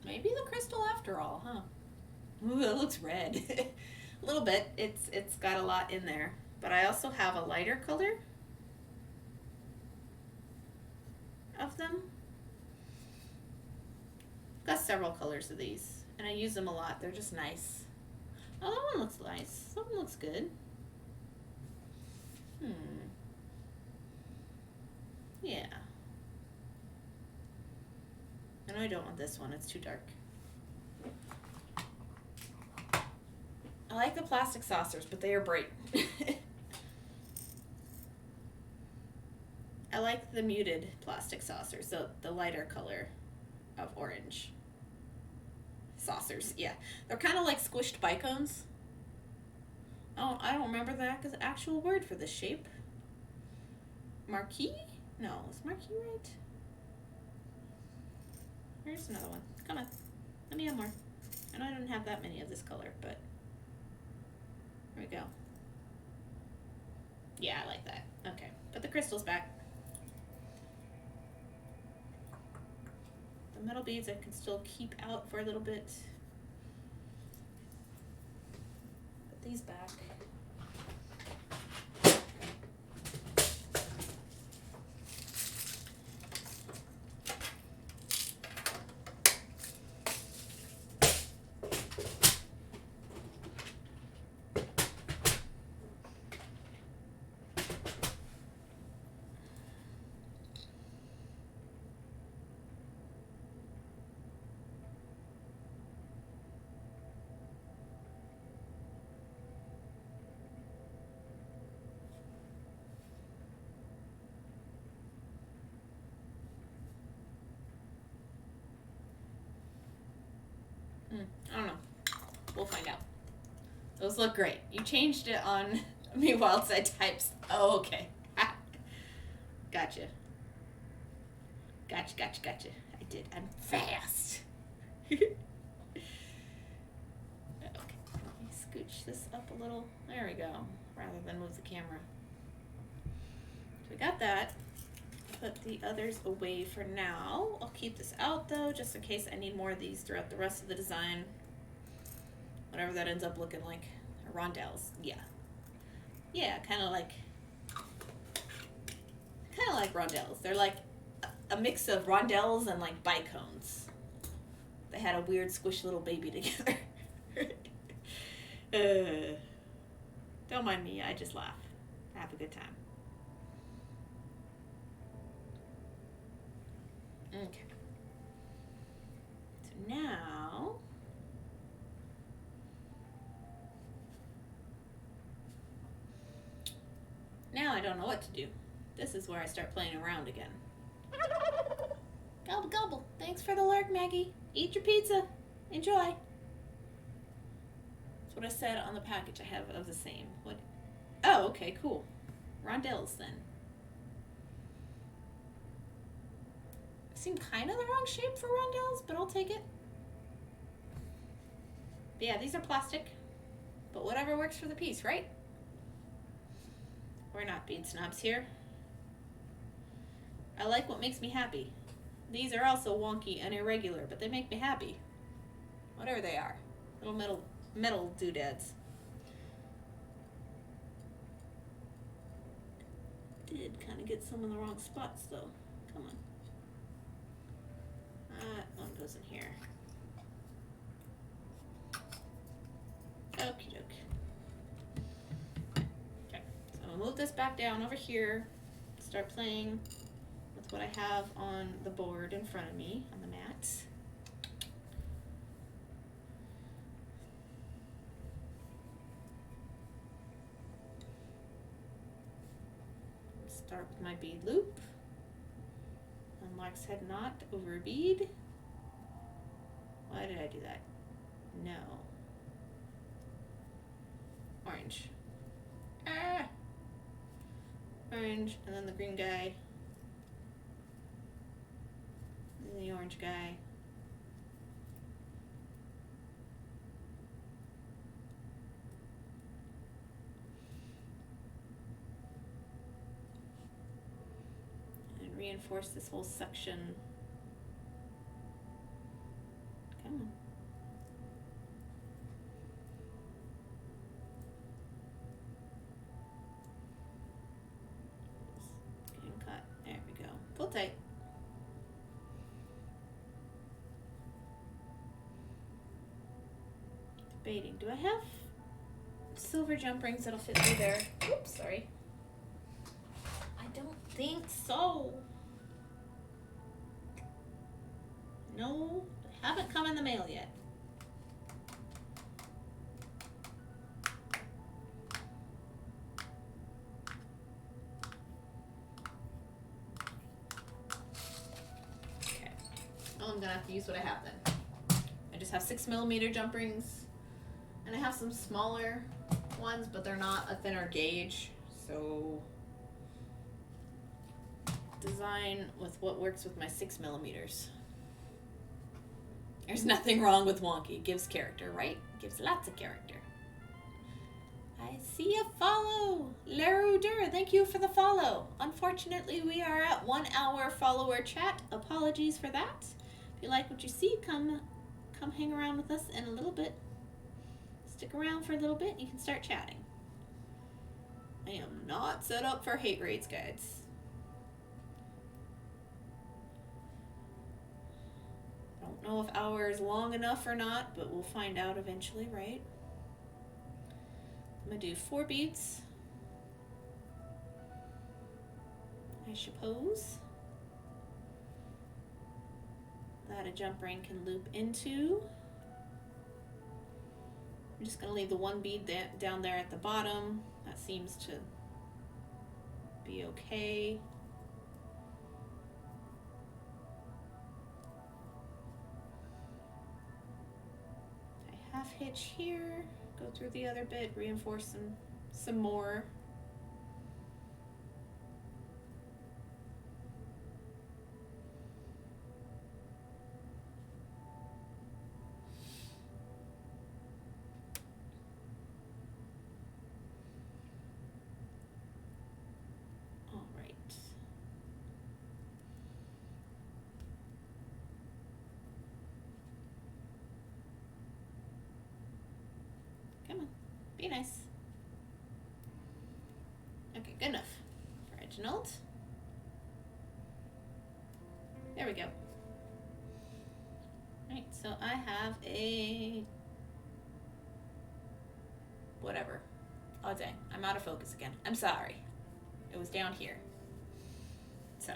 Maybe the crystal after all, huh? Ooh, it looks red. A little bit. It's got a lot in there. But I also have a lighter color of them. Got several colors of these, and I use them a lot. They're just nice. Oh, that one looks nice. That one looks good. Yeah. I know I don't want this one. It's too dark. I like the plastic saucers, but they are bright. I like the muted plastic saucers, so the lighter color of orange. Saucers, yeah. They're kind of like squished bicones. Oh, I don't remember the actual word for this shape. Marquee? No, is marquee right? Here's another one. Come on. Let me have more. I know I don't have that many of this color, but there we go. Yeah, I like that. Okay. Put the crystals back. The metal beads I can still keep out for a little bit. Put these back. I don't know. We'll find out. Those look great. You changed it on me Wildside Types. Oh, okay. Gotcha. Gotcha. I did. I'm fast. Okay. Let me scooch this up a little. There we go. Rather than move the camera. So we got that. Put the others away for now. I'll keep this out though, just in case I need more of these throughout the rest of the design. Whatever that ends up looking like. Rondelles, yeah. Yeah, kind of like Rondelles. They're like a mix of Rondelles and like bicones. They had a weird squished little baby together. Don't mind me, I just laugh. Have a good time. Okay. So now I don't know what to do. This is where I start playing around again. Gobble gobble. Thanks for the lurk, Maggie. Eat your pizza. Enjoy. That's what I said on the package I have of the same. What? Oh, okay, cool. Rondelles then. Seem kind of the wrong shape for rondelles, but I'll take it. But yeah, these are plastic, but whatever works for the piece, right? We're not bead snobs here. I like what makes me happy. These are also wonky and irregular, but they make me happy. Whatever they are. Little metal doodads. Did kind of get some in the wrong spots though. Come on. One goes in here. Okie doke. Okay, so I'll move this back down over here. Start playing with what I have on the board in front of me on the mat. Start with my bead loop. Unlocks head knot over a bead. Why did I do that? No. Orange. Ah! Orange, and then the green guy. And the orange guy. And reinforce this whole section. Come on. Getting cut. There we go. Pull tight. Debating. Do I have silver jump rings that'll fit through there? Oops, sorry. I don't think so. No, they haven't come in the mail yet. Okay. Well, I'm gonna have to use what I have then. I just have 6mm jump rings, and I have some smaller ones, but they're not a thinner gauge, so design with what works with my 6mm. There's nothing wrong with wonky. It gives character, right? It gives lots of character. I see a follow. Lerouder, thank you for the follow. Unfortunately, we are at 1 hour follower chat. Apologies for that. If you like what you see, come hang around with us in a little bit. Stick around for a little bit. You can start chatting. I am not set up for hate raids, guys. Don't know if hour is long enough or not, but we'll find out eventually, right? I'm gonna do 4 beads, I suppose, that a jump ring can loop into. I'm just gonna leave the 1 bead down there at the bottom. That seems to be okay. Half hitch here, go through the other bit, reinforce some more. All right. Come on, be nice. Okay, good enough. Reginald. There we go. Alright, so I have a... whatever. Oh dang, I'm out of focus again. I'm sorry. It was down here. So.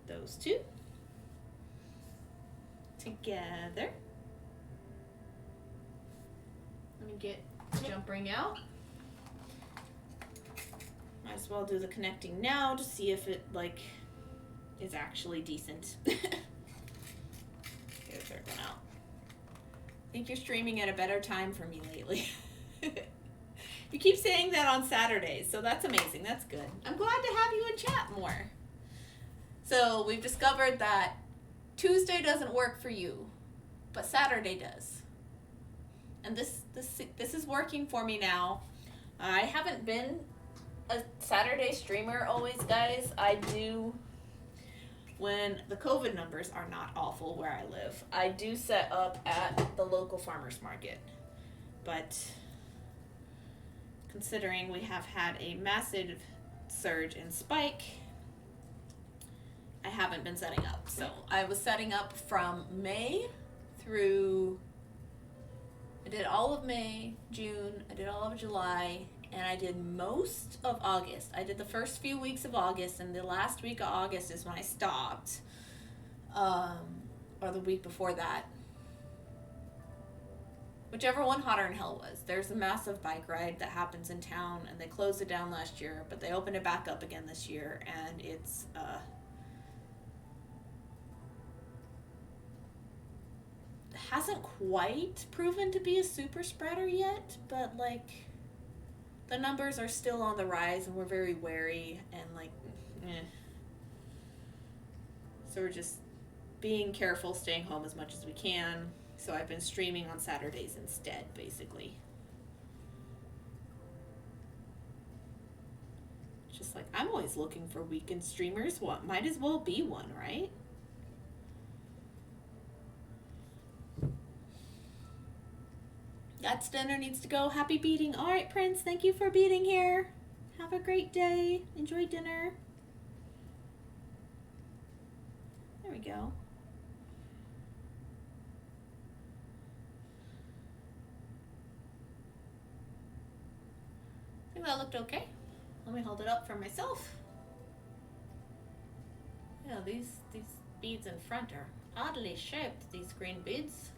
Those two. Together. Let me get the jump ring out. Might as well do the connecting now to see if it is actually decent. Get the third one out. I think you're streaming at a better time for me lately. You keep saying that on Saturdays, so that's amazing. That's good. I'm glad to have you in chat more. So we've discovered that Tuesday doesn't work for you, but Saturday does. and this is working for me now. I haven't been a Saturday streamer always, guys. I do, when the COVID numbers are not awful where I live, I do set up at the local farmers market. But considering we have had a massive surge in spike, I haven't been setting up. So I was setting up from May through, I did all of May, June, I did all of July, and I did most of August. I did the first few weeks of August, and the last week of August is when I stopped. Or the week before that. Whichever one Hotter than Hell was. There's a massive bike ride that happens in town, and they closed it down last year, but they opened it back up again this year, and it's, hasn't quite proven to be a super spreader yet, but, like, the numbers are still on the rise, and we're very wary, and, like, So we're just being careful, staying home as much as we can. So I've been streaming on Saturdays instead, basically. Just like, I'm always looking for weekend streamers. What? Might as well be one, right? That's dinner needs to go. Happy beading. All right, Prince, thank you for beading here. Have a great day. Enjoy dinner. There we go. I think that looked okay. Let me hold it up for myself. Yeah, these beads in front are oddly shaped, these green beads.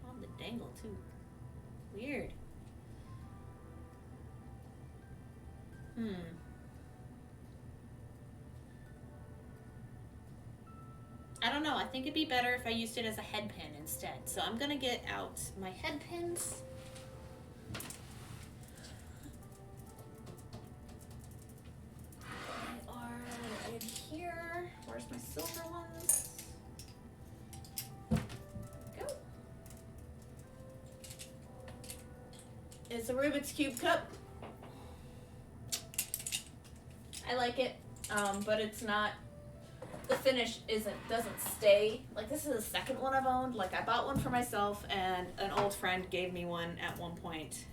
On the dangle too. Weird. I don't know. I think it'd be better if I used it as a head pin instead. So I'm gonna get out my head pins. They are right here. Where's my silver ones? There we go. It's a Rubik's Cube cup. I like it, but it's not, the finish doesn't stay. Like, this is the second one I've owned. Like, I bought one for myself, and an old friend gave me one at one point.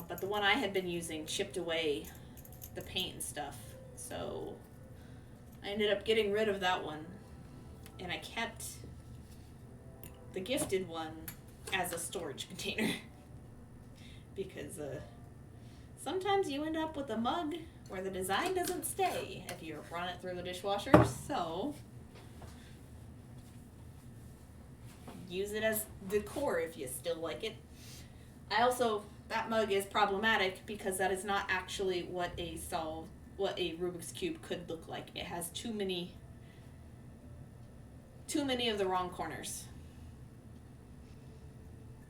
But the one I had been using chipped away the paint and stuff. So I ended up getting rid of that one, and I kept the gifted one as a storage container. Because sometimes you end up with a mug where the design doesn't stay if you run it through the dishwasher, so use it as decor if you still like it. That mug is problematic because that is not actually what a Rubik's Cube could look like. It has too many of the wrong corners.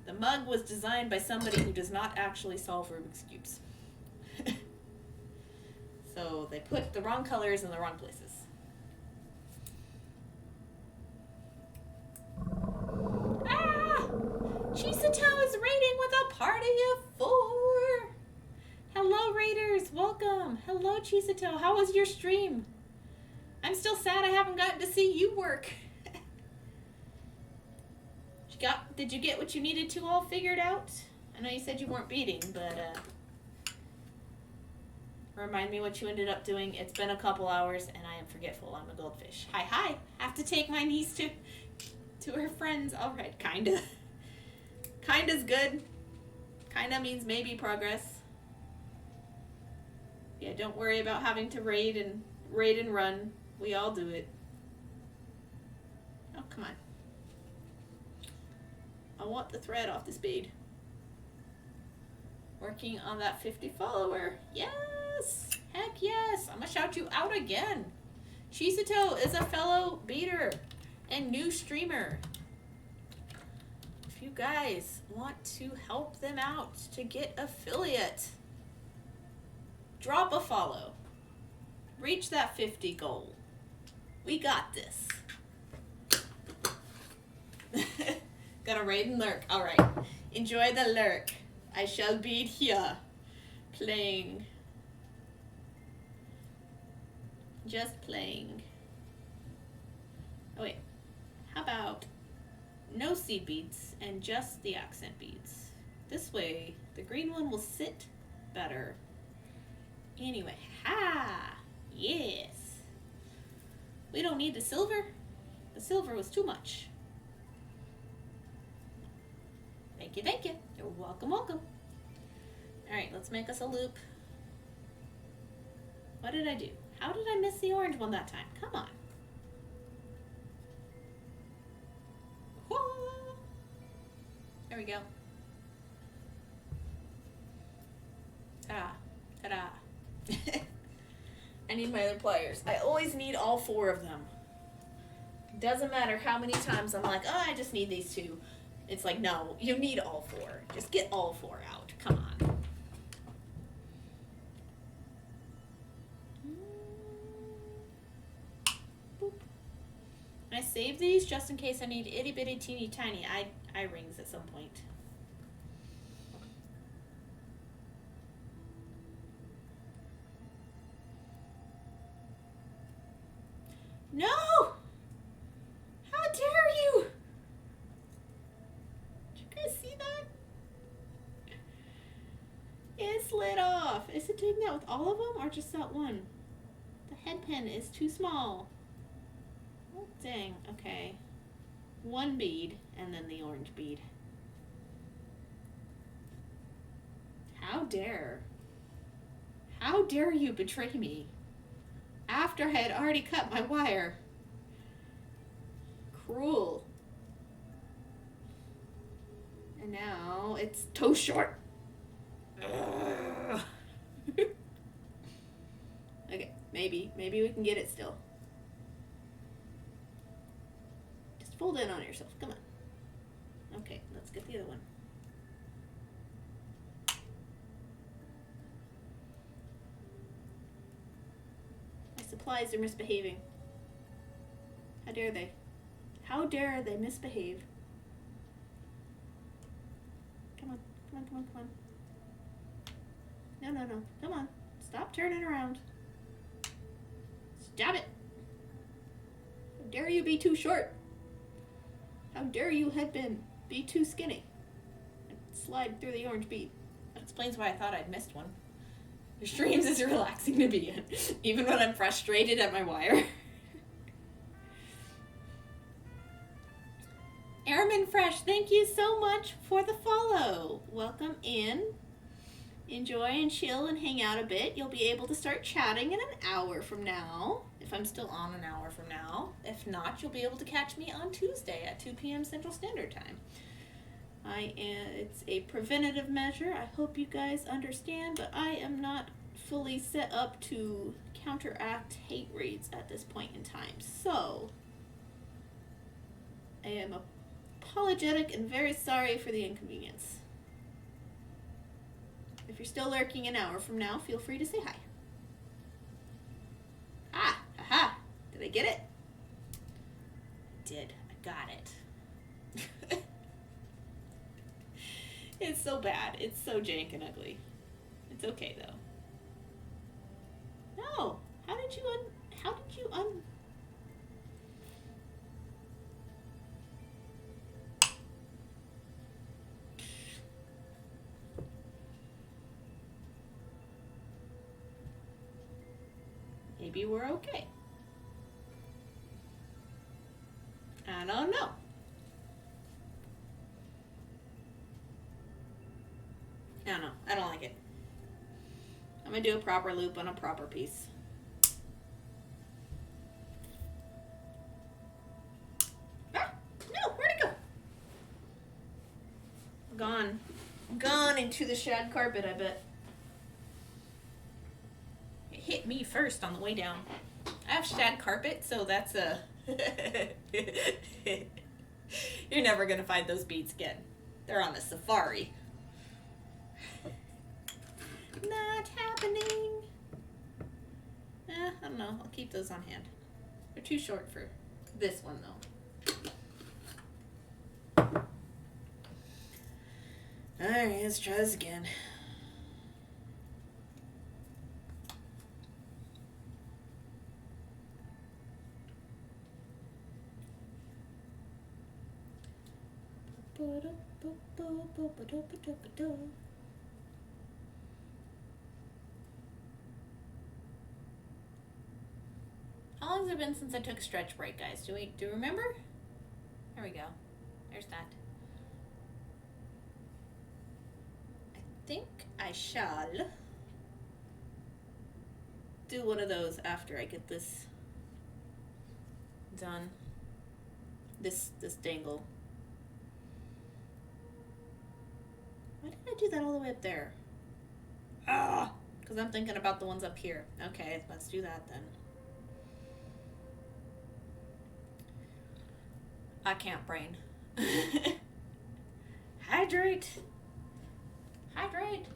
The mug was designed by somebody who does not actually solve Rubik's Cubes. So they put the wrong colors in the wrong places. Ah! Chisato is raiding with a party of 4. Hello, raiders. Welcome. Hello, Chisato. How was your stream? I'm still sad I haven't gotten to see you work. Did you get what you needed to all figured out? I know you said you weren't beading, but remind me what you ended up doing. It's been a couple hours and I am forgetful. I'm a goldfish. Hi. Have to take my niece to her friends. All right, kinda. Kinda's good. Kinda means maybe progress. Yeah, don't worry about having to raid and run. We all do it. Oh, come on. I want the thread off this bead. Working on that 50 follower. Yes! Heck yes! I'm gonna shout you out again. Chisato is a fellow beater and new streamer. If you guys want to help them out to get affiliate, drop a follow. Reach that 50 goal. We got this. Gonna raid and lurk. Alright. Enjoy the lurk. I shall be here. Playing. Just playing. Oh wait. How about no seed beads and just the accent beads? This way, the green one will sit better. Anyway. Ha! Yes. We don't need the silver. The silver was too much. Thank you, thank you. You're welcome, welcome. Alright, let's make us a loop. What did I do? How did I miss the orange one that time? Come on. Whoa. There we go. Ta-da. Ta-da. I need my other pliers. I always need all 4 of them. Doesn't matter how many times I'm like, oh, I just need these 2. It's like, no, you need all 4. Just get all 4 out. Come on. Boop. I save these just in case I need itty bitty teeny tiny eye rings at some point. No! How dare you! Did you guys see that? It slid off. Is it doing that with all of them or just that one? The head pin is too small. Oh, dang. Okay. 1 bead and then the orange bead. How dare? How dare you betray me? After I had already cut my wire. Cruel. And now it's toe short. Okay, maybe we can get it still. Just fold in on yourself. Come on. Okay, let's get the other one. Supplies are misbehaving. How dare they? How dare they misbehave? Come on, come on, come on, come on. No, no, no. Come on. Stop turning around. Stop it. How dare you be too short? How dare you headband be too skinny? And slide through the orange bead. That explains why I thought I'd missed one. Your streams is relaxing to be in, even when I'm frustrated at my wire. Airman Fresh, thank you so much for the follow. Welcome in. Enjoy and chill and hang out a bit. You'll be able to start chatting in an hour from now, if I'm still on an hour from now. If not, you'll be able to catch me on Tuesday at 2 p.m. Central Standard Time. It's a preventative measure. I hope you guys understand, but I am not fully set up to counteract hate raids at this point in time. So, I am apologetic and very sorry for the inconvenience. If you're still lurking an hour from now, feel free to say hi. Ah, aha. Did I get it? I did. I got it. It's so bad. It's so jank and ugly. It's okay though. No. How did you Maybe we're okay. I don't know. I don't know. I don't like it. I'm going to do a proper loop on a proper piece. Ah! No! Where'd it go? Gone. Gone into the shag carpet, I bet. It hit me first on the way down. I have shag carpet, so that's a... You're never going to find those beads again. They're on a safari. Not happening. I don't know. I'll keep those on hand. They're too short for this one, though. Alright, let's try this again. How long has it been since I took a stretch break, guys? Do you remember? There we go. There's that. I think I shall do one of those after I get this done. This dangle. Why did I do that all the way up there? Ah! Because I'm thinking about the ones up here. Okay, let's do that then. I can't brain. Hydrate. Hydrate.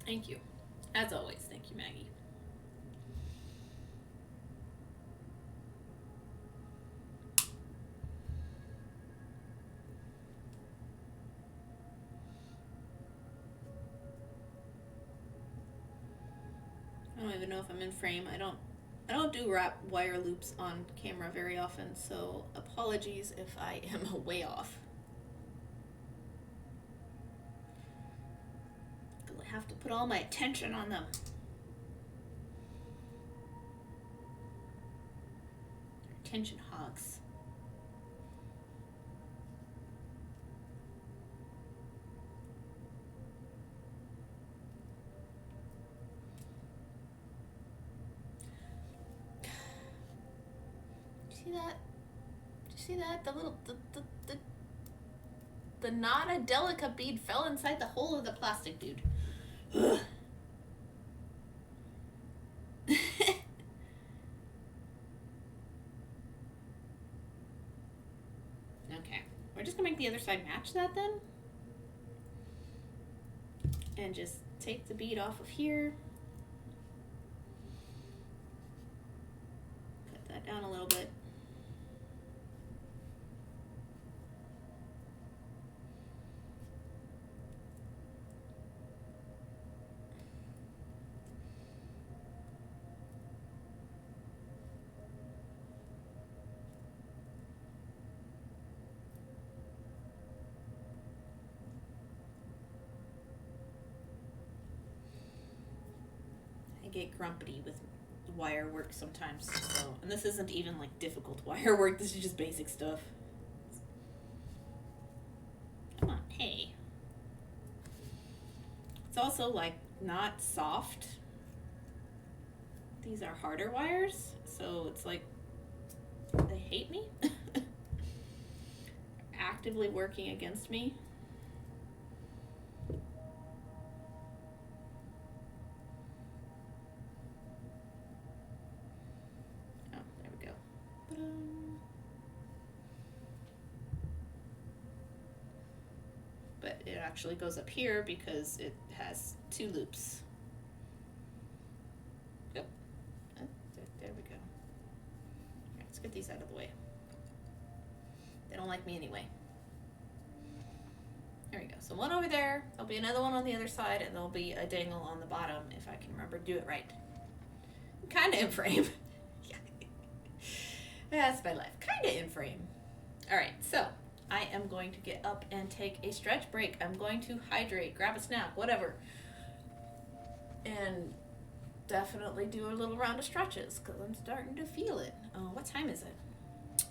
Thank you. As always, thank you, Maggie. I don't even know if I'm in frame. I don't do wrap wire loops on camera very often, so apologies if I am way off. I have to put all my attention on them. They're attention hogs. See that? Did you see that? The little the non-Adelica bead fell inside the hole of the plastic, dude. Ugh. Okay, we're just gonna make the other side match that then, and just take the bead off of here. Cut that down a little bit. Get grumpy with wire work sometimes, so, and this isn't even like difficult wire work, this is just basic stuff. Come on, hey. It's also like not soft. These are harder wires, so it's like they hate me. Actively working against me. But it actually goes up here because it has two loops. Yep. There we go. Right, let's get these out of the way. They don't like me anyway. There we go. So one over there, there'll be another one on the other side, and there'll be a dangle on the bottom if I can remember to do it right. I'm kinda in frame. That's my life. Kinda in frame. Alright, so I am going to get up and take a stretch break. I'm going to hydrate, grab a snack, whatever. And definitely do a little round of stretches because I'm starting to feel it. What time is it?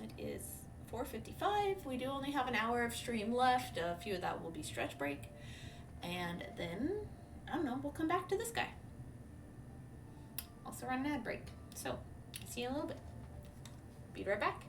It is 4:55. We do only have an hour of stream left. A few of that will be stretch break. And then, I don't know, we'll come back to this guy. Also run an ad break. So, see you in a little bit. Be right back.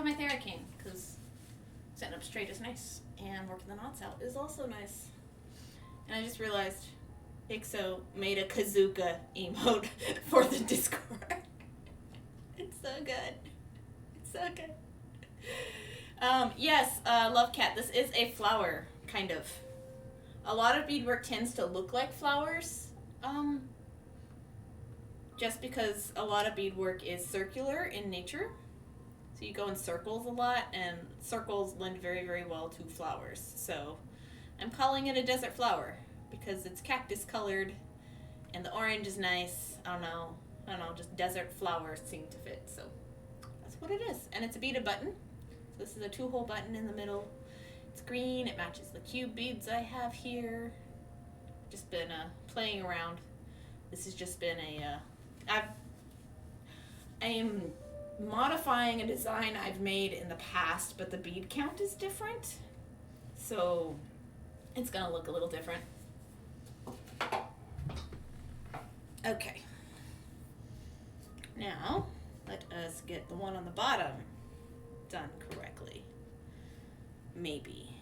my Theracane, because setting up straight is nice, and working the knots out is also nice. And I just realized Ixo made a Kazuka emote for the Discord. It's so good. It's so good. Yes, Love Cat, this is a flower, kind of. A lot of beadwork tends to look like flowers, just because a lot of beadwork is circular in nature. So you go in circles a lot, and circles lend very, very well to flowers. So I'm calling it a desert flower because it's cactus colored, and the orange is nice. I don't know, just desert flowers seem to fit. So that's what it is. And it's a beaded button. So this is a 2-hole button in the middle. It's green. It matches the cube beads I have here. Just been playing around. This has just been I am modifying a design I've made in the past, but the bead count is different. So it's gonna look a little different. Okay. Now, let us get the one on the bottom done correctly. Maybe.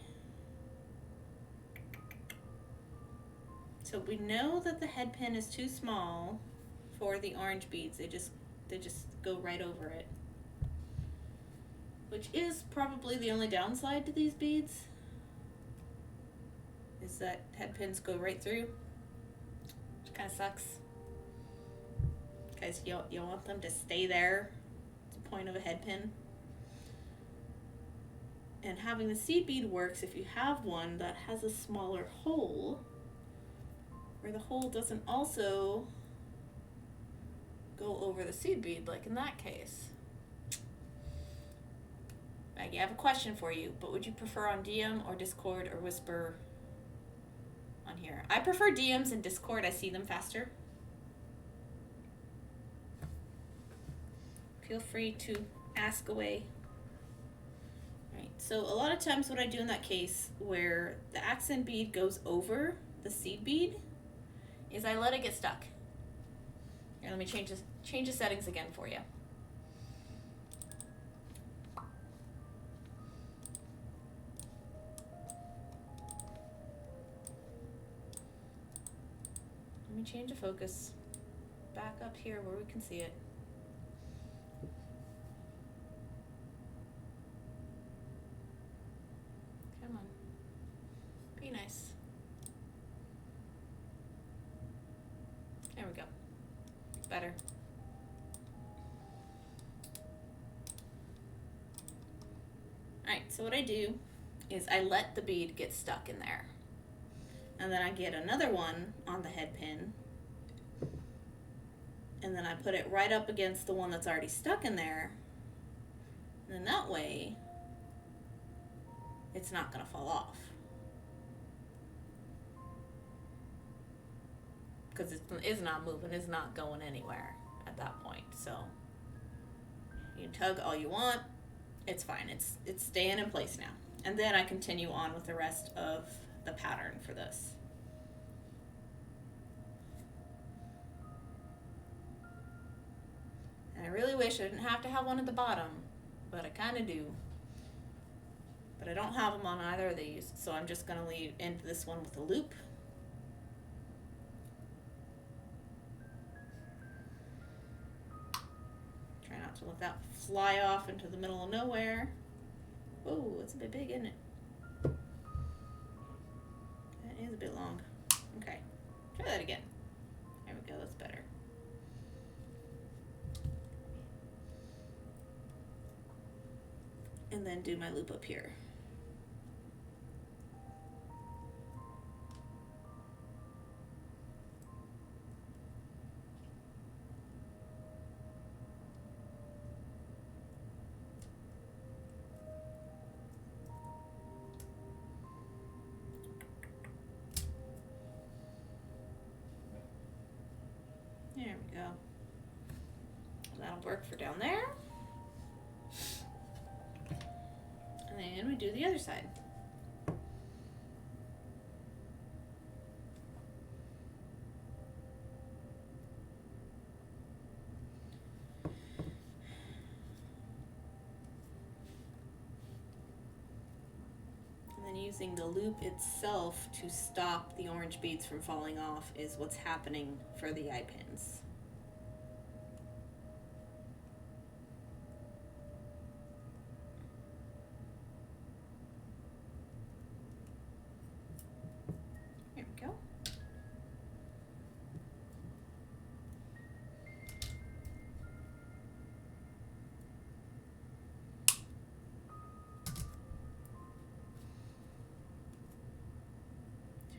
So we know that the head pin is too small for the orange beads. They just go right over it. Which is probably the only downside to these beads. Is that head pins go right through. Which kind of sucks. Because you want them to stay there. It's the point of a head pin. And having the seed bead works if you have one that has a smaller hole, where the hole doesn't also go over the seed bead, like in that case. Maggie, I have a question for you, but would you prefer on DM or Discord or Whisper on here? I prefer DMs and Discord. I see them faster. Feel free to ask away. Right, so a lot of times what I do in that case where the accent bead goes over the seed bead is I let it get stuck. Here, let me change the settings again for you. Let me change the focus back up here where we can see it. Come on. Be nice. There we go. Better. Alright, so what I do is I let the bead get stuck in there. And then I get another one on the head pin. And then I put it right up against the one that's already stuck in there. And then that way, it's not going to fall off. Because it is not moving, it's not going anywhere at that point. So you tug all you want, it's fine. It's staying in place now. And then I continue on with the rest of the pattern for this. And I really wish I didn't have to have one at the bottom, but I kind of do. But I don't have them on either of these, so I'm just going to end this one with a loop. Try not to let that fly off into the middle of nowhere. Whoa, it's a bit big, isn't it? That is a bit long. Okay, try that again. There we go, that's better. And then do my loop up here. There we go. That'll work for down there. And then we do the other side. using the loop itself to stop the orange beads from falling off is what's happening for the eye pins. Here we go.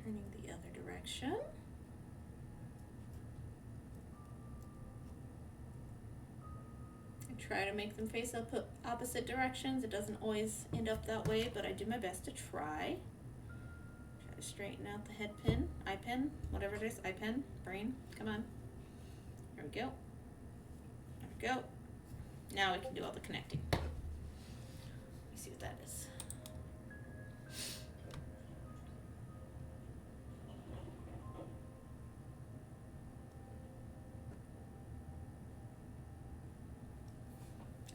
Turning the other direction. I try to make them face opposite directions. It doesn't always end up that way, but I do my best to try. Try to straighten out the head pin, eye pin, whatever it is, eye pin, brain, come on. There we go. There we go. Now we can do all the connecting. Let me see what that is.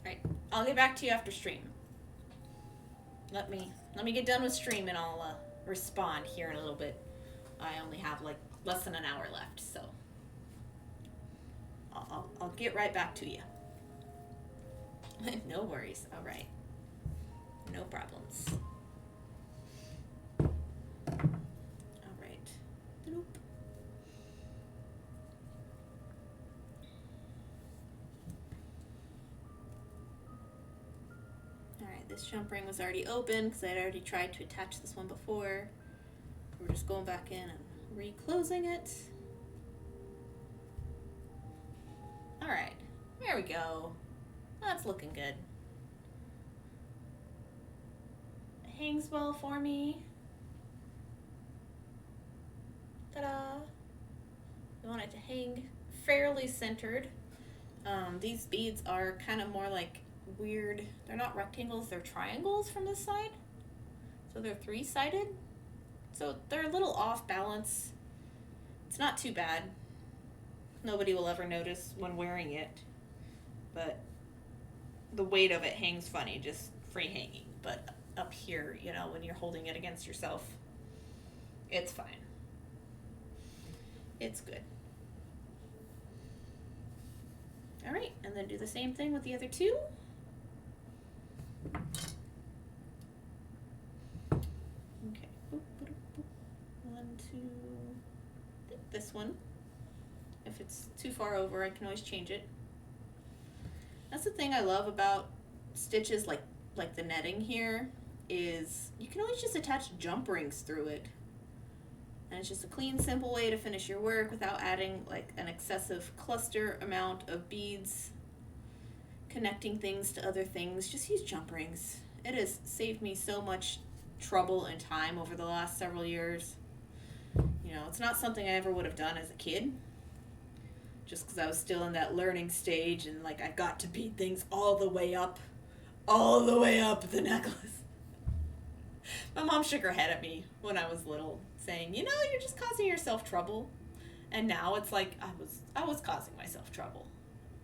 Alright, I'll get back to you after stream. Let me get done with stream and I'll respond here in a little bit. I only have like less than an hour left, so I'll get right back to you. No worries. All right. No problems. All right. Bloop. All right, this jump ring was already open because I'd already tried to attach this one before. We're just going back in and reclosing it. All right, there we go. That's looking good. It hangs well for me. Ta-da! You want it to hang fairly centered. These beads are kind of more like weird. They're not rectangles, they're triangles from this side. So they're three-sided. So they're a little off balance. It's not too bad. Nobody will ever notice when wearing it. But the weight of it hangs funny, just free hanging. But up here, you know, when you're holding it against yourself, it's fine. It's good. All right, and then do the same thing with the other two. Okay. Boop, boop, boop. 1, 2. I think this one. If it's too far over, I can always change it. That's the thing I love about stitches like the netting here, is you can always just attach jump rings through it. And it's just a clean, simple way to finish your work without adding like an excessive cluster amount of beads, connecting things to other things. Just use jump rings. It has saved me so much trouble and time over the last several years. You know, it's not something I ever would have done as a kid, just because I was still in that learning stage and like I got to bead things all the way up the necklace. My mom shook her head at me when I was little, saying, you know, you're just causing yourself trouble. And now it's like I was causing myself trouble.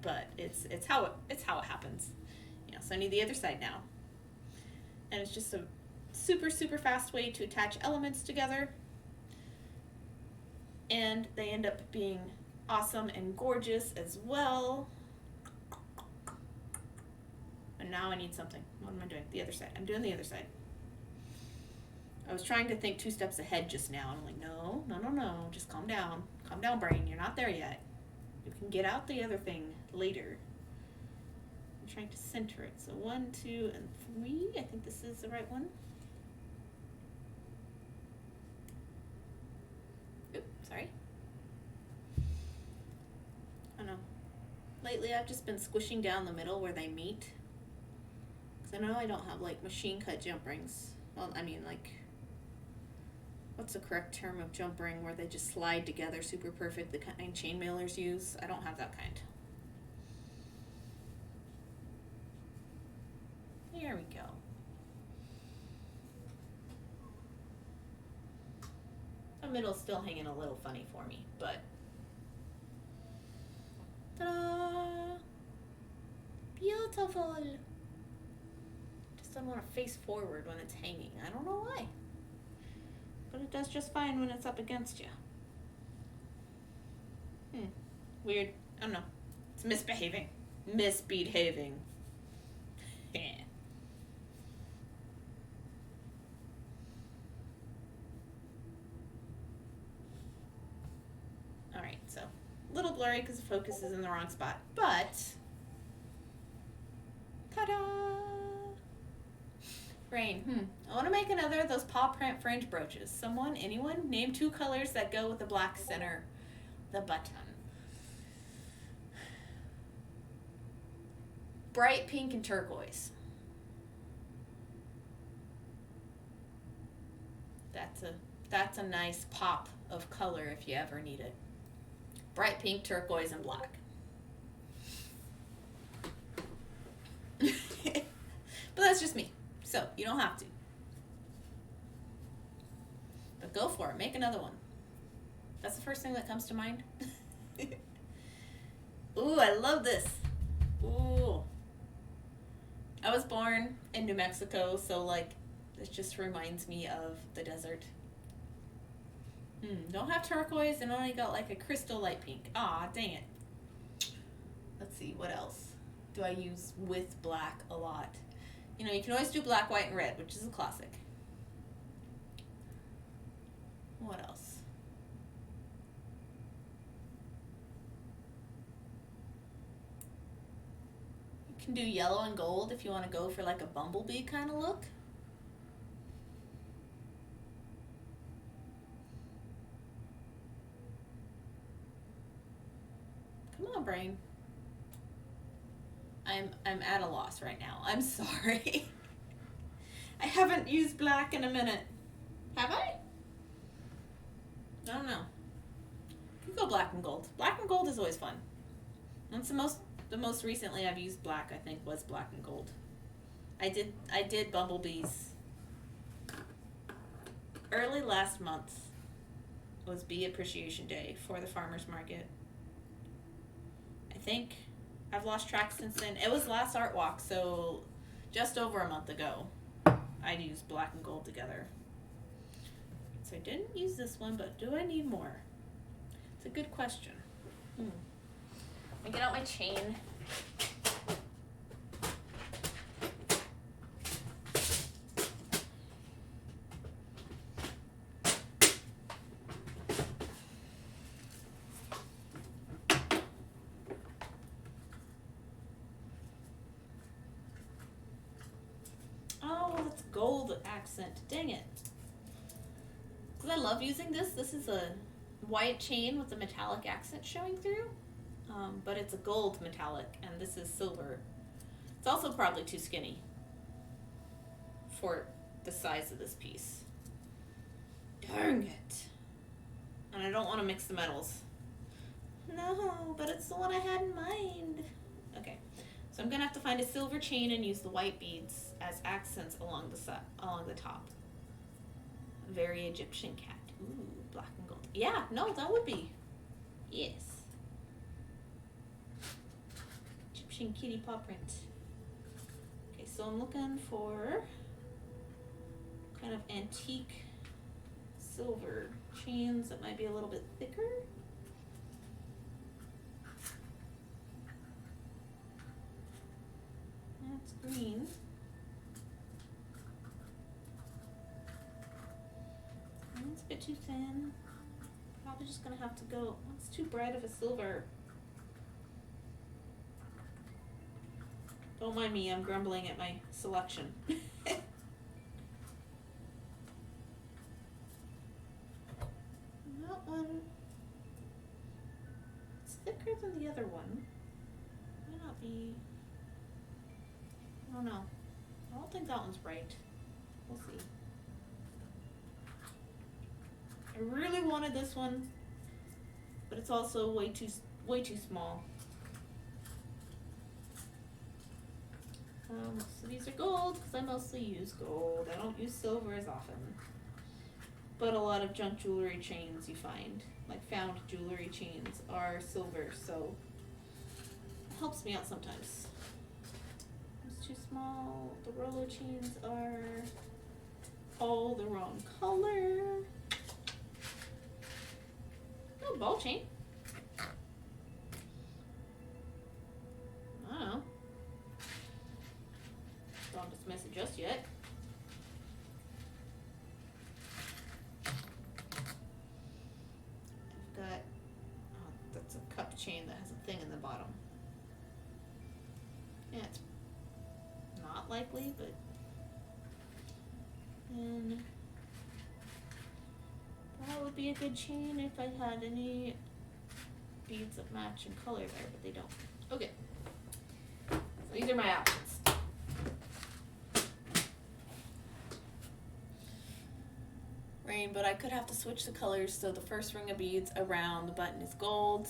But it's how it happens. You know, so I need the other side now. And it's just a super, super fast way to attach elements together. And they end up being awesome and gorgeous as well. And now I need something. What am I doing? The other side. I'm doing the other side. I was trying to think 2 steps ahead just now. And I'm like, no. Just calm down. Calm down, brain. You're not there yet. You can get out the other thing later. I'm trying to center it. So 1, 2, and 3. I think this is the right one. Oops, sorry. I don't know. Lately I've just been squishing down the middle where they meet. Because I know I don't have like machine cut jump rings. Well, I mean like, what's the correct term of jump ring where they just slide together super perfect, the kind chain mailers use? I don't have that kind. Here we go. The middle's still hanging a little funny for me, but ta-da! Beautiful! Just don't want to face forward when it's hanging. I don't know why. but it does just fine when it's up against you. Weird. I don't know. It's misbehaving. Misbehaving. Alright, so a little blurry because the focus is in the wrong spot, but ta-da! Brain. I want to make another of those paw print fringe brooches. Someone, anyone, name 2 colors that go with the black center, the button. Bright pink and turquoise. That's a nice pop of color if you ever need it. Bright pink, turquoise, and black. But that's just me. So, you don't have to. But go for it. Make another one. That's the first thing that comes to mind. Ooh, I love this. Ooh. I was born in New Mexico, so, like, this just reminds me of the desert. Don't have turquoise and only got, like, a crystal light pink. Aw, dang it. Let's see, what else do I use with black a lot? You know, you can always do black, white, and red, which is a classic. What else? You can do yellow and gold if you want to go for like a bumblebee kind of look. Come on, brain. I'm at a loss right now. I'm sorry. I haven't used black in a minute. Have I? I don't know. You can go black and gold. Black and gold is always fun. That's the most recently I've used black, I think, was black and gold. I did bumblebees. Early last month was Bee Appreciation Day for the farmers market. I think I've lost track since then. It was last art walk, so just over a month ago, I'd used black and gold together. So I didn't use this one, but do I need more? It's a good question. Let me get out my chain. Gold accent. Dang it. Because I love using this. This is a white chain with a metallic accent showing through. But it's a gold metallic, and this is silver. It's also probably too skinny for the size of this piece. Dang it. And I don't want to mix the metals. No, but it's the one I had in mind. Okay. So I'm going to have to find a silver chain and use the white beads as accents along the top. Very Egyptian cat. Ooh, black and gold. Yeah, no, that would be. Yes. Egyptian kitty paw print. Okay, so I'm looking for kind of antique silver chains that might be a little bit thicker. That's green. And it's a bit too thin. Probably just gonna have to go. It's too bright of a silver. Don't mind me, I'm grumbling at my selection. That one. It's thicker than the other one. Might not be. I don't know. I don't think that one's right. We'll see. I really wanted this one, but it's also way too small. So these are gold because I mostly use gold. I don't use silver as often. But a lot of junk jewelry chains you find, like found jewelry chains, are silver, so it helps me out sometimes. It's too small. The Rolo chains are all the wrong color. Oh, ball chain. I don't know. Don't dismiss it just yet. I've got, oh, that's a cup chain that has a thing in the bottom. Yeah, it's not likely, but then that would be a good chain if I had any beads that match in color there, but they don't. Okay. So these are my options. Rain, but I could have to switch the colors so the first ring of beads around the button is gold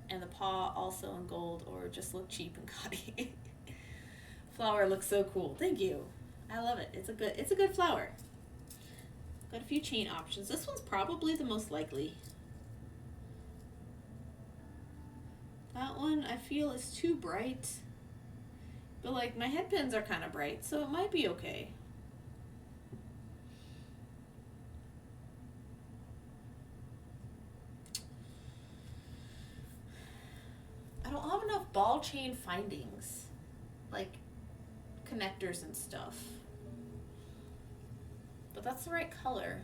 and the paw also in gold, or just look cheap and gaudy. Flower looks so cool. Thank you. I love it. It's a good flower. Got a few chain options. This one's probably the most likely. That one I feel is too bright. But like my head pins are kind of bright, so it might be okay. I don't have enough ball chain findings, like connectors and stuff. But that's the right color.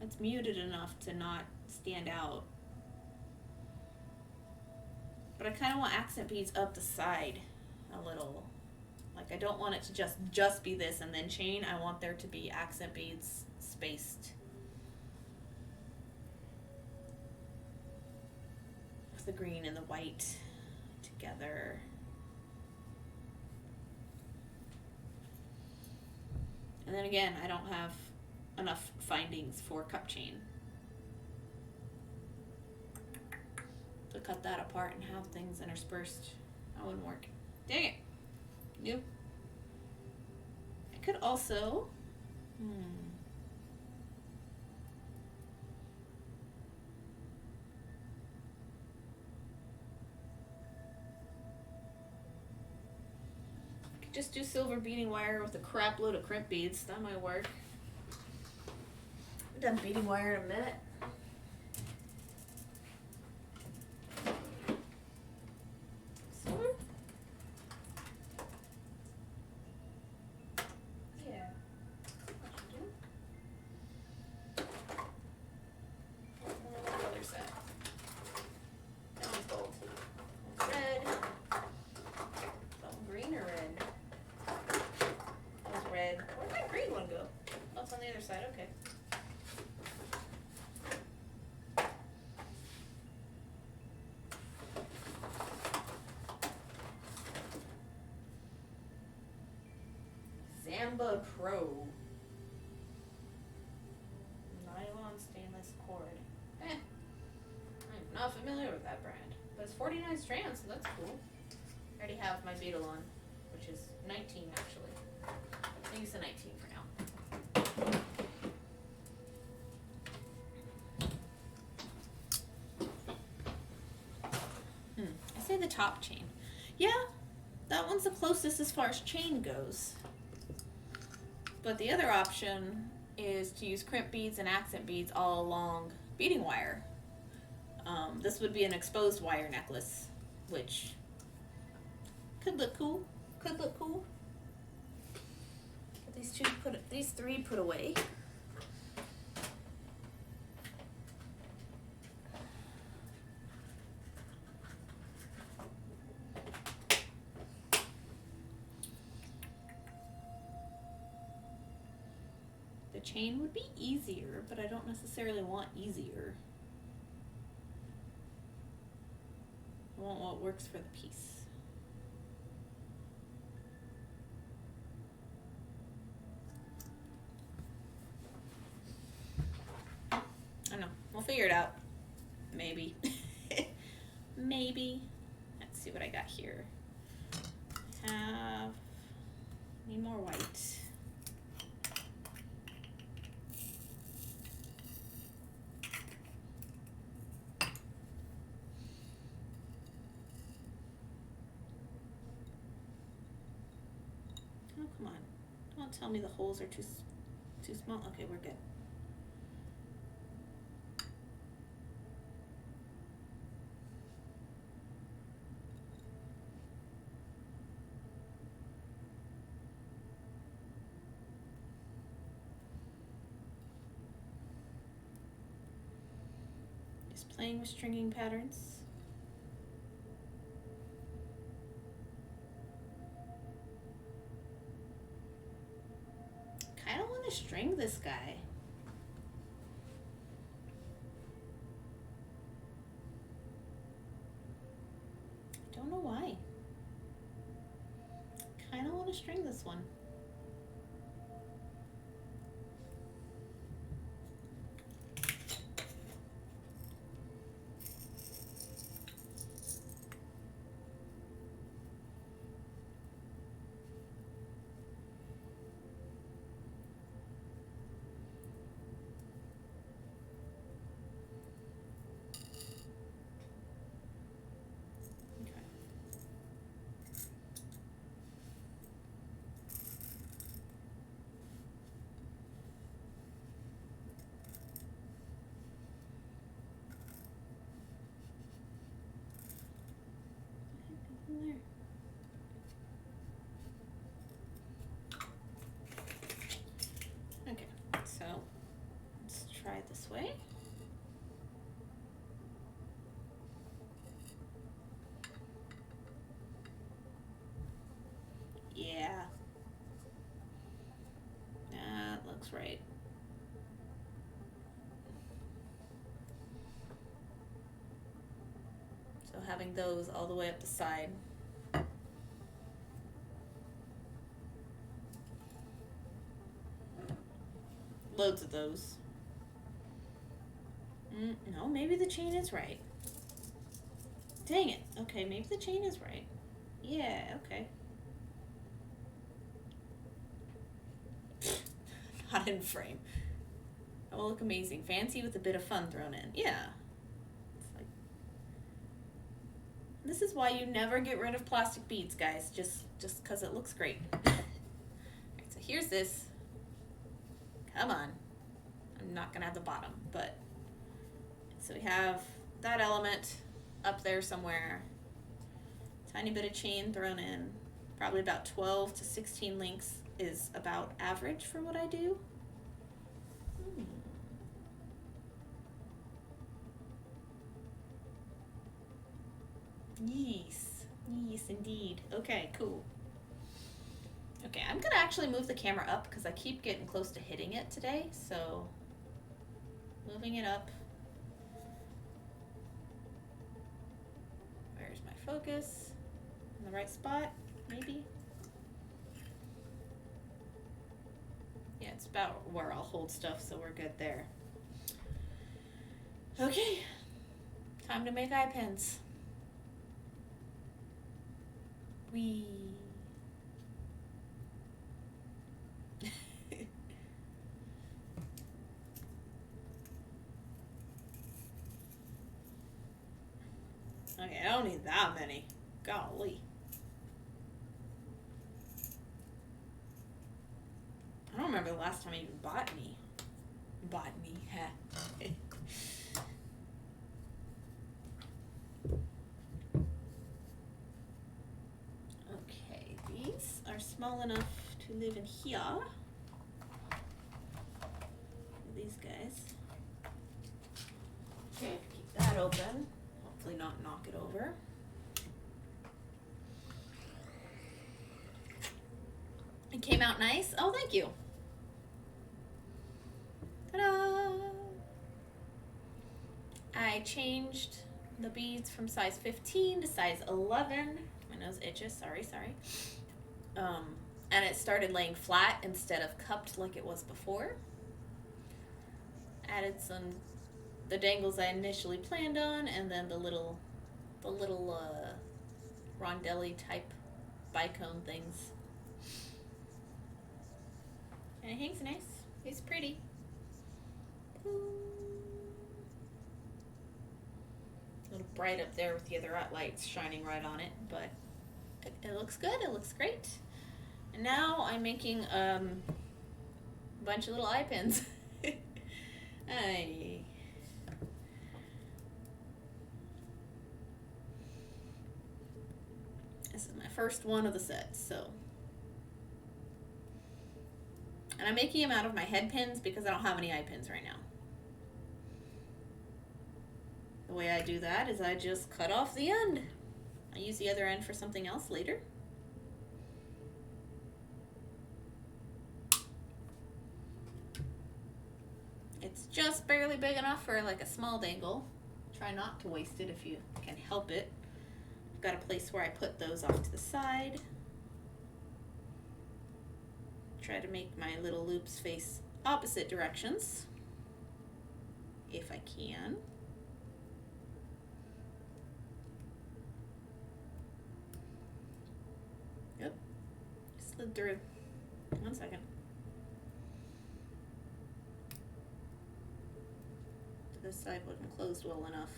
It's muted enough to not stand out. But I kind of want accent beads up the side a little. Like I don't want it to just be this and then chain. I want there to be accent beads spaced. With the green and the white together. And then again, I don't have enough findings for cup chain to cut that apart and have things interspersed. That wouldn't work. Dang it. Nope. I could also just do silver beading wire with a crap load of crimp beads. That might work. I'm done beading wire in a minute. Silver? Yeah. That should do. And the other side. That one's gold. One's red. Something green or red? Red. Where'd that green one go? Oh, it's on the other side. Okay. Zamba Pro. Nylon stainless cord. I'm not familiar with that brand. But it's 49 strands, so that's cool. I already have my beetle on, which is 19 actually. I think it's a 19 for now. I say the top chain. Yeah, that one's the closest as far as chain goes. But the other option is to use crimp beads and accent beads all along beading wire. This would be an exposed wire necklace, which could look cool. Could look cool. These three put away. The chain would be easier, but I don't necessarily want easier. I want what works for the piece. I don't know. We'll figure it out. Maybe. Maybe. Let's see what I got here. Need more white. Oh, come on. Don't tell me the holes are too small. Okay, we're good. Just playing with stringing patterns. I don't want to string this guy. Don't know why. Kind of want to string this one. There. Okay, so let's try it this way. Yeah. That looks right. So having those all the way up the side. Loads of those. No, maybe the chain is right. Dang it. Okay, maybe the chain is right. Yeah, okay. Not in frame. That will look amazing. Fancy with a bit of fun thrown in. Yeah. It's like, this is why you never get rid of plastic beads, guys. Just because it looks great. Alright, so here's this. Come on. I'm not gonna have the bottom, but so we have that element up there somewhere. Tiny bit of chain thrown in. Probably about 12 to 16 links is about average for what I do. Yes. Yes, indeed. Okay, cool. Okay, I'm gonna actually move the camera up because I keep getting close to hitting it today, so moving it up. Where's my focus? In the right spot, maybe? Yeah, it's about where I'll hold stuff, so we're good there. Okay, time to make eye pins. Wee. Okay, I don't need that many. Golly. I don't remember the last time I even bought any. Okay, these are small enough to live in here. These guys. Okay, keep that open. Hopefully not knock it over. It came out nice. Oh, thank you. Ta-da! I changed the beads from size 15 to size 11. My nose itches. Sorry. And it started laying flat instead of cupped like it was before. Added the dangles I initially planned on, and then the little rondelle type bicone things. And it hangs nice. It's pretty. A little bright up there with the other lights shining right on it, but it looks good. It looks great. And now I'm making a bunch of little eye pins. Ay. This is my first one of the set, so. And I'm making them out of my head pins because I don't have any eye pins right now. The way I do that is I just cut off the end. I use the other end for something else later. It's just barely big enough for like a small dangle. Try not to waste it if you can help it. I've got a place where I put those off to the side. Try to make my little loops face opposite directions, if I can. Yep, slid through. 1 second. This side wasn't closed well enough.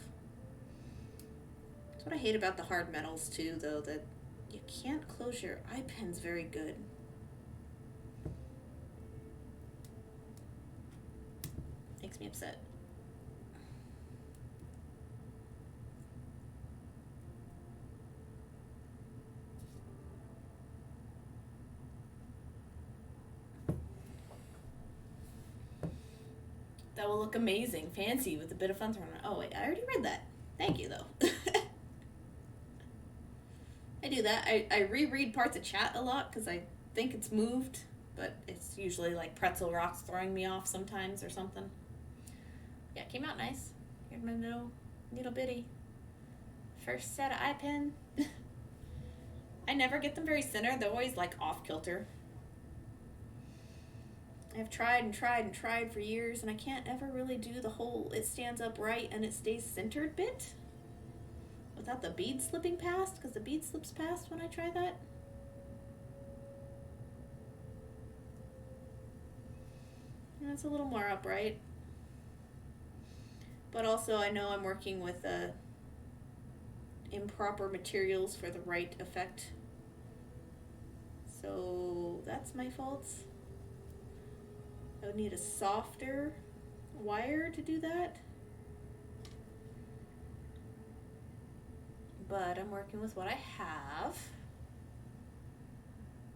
That's what I hate about the hard metals too, though, that you can't close your eye pins very good. Makes me upset. That will look amazing, fancy, with a bit of fun thrown on it. Oh wait, I already read that. Thank you, though. I do that. I reread parts of chat a lot because I think it's moved, but it's usually like pretzel rocks throwing me off sometimes or something. Yeah, it came out nice. Here's my little bitty first set of eye pin. I never get them very center. They're always like off kilter. I've tried and tried and tried for years, and I can't ever really do the whole it stands up right and it stays centered bit without the bead slipping past, because the bead slips past when I try that. And it's a little more upright. But also I know I'm working with improper materials for the right effect. So that's my fault. I would need a softer wire to do that. But I'm working with what I have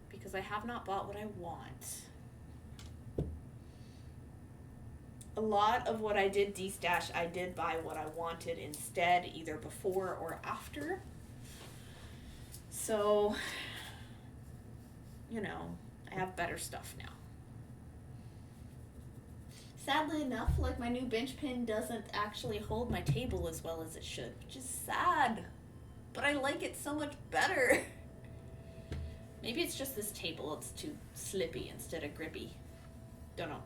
because I have not bought what I want. A lot of what I did de-stash, I did buy what I wanted instead, either before or after. So, you know, I have better stuff now. Sadly enough, like my new bench pin doesn't actually hold my table as well as it should, which is sad. But I like it so much better. Maybe it's just this table, it's too slippy instead of grippy. Don't know.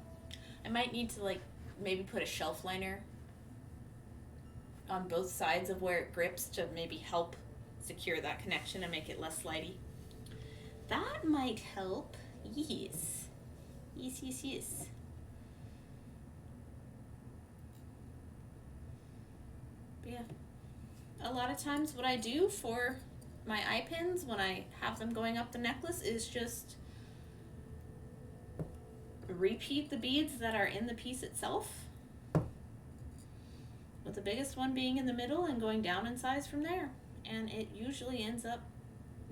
I might need to like maybe put a shelf liner on both sides of where it grips to maybe help secure that connection and make it less slidey. That might help. Yes. Yes. But yeah. A lot of times what I do for my eye pins when I have them going up the necklace is just repeat the beads that are in the piece itself, with the biggest one being in the middle and going down in size from there, and it usually ends up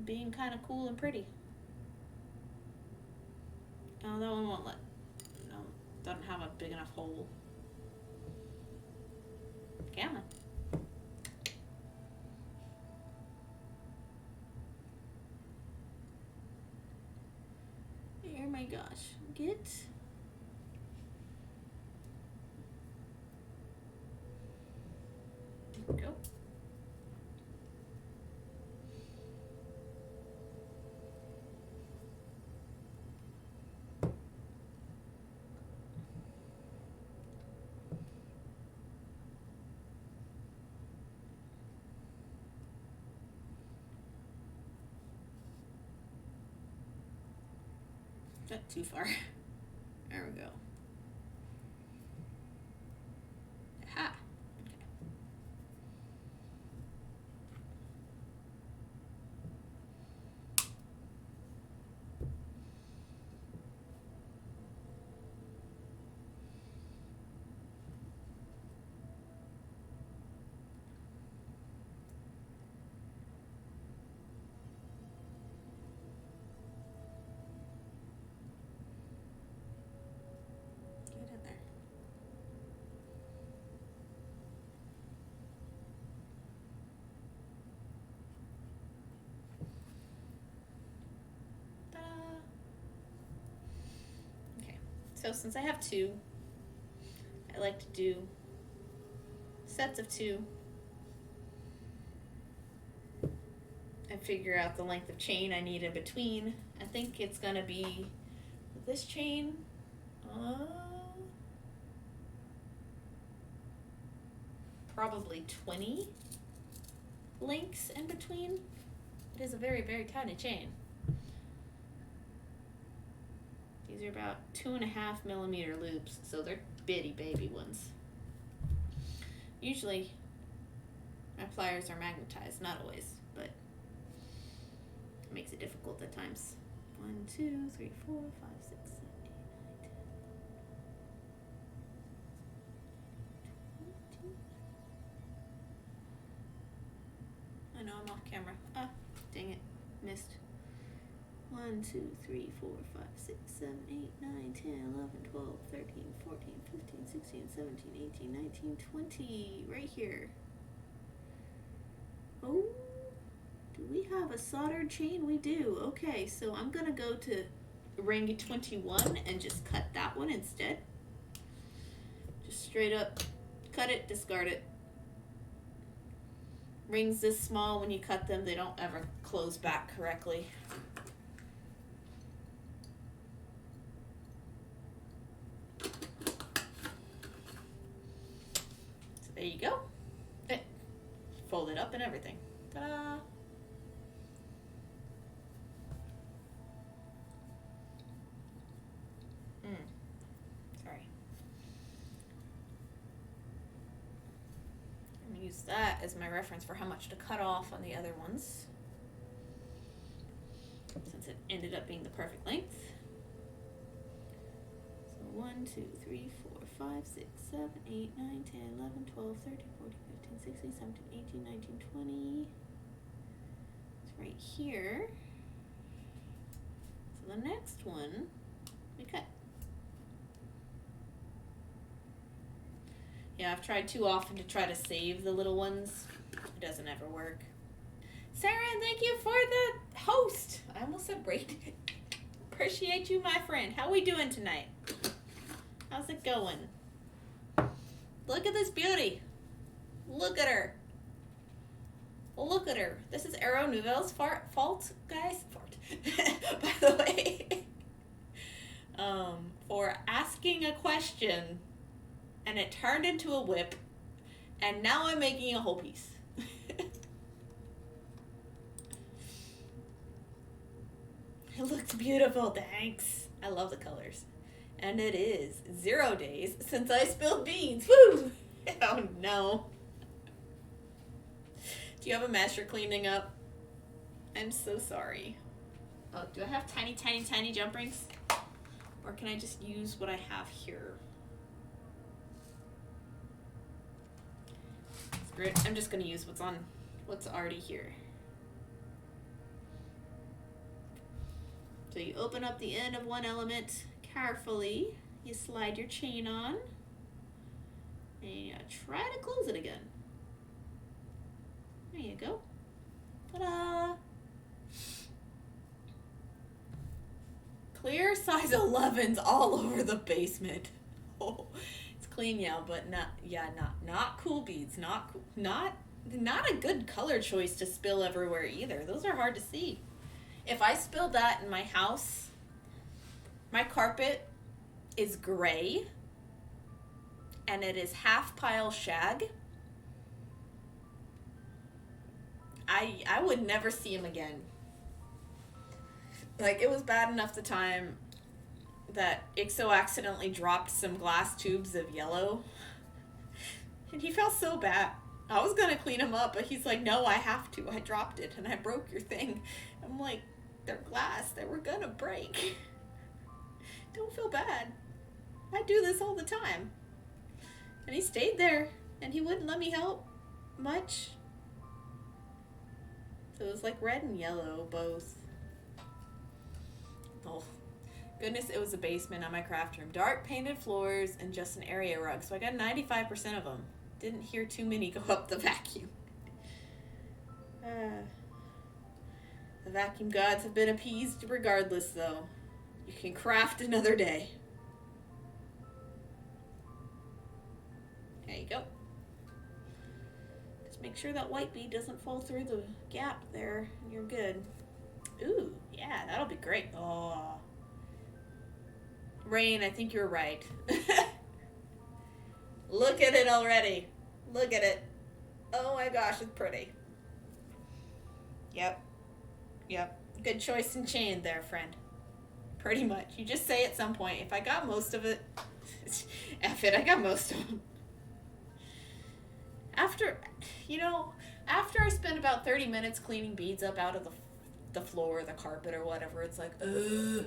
being kind of cool and pretty. Oh, that one won't doesn't have a big enough hole. Come on. Oh my gosh, get. There we go. Not too far. There we go. Aha. So since I have 2, I like to do sets of 2 and figure out the length of chain I need in between. I think it's gonna be this chain, probably 20 links in between. It is a very, very tiny chain. These are about 2.5 millimeter loops, so they're bitty baby ones. Usually, my pliers are magnetized, not always, but it makes it difficult at times. 1, 2, 3, 4, 5, 6, 7, 8, 9, 10. I know I'm off camera. Ah, dang it. Missed. 1, 2, 3, 4, 5, 6, 7, 8, 9, 10, 11, 12, 13, 14, 15, 16, 17, 18, 19, 20. Right here. Oh, do we have a soldered chain? We do. Okay, so I'm going to go to ring 21 and just cut that one instead. Just straight up cut it, discard it. Rings this small, when you cut them, they don't ever close back correctly. There you go. Fold it up and everything. Ta-da! Sorry. I'm gonna use that as my reference for how much to cut off on the other ones, since it ended up being the perfect length. So 1, 2, 3, 4, 5, 6, 7, 8, 9, 10, 11, 12, 13, 14, 15, 16, 17, 18, 19, 20. It's right here. So the next one we cut. Yeah, I've tried too often to try to save the little ones. It doesn't ever work. Sarah, thank you for the host. I almost said braid. Appreciate you, my friend. How we doing tonight? How's it going? Look at this beauty. Look at her. Look at her. This is Arrow Nouvelle's fault, guys. By the way. For asking a question, and it turned into a whip, and now I'm making a whole piece. It looks beautiful, thanks. I love the colors. And it is 0 days since I spilled beans. Woo! Oh no. Do you have a mess you're cleaning up? I'm so sorry. Oh, do I have tiny, tiny, tiny jump rings? Or can I just use what I have here? Screw it. I'm just gonna use what's already here. So you open up the end of one element carefully. You slide your chain on. And you try to close it again. There you go. Ta-da! Clear size 11s all over the basement. Oh, it's clean now, but not cool beads. Not cool. Not a good color choice to spill everywhere either. Those are hard to see. If I spilled that in my house, my carpet is gray and it is half pile shag. I would never see him again. Like, it was bad enough the time that Ixo accidentally dropped some glass tubes of yellow. And he felt so bad. I was gonna clean him up, but he's like, no, I have to. I dropped it and I broke your thing. I'm like, they're glass. They were gonna break. Don't feel bad. I do this all the time. And he stayed there and he wouldn't let me help much. So it was like red and yellow, both. Oh, goodness, it was a basement on my craft room. Dark painted floors and just an area rug. So I got 95% of them. Didn't hear too many go up the vacuum. The vacuum gods have been appeased regardless, though. You can craft another day. There you go. Just make sure that white bead doesn't fall through the gap there. You're good. Ooh, yeah, that'll be great. Oh. Rain, I think you're right. Look at it already. Look at it. Oh my gosh, it's pretty. Yep. Good choice in chain there, friend. Pretty much. You just say at some point, if I got most of it, F it, I got most of them. After I spend about 30 minutes cleaning beads up out of the floor or the carpet or whatever, it's like, ugh.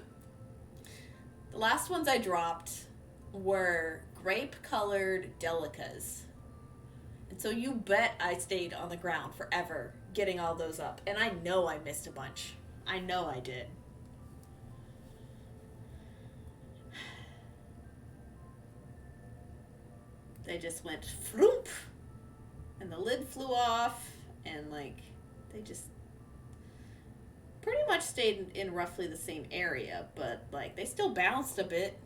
The last ones I dropped were grape-colored delicas. And so you bet I stayed on the ground forever getting all those up. And I know I missed a bunch. I know I did. They just went floop. And the lid flew off. And they just pretty much stayed in roughly the same area. But they still bounced a bit.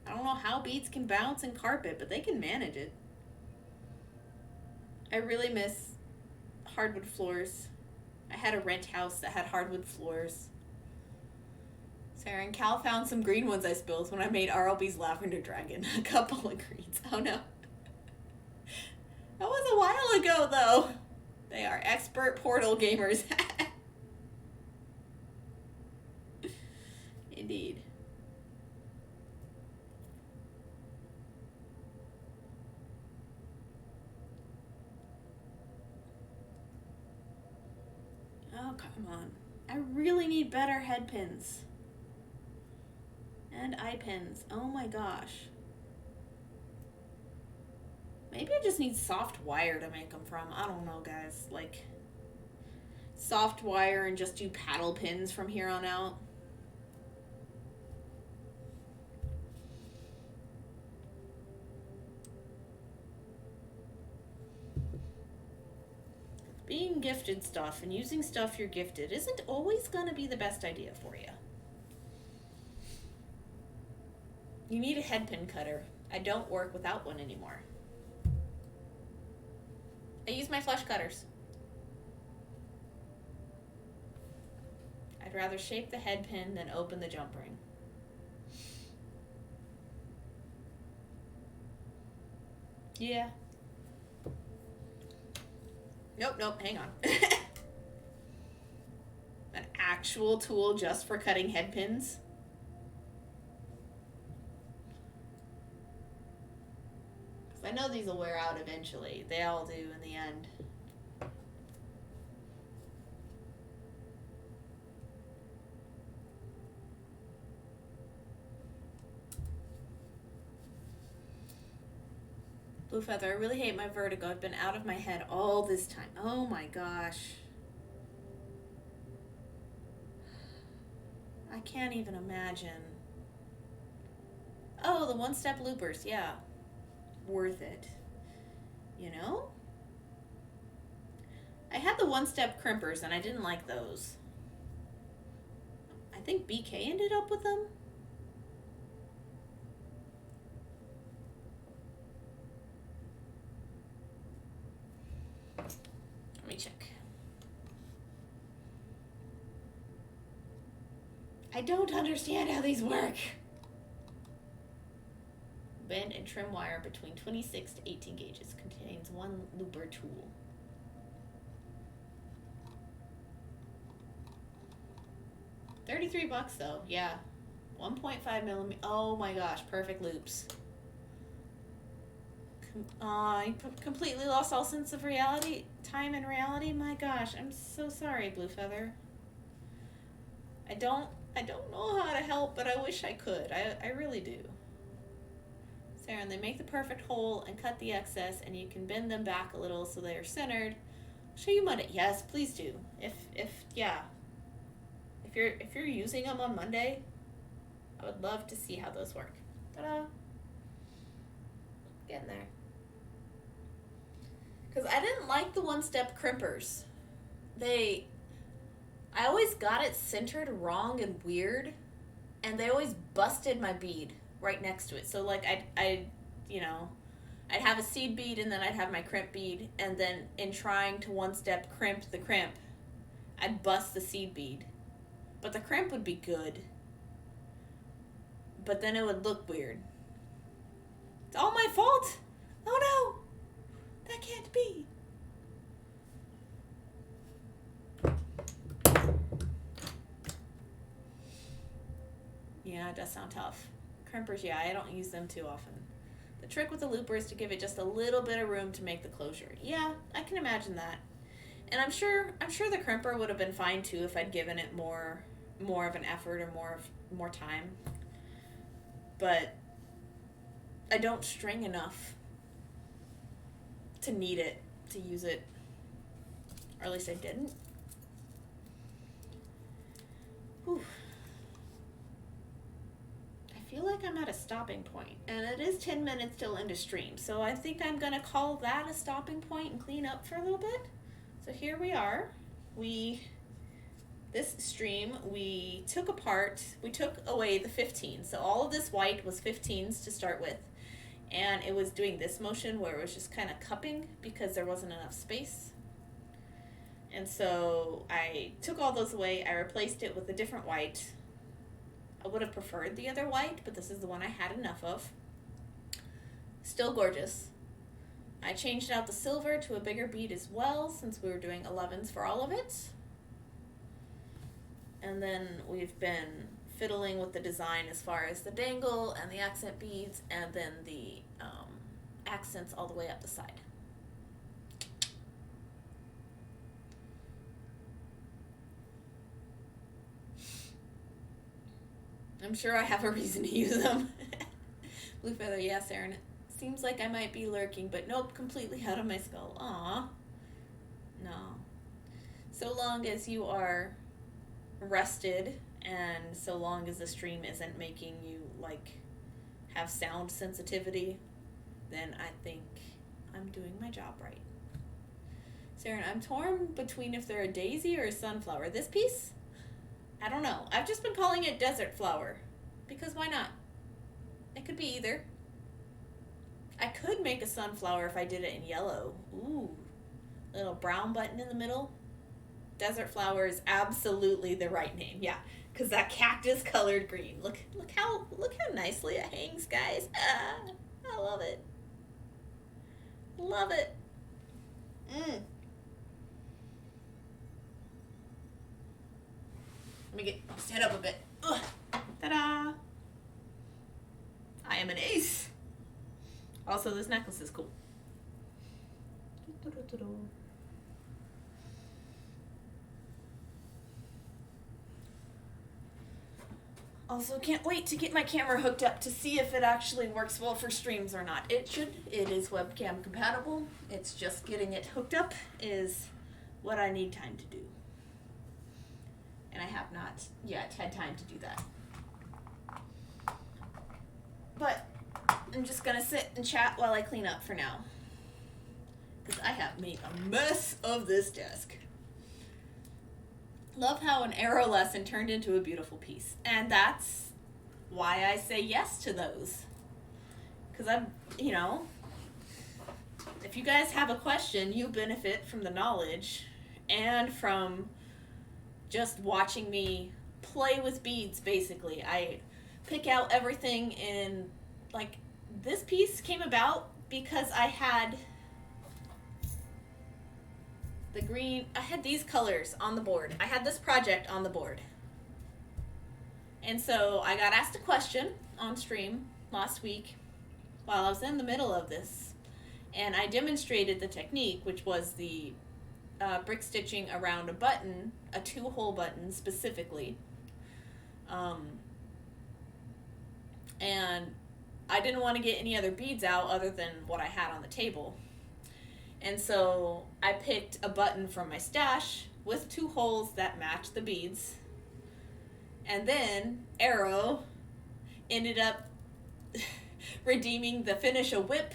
I don't know how beads can bounce in carpet, but they can manage it. I really miss hardwood floors. I had a rent house that had hardwood floors. Sarah and Cal found some green ones I spilled when I made RLB's Lavender Dragon. A couple of greens. Oh no. That was a while ago though. They are expert Portal gamers. Indeed. Oh, come on. I really need better head pins. And eye pins. Oh my gosh. Maybe I just need soft wire to make them from. I don't know, guys. Soft wire and just do paddle pins from here on out. Being gifted stuff and using stuff you're gifted isn't always going to be the best idea for you. You need a head pin cutter. I don't work without one anymore. I use my flush cutters. I'd rather shape the head pin than open the jump ring. Yeah. Nope, hang on. An actual tool just for cutting head pins? Because I know these will wear out eventually. They all do in the end. Blue Feather, I really hate my vertigo. I've been out of my head all this time. Oh my gosh. I can't even imagine. Oh, the one-step loopers. Yeah. Worth it. You know? I had the one-step crimpers and I didn't like those. I think BK ended up with them. Let me check. I don't understand how these work. Bend and trim wire between 26 to 18 gauges. Contains one looper tool. $33 though. Yeah. 1.5 millimeter. Oh my gosh. Perfect loops. I completely lost all sense of reality, time and reality. My gosh, I'm so sorry, Blue Feather. I don't know how to help, but I wish I could. I really do. Sarah, and they make the perfect hole and cut the excess, and you can bend them back a little so they are centered. I'll show you Monday. Yes, please do. If you're using them on Monday, I would love to see how those work. Ta-da! Getting there. Because I didn't like the one-step crimpers. I always got it centered wrong and weird, and they always busted my bead right next to it. So I I'd have a seed bead and then I'd have my crimp bead, and then in trying to one step crimp the crimp, I'd bust the seed bead. But the crimp would be good. But then it would look weird. It's all my fault? Oh no! That can't be. Yeah, it does sound tough. Crimpers, yeah, I don't use them too often. The trick with the looper is to give it just a little bit of room to make the closure. Yeah, I can imagine that. And I'm sure the crimper would have been fine too if I'd given it more of an effort or more time. But I don't string enough to need it, to use it. Or at least I didn't. Whew. I feel like I'm at a stopping point, and it is 10 minutes till into stream, so I think I'm gonna call that a stopping point and clean up for a little bit. So here we are. This stream, we took away the 15. So all of this white was 15s to start with, and it was doing this motion where it was just kind of cupping because there wasn't enough space. And so I took all those away. I replaced it with a different white. I would have preferred the other white, but this is the one I had enough of. Still gorgeous. I changed out the silver to a bigger bead as well, since we were doing 11s for all of it. And then we've been fiddling with the design as far as the dangle and the accent beads, and then the accents all the way up the side. I'm sure I have a reason to use them. Blue feather, yes, Aaron. Seems like I might be lurking, but nope, completely out of my skull. Aw. No. So long as you are rested, and so long as the stream isn't making you, have sound sensitivity, then I think I'm doing my job right. Saren, I'm torn between if they're a daisy or a sunflower. This piece? I don't know. I've just been calling it desert flower. Because why not? It could be either. I could make a sunflower if I did it in yellow. Ooh. Little brown button in the middle. Desert flower is absolutely the right name. Yeah. Because that cactus colored green. Look how nicely it hangs, guys. Ah, I love it. Love it. Let me stand up a bit. Ugh. Ta-da! I am an ace. Also, this necklace is cool. Also, can't wait to get my camera hooked up to see if it actually works well for streams or not. It should. It is webcam compatible. It's just getting it hooked up is what I need time to do. And I have not yet had time to do that. But I'm just going to sit and chat while I clean up for now. Because I have made a mess of this desk. Love how an arrow lesson turned into a beautiful piece. And that's why I say yes to those. Because if you guys have a question, you benefit from the knowledge and from just watching me play with beads, basically. I pick out everything in, this piece came about because I had the green, I had these colors on the board. I had this project on the board. And so I got asked a question on stream last week while I was in the middle of this. And I demonstrated the technique, which was the brick stitching around a button, a 2-hole button specifically. And I didn't want to get any other beads out other than what I had on the table. And so I picked a button from my stash with 2 holes that matched the beads. And then Arrow ended up redeeming the finish a whip,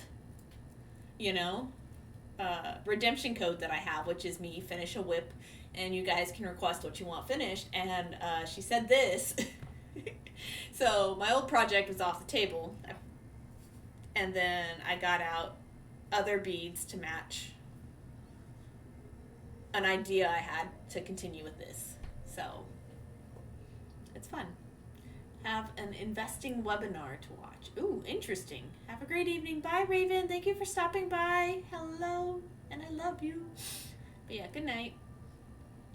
redemption code that I have, which is me finish a whip, and you guys can request what you want finished. And she said this. So my old project was off the table, and then I got out other beads to match an idea I had to continue with this. So it's fun. Have an investing webinar to watch. Ooh, interesting. Have a great evening. Bye, Raven. Thank you for stopping by. Hello, and I love you. But yeah, good night.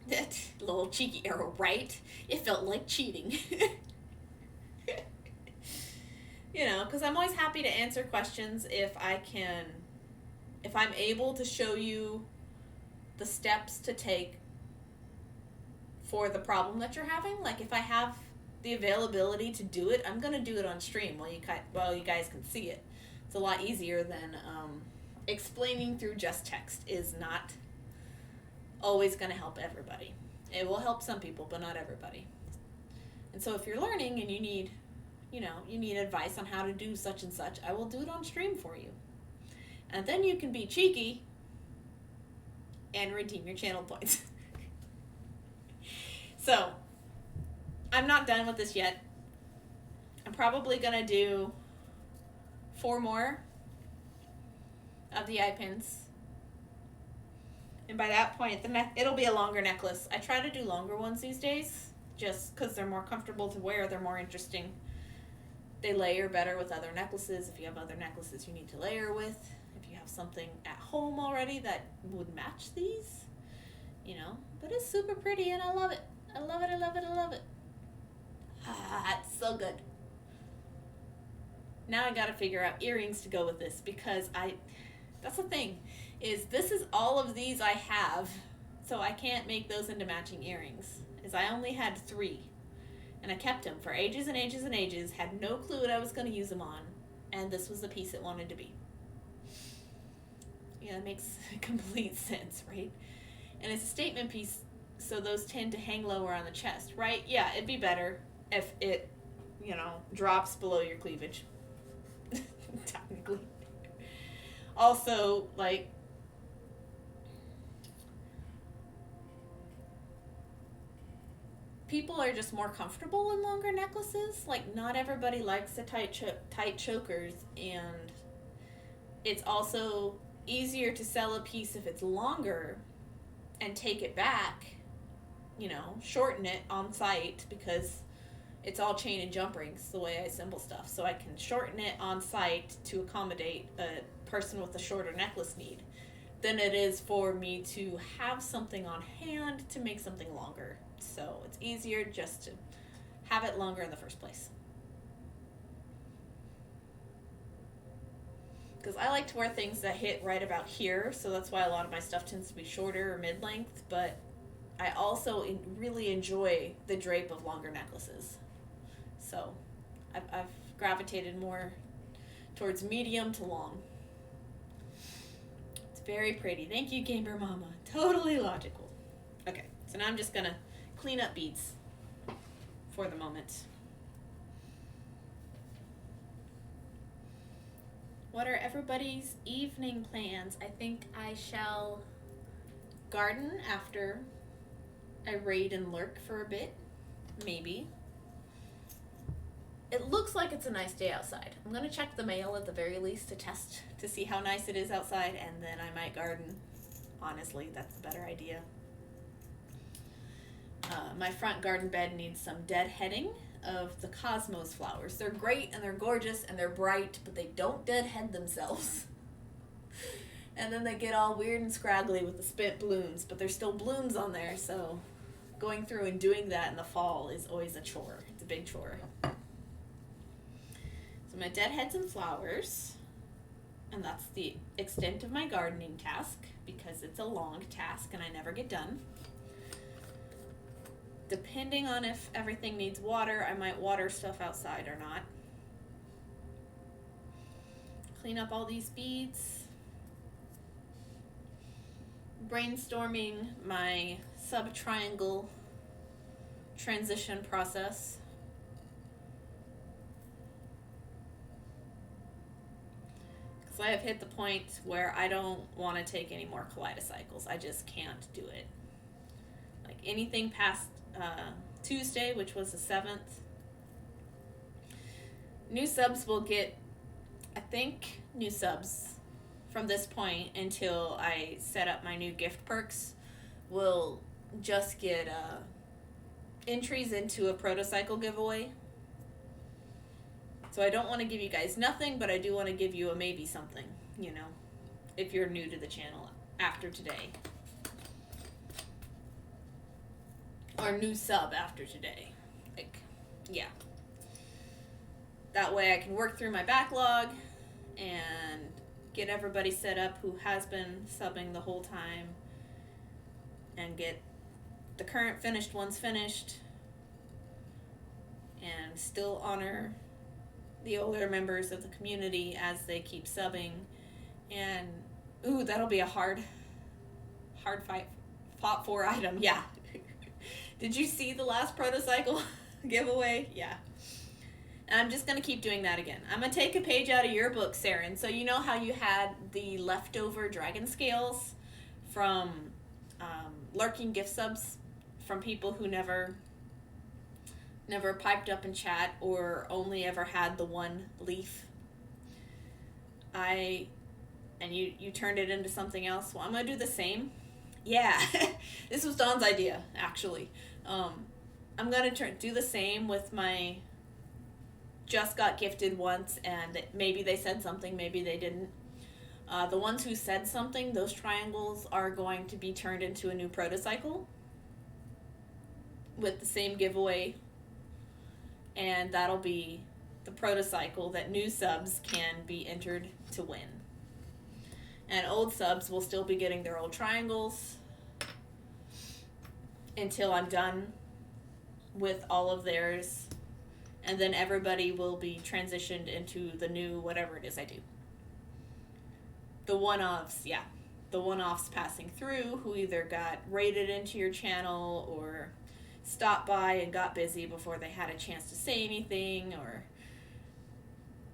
That little cheeky arrow, right? It felt like cheating. You know, because I'm always happy to answer questions if I'm able to show you the steps to take for the problem that you're having. Like, if I have the availability to do it, I'm going to do it on stream while you guys can see it. It's a lot easier than explaining through just text is not always going to help everybody. It will help some people, but not everybody. And so if you're learning and you need advice on how to do such and such, I will do it on stream for you. And then you can be cheeky and redeem your channel points. So, I'm not done with this yet. I'm probably going to do 4 more of the eye pins. And by that point, it'll be a longer necklace. I try to do longer ones these days, just because they're more comfortable to wear. They're more interesting. They layer better with other necklaces. If you have other necklaces you need to layer with. If you have something at home already that would match these. You know. But it's super pretty and I love it. I love it, I love it, I love it. Ah, it's so good. Now I gotta figure out earrings to go with this because that's the thing, is this is all of these I have, so I can't make those into matching earrings. Is I only had 3. And I kept them for ages and ages and ages, had no clue what I was going to use them on, and this was the piece it wanted to be. Yeah, it makes complete sense, right? And it's a statement piece, so those tend to hang lower on the chest, right? Yeah, it'd be better if it, drops below your cleavage. Technically. Also, like, people are just more comfortable in longer necklaces. Like, not everybody likes the tight chokers, and it's also easier to sell a piece if it's longer and take it back, shorten it on site, because it's all chain and jump rings the way I assemble stuff. So I can shorten it on site to accommodate a person with a shorter necklace need than it is for me to have something on hand to make something longer. So it's easier just to have it longer in the first place. Because I like to wear things that hit right about here, so that's why a lot of my stuff tends to be shorter or mid-length, but I also really enjoy the drape of longer necklaces. So I've gravitated more towards medium to long. It's very pretty. Thank you, Gamer Mama. Totally logical. Okay, so now I'm just going to clean up beads for the moment. What are everybody's evening plans? I think I shall garden after I raid and lurk for a bit. Maybe. It looks like it's a nice day outside. I'm going to check the mail at the very least to test to see how nice it is outside, and then I might garden. Honestly, that's the better idea. My front garden bed needs some deadheading of the cosmos flowers. They're great and they're gorgeous and they're bright, but they don't deadhead themselves. And then they get all weird and scraggly with the spent blooms, but there's still blooms on there, so going through and doing that in the fall is always a chore. It's a big chore. So I'm going to deadhead some flowers, and that's the extent of my gardening task, because it's a long task and I never get done. Depending on if everything needs water, I might water stuff outside or not. Clean up all these beads. Brainstorming my sub-triangle transition process. Because I have hit the point where I don't want to take any more kaleidocycles. I just can't do it. Like anything past Tuesday, which was the 7th. New subs will get, I think, new subs from this point until I set up my new gift perks will just get entries into a protocycle giveaway. So I don't want to give you guys nothing, but I do want to give you a maybe something, you know, if you're new to the channel after today. Or new sub after today. Like, yeah. That way I can work through my backlog and get everybody set up who has been subbing the whole time and get the current finished ones finished and still honor the older members of the community as they keep subbing. And ooh, that'll be a hard fought for item. Yeah. Did you see the last protocycle giveaway? Yeah. And I'm just going to keep doing that again. I'm going to take a page out of your book, Saren. So you know how you had the leftover dragon scales from lurking gift subs from people who never piped up in chat or only ever had the one leaf? And you turned it into something else. Well, I'm going to do the same. Yeah. This was Dawn's idea, actually. I'm going to do the same with my just got gifted once, and maybe they said something, maybe they didn't. The ones who said something, those triangles are going to be turned into a new protocycle with the same giveaway, and that'll be the protocycle that new subs can be entered to win. And old subs will still be getting their old triangles until I'm done with all of theirs, and then everybody will be transitioned into the new whatever it is I do. The one-offs, yeah. The one-offs passing through who either got raided into your channel or stopped by and got busy before they had a chance to say anything, or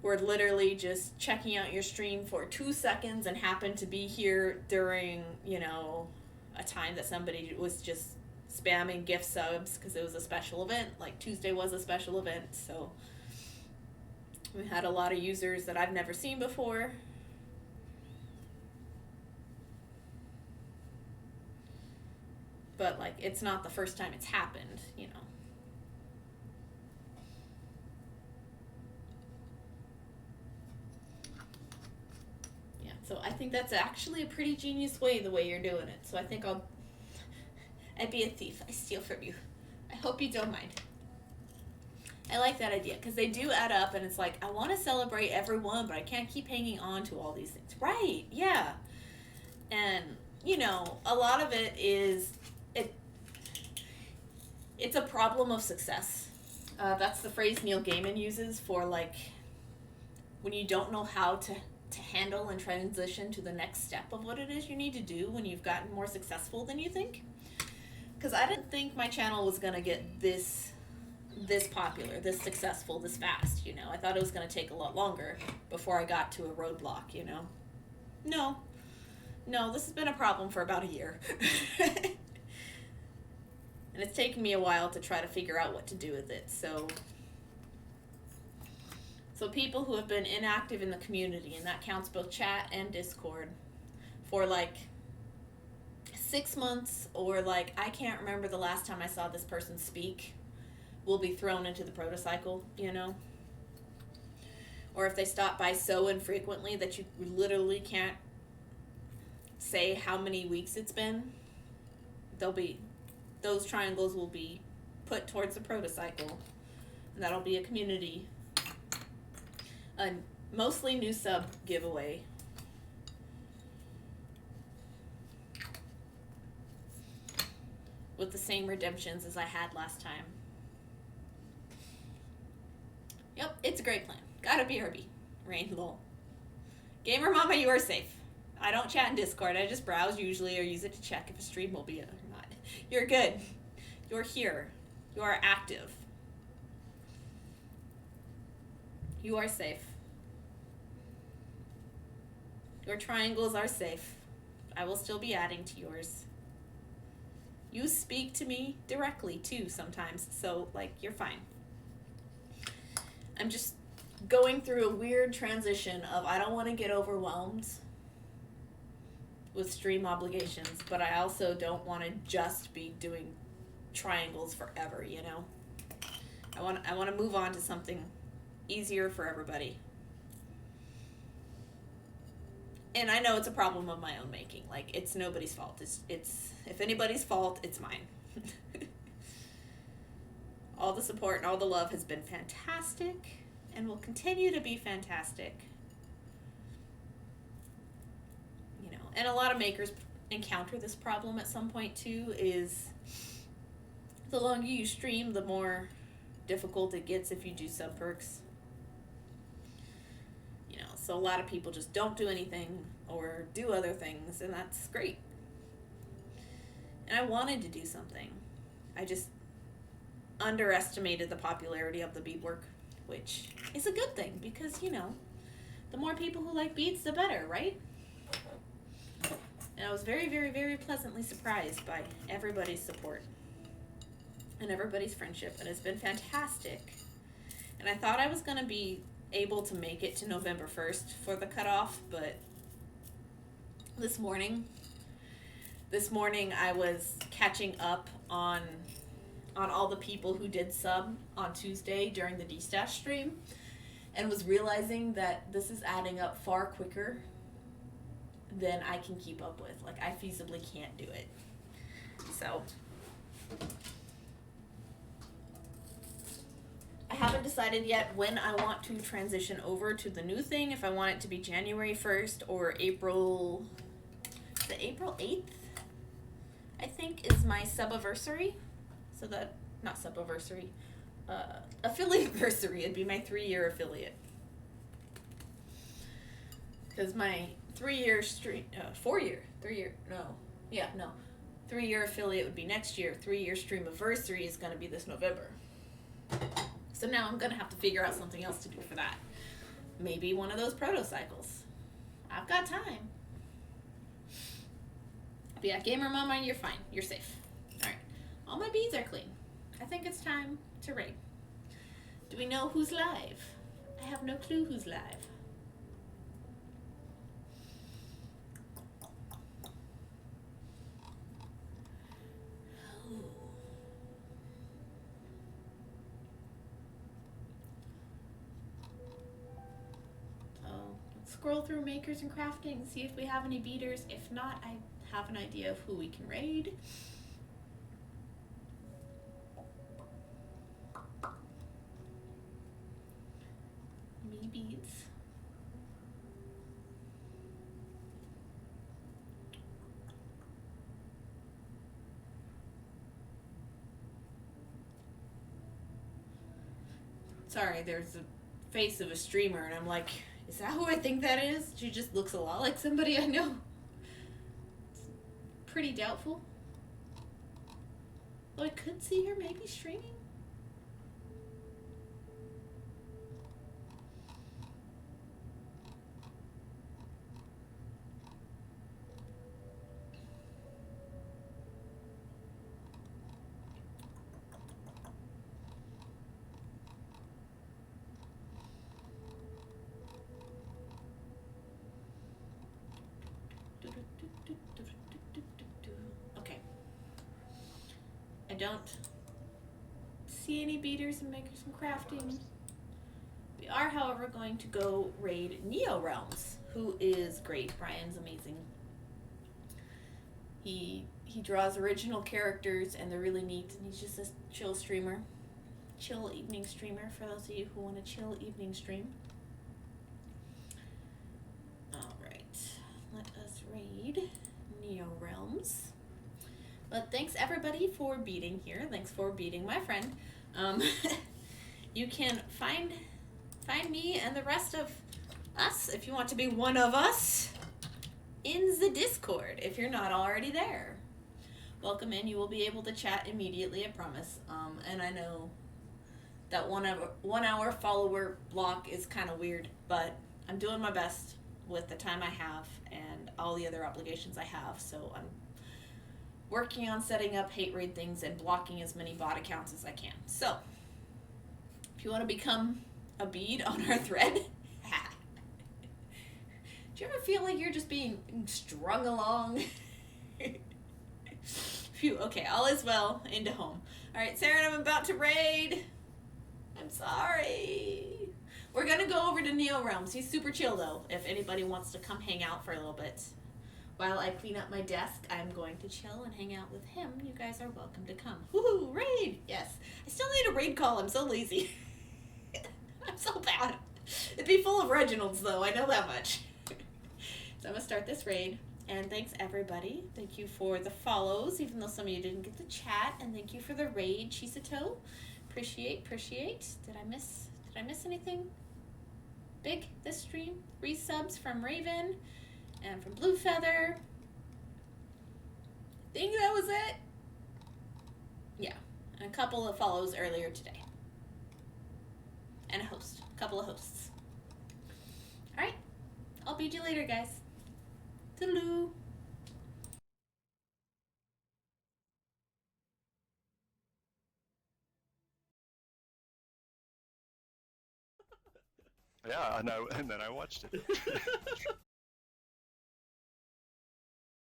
were literally just checking out your stream for 2 seconds and happened to be here during, you know, a time that somebody was just spamming gift subs because it was a special event. Like Tuesday was a special event, so we had a lot of users that I've never seen before. But, like, it's not the first time it's happened, you know. Yeah, so I think that's actually a pretty genius way, the way you're doing it. So I think I'd be a thief. I steal from you. I hope you don't mind. I like that idea, because they do add up, and it's like, I want to celebrate everyone, but I can't keep hanging on to all these things. Right, yeah. And, you know, a lot of it is... It's a problem of success. That's the phrase Neil Gaiman uses for, like, when you don't know how to handle and transition to the next step of what it is you need to do when you've gotten more successful than you think. Because I didn't think my channel was going to get this popular, this successful, this fast, you know. I thought it was going to take a lot longer before I got to a roadblock, you know. No, this has been a problem for about a year. And it's taken me a while to try to figure out what to do with it. So people who have been inactive in the community, and that counts both chat and Discord, for like 6 months, or like I can't remember the last time I saw this person speak, will be thrown into the protocycle, you know? Or if they stop by so infrequently that you literally can't say how many weeks it's been, those triangles will be put towards the protocycle, and that'll be a community, a mostly new sub giveaway. With the same redemptions as I had last time. Yep, it's a great plan. Gotta BRB. Rain lol. Gamer Mama, you are safe. I don't chat in Discord. I just browse usually or use it to check if a stream will be or not. You're good. You're here. You are active. You are safe. Your triangles are safe. I will still be adding to yours. You speak to me directly too sometimes, so like you're fine. I'm just going through a weird transition of I don't want to get overwhelmed with stream obligations, but I also don't want to just be doing triangles forever, you know? I want to move on to something easier for everybody. And I know it's a problem of my own making. Like, it's nobody's fault. It's if anybody's fault, it's mine. All the support and all the love has been fantastic and will continue to be fantastic. You know, and a lot of makers encounter this problem at some point too, is the longer you stream, the more difficult it gets if you do sub perks. You know, so a lot of people just don't do anything or do other things, and that's great. And I wanted to do something. I just underestimated the popularity of the beadwork, which is a good thing because, you know, the more people who like beads, the better, right? And I was very, very, very pleasantly surprised by everybody's support and everybody's friendship, and it's been fantastic. And I thought I was going to be able to make it to November 1st for the cutoff, but this morning I was catching up on all the people who did sub on Tuesday during the D-Stash stream, and was realizing that this is adding up far quicker than I can keep up with. Like, I feasibly can't do it. So I haven't decided yet when I want to transition over to the new thing, if I want it to be January 1st or April 8th, I think, is my subiversary. So that, not subiversary, affiliate-versary. It'd be my 3-year affiliate. Because my 3-year stream, 3-year affiliate would be next year. 3-year streamiversary is going to be this November. So now I'm going to have to figure out something else to do for that. Maybe one of those proto-cycles. I've got time. But yeah, Gamer Mama, you're fine. You're safe. Alright. All my beads are clean. I think it's time to raid. Do we know who's live? I have no clue who's live. Scroll through makers and crafting and see if we have any beaters. If not, I have an idea of who we can raid. Me beads. Sorry, there's a face of a streamer and I'm like, is that who I think that is? She just looks a lot like somebody I know. It's pretty doubtful. Though I could see her maybe streaming. Okay. I don't see any beaters and makers and crafting. We are, however, going to go raid Neo Realms, who is great. Brian's amazing. He draws original characters and they're really neat, and he's just a chill streamer. Chill evening streamer for those of you who want a chill evening stream. Alright. Let us raid Neo Realms. But thanks everybody for beating here. Thanks for beating my friend. You can find me and the rest of us, if you want to be one of us, in the Discord, if you're not already there. Welcome in. You will be able to chat immediately, I promise. And I know that 1 hour follower block is kind of weird, but I'm doing my best with the time I have and all the other obligations I have, so I'm working on setting up hate raid things and blocking as many bot accounts as I can. So, if you want to become a bead on our thread, Do you ever feel like you're just being strung along? Phew, okay, all is well. Into home. Alright, Sarah, I'm about to raid. I'm sorry. We're gonna go over to Neo Realms. He's super chill, though, if anybody wants to come hang out for a little bit. While I clean up my desk, I'm going to chill and hang out with him. You guys are welcome to come. Woohoo, raid! Yes. I still need a raid call. I'm so lazy. I'm so bad. It'd be full of Reginalds, though. I know that much. So I'm going to start this raid. And thanks, everybody. Thank you for the follows, even though some of you didn't get the chat. And thank you for the raid, Chisato. Appreciate. Did I miss anything big this stream? 3 subs from Raven and from Blue Feather. I think that was it. Yeah. And a couple of follows earlier today. And a host. A couple of hosts. Alright. I'll beat you later, guys. Toodaloo. Yeah, I know, and then I watched it.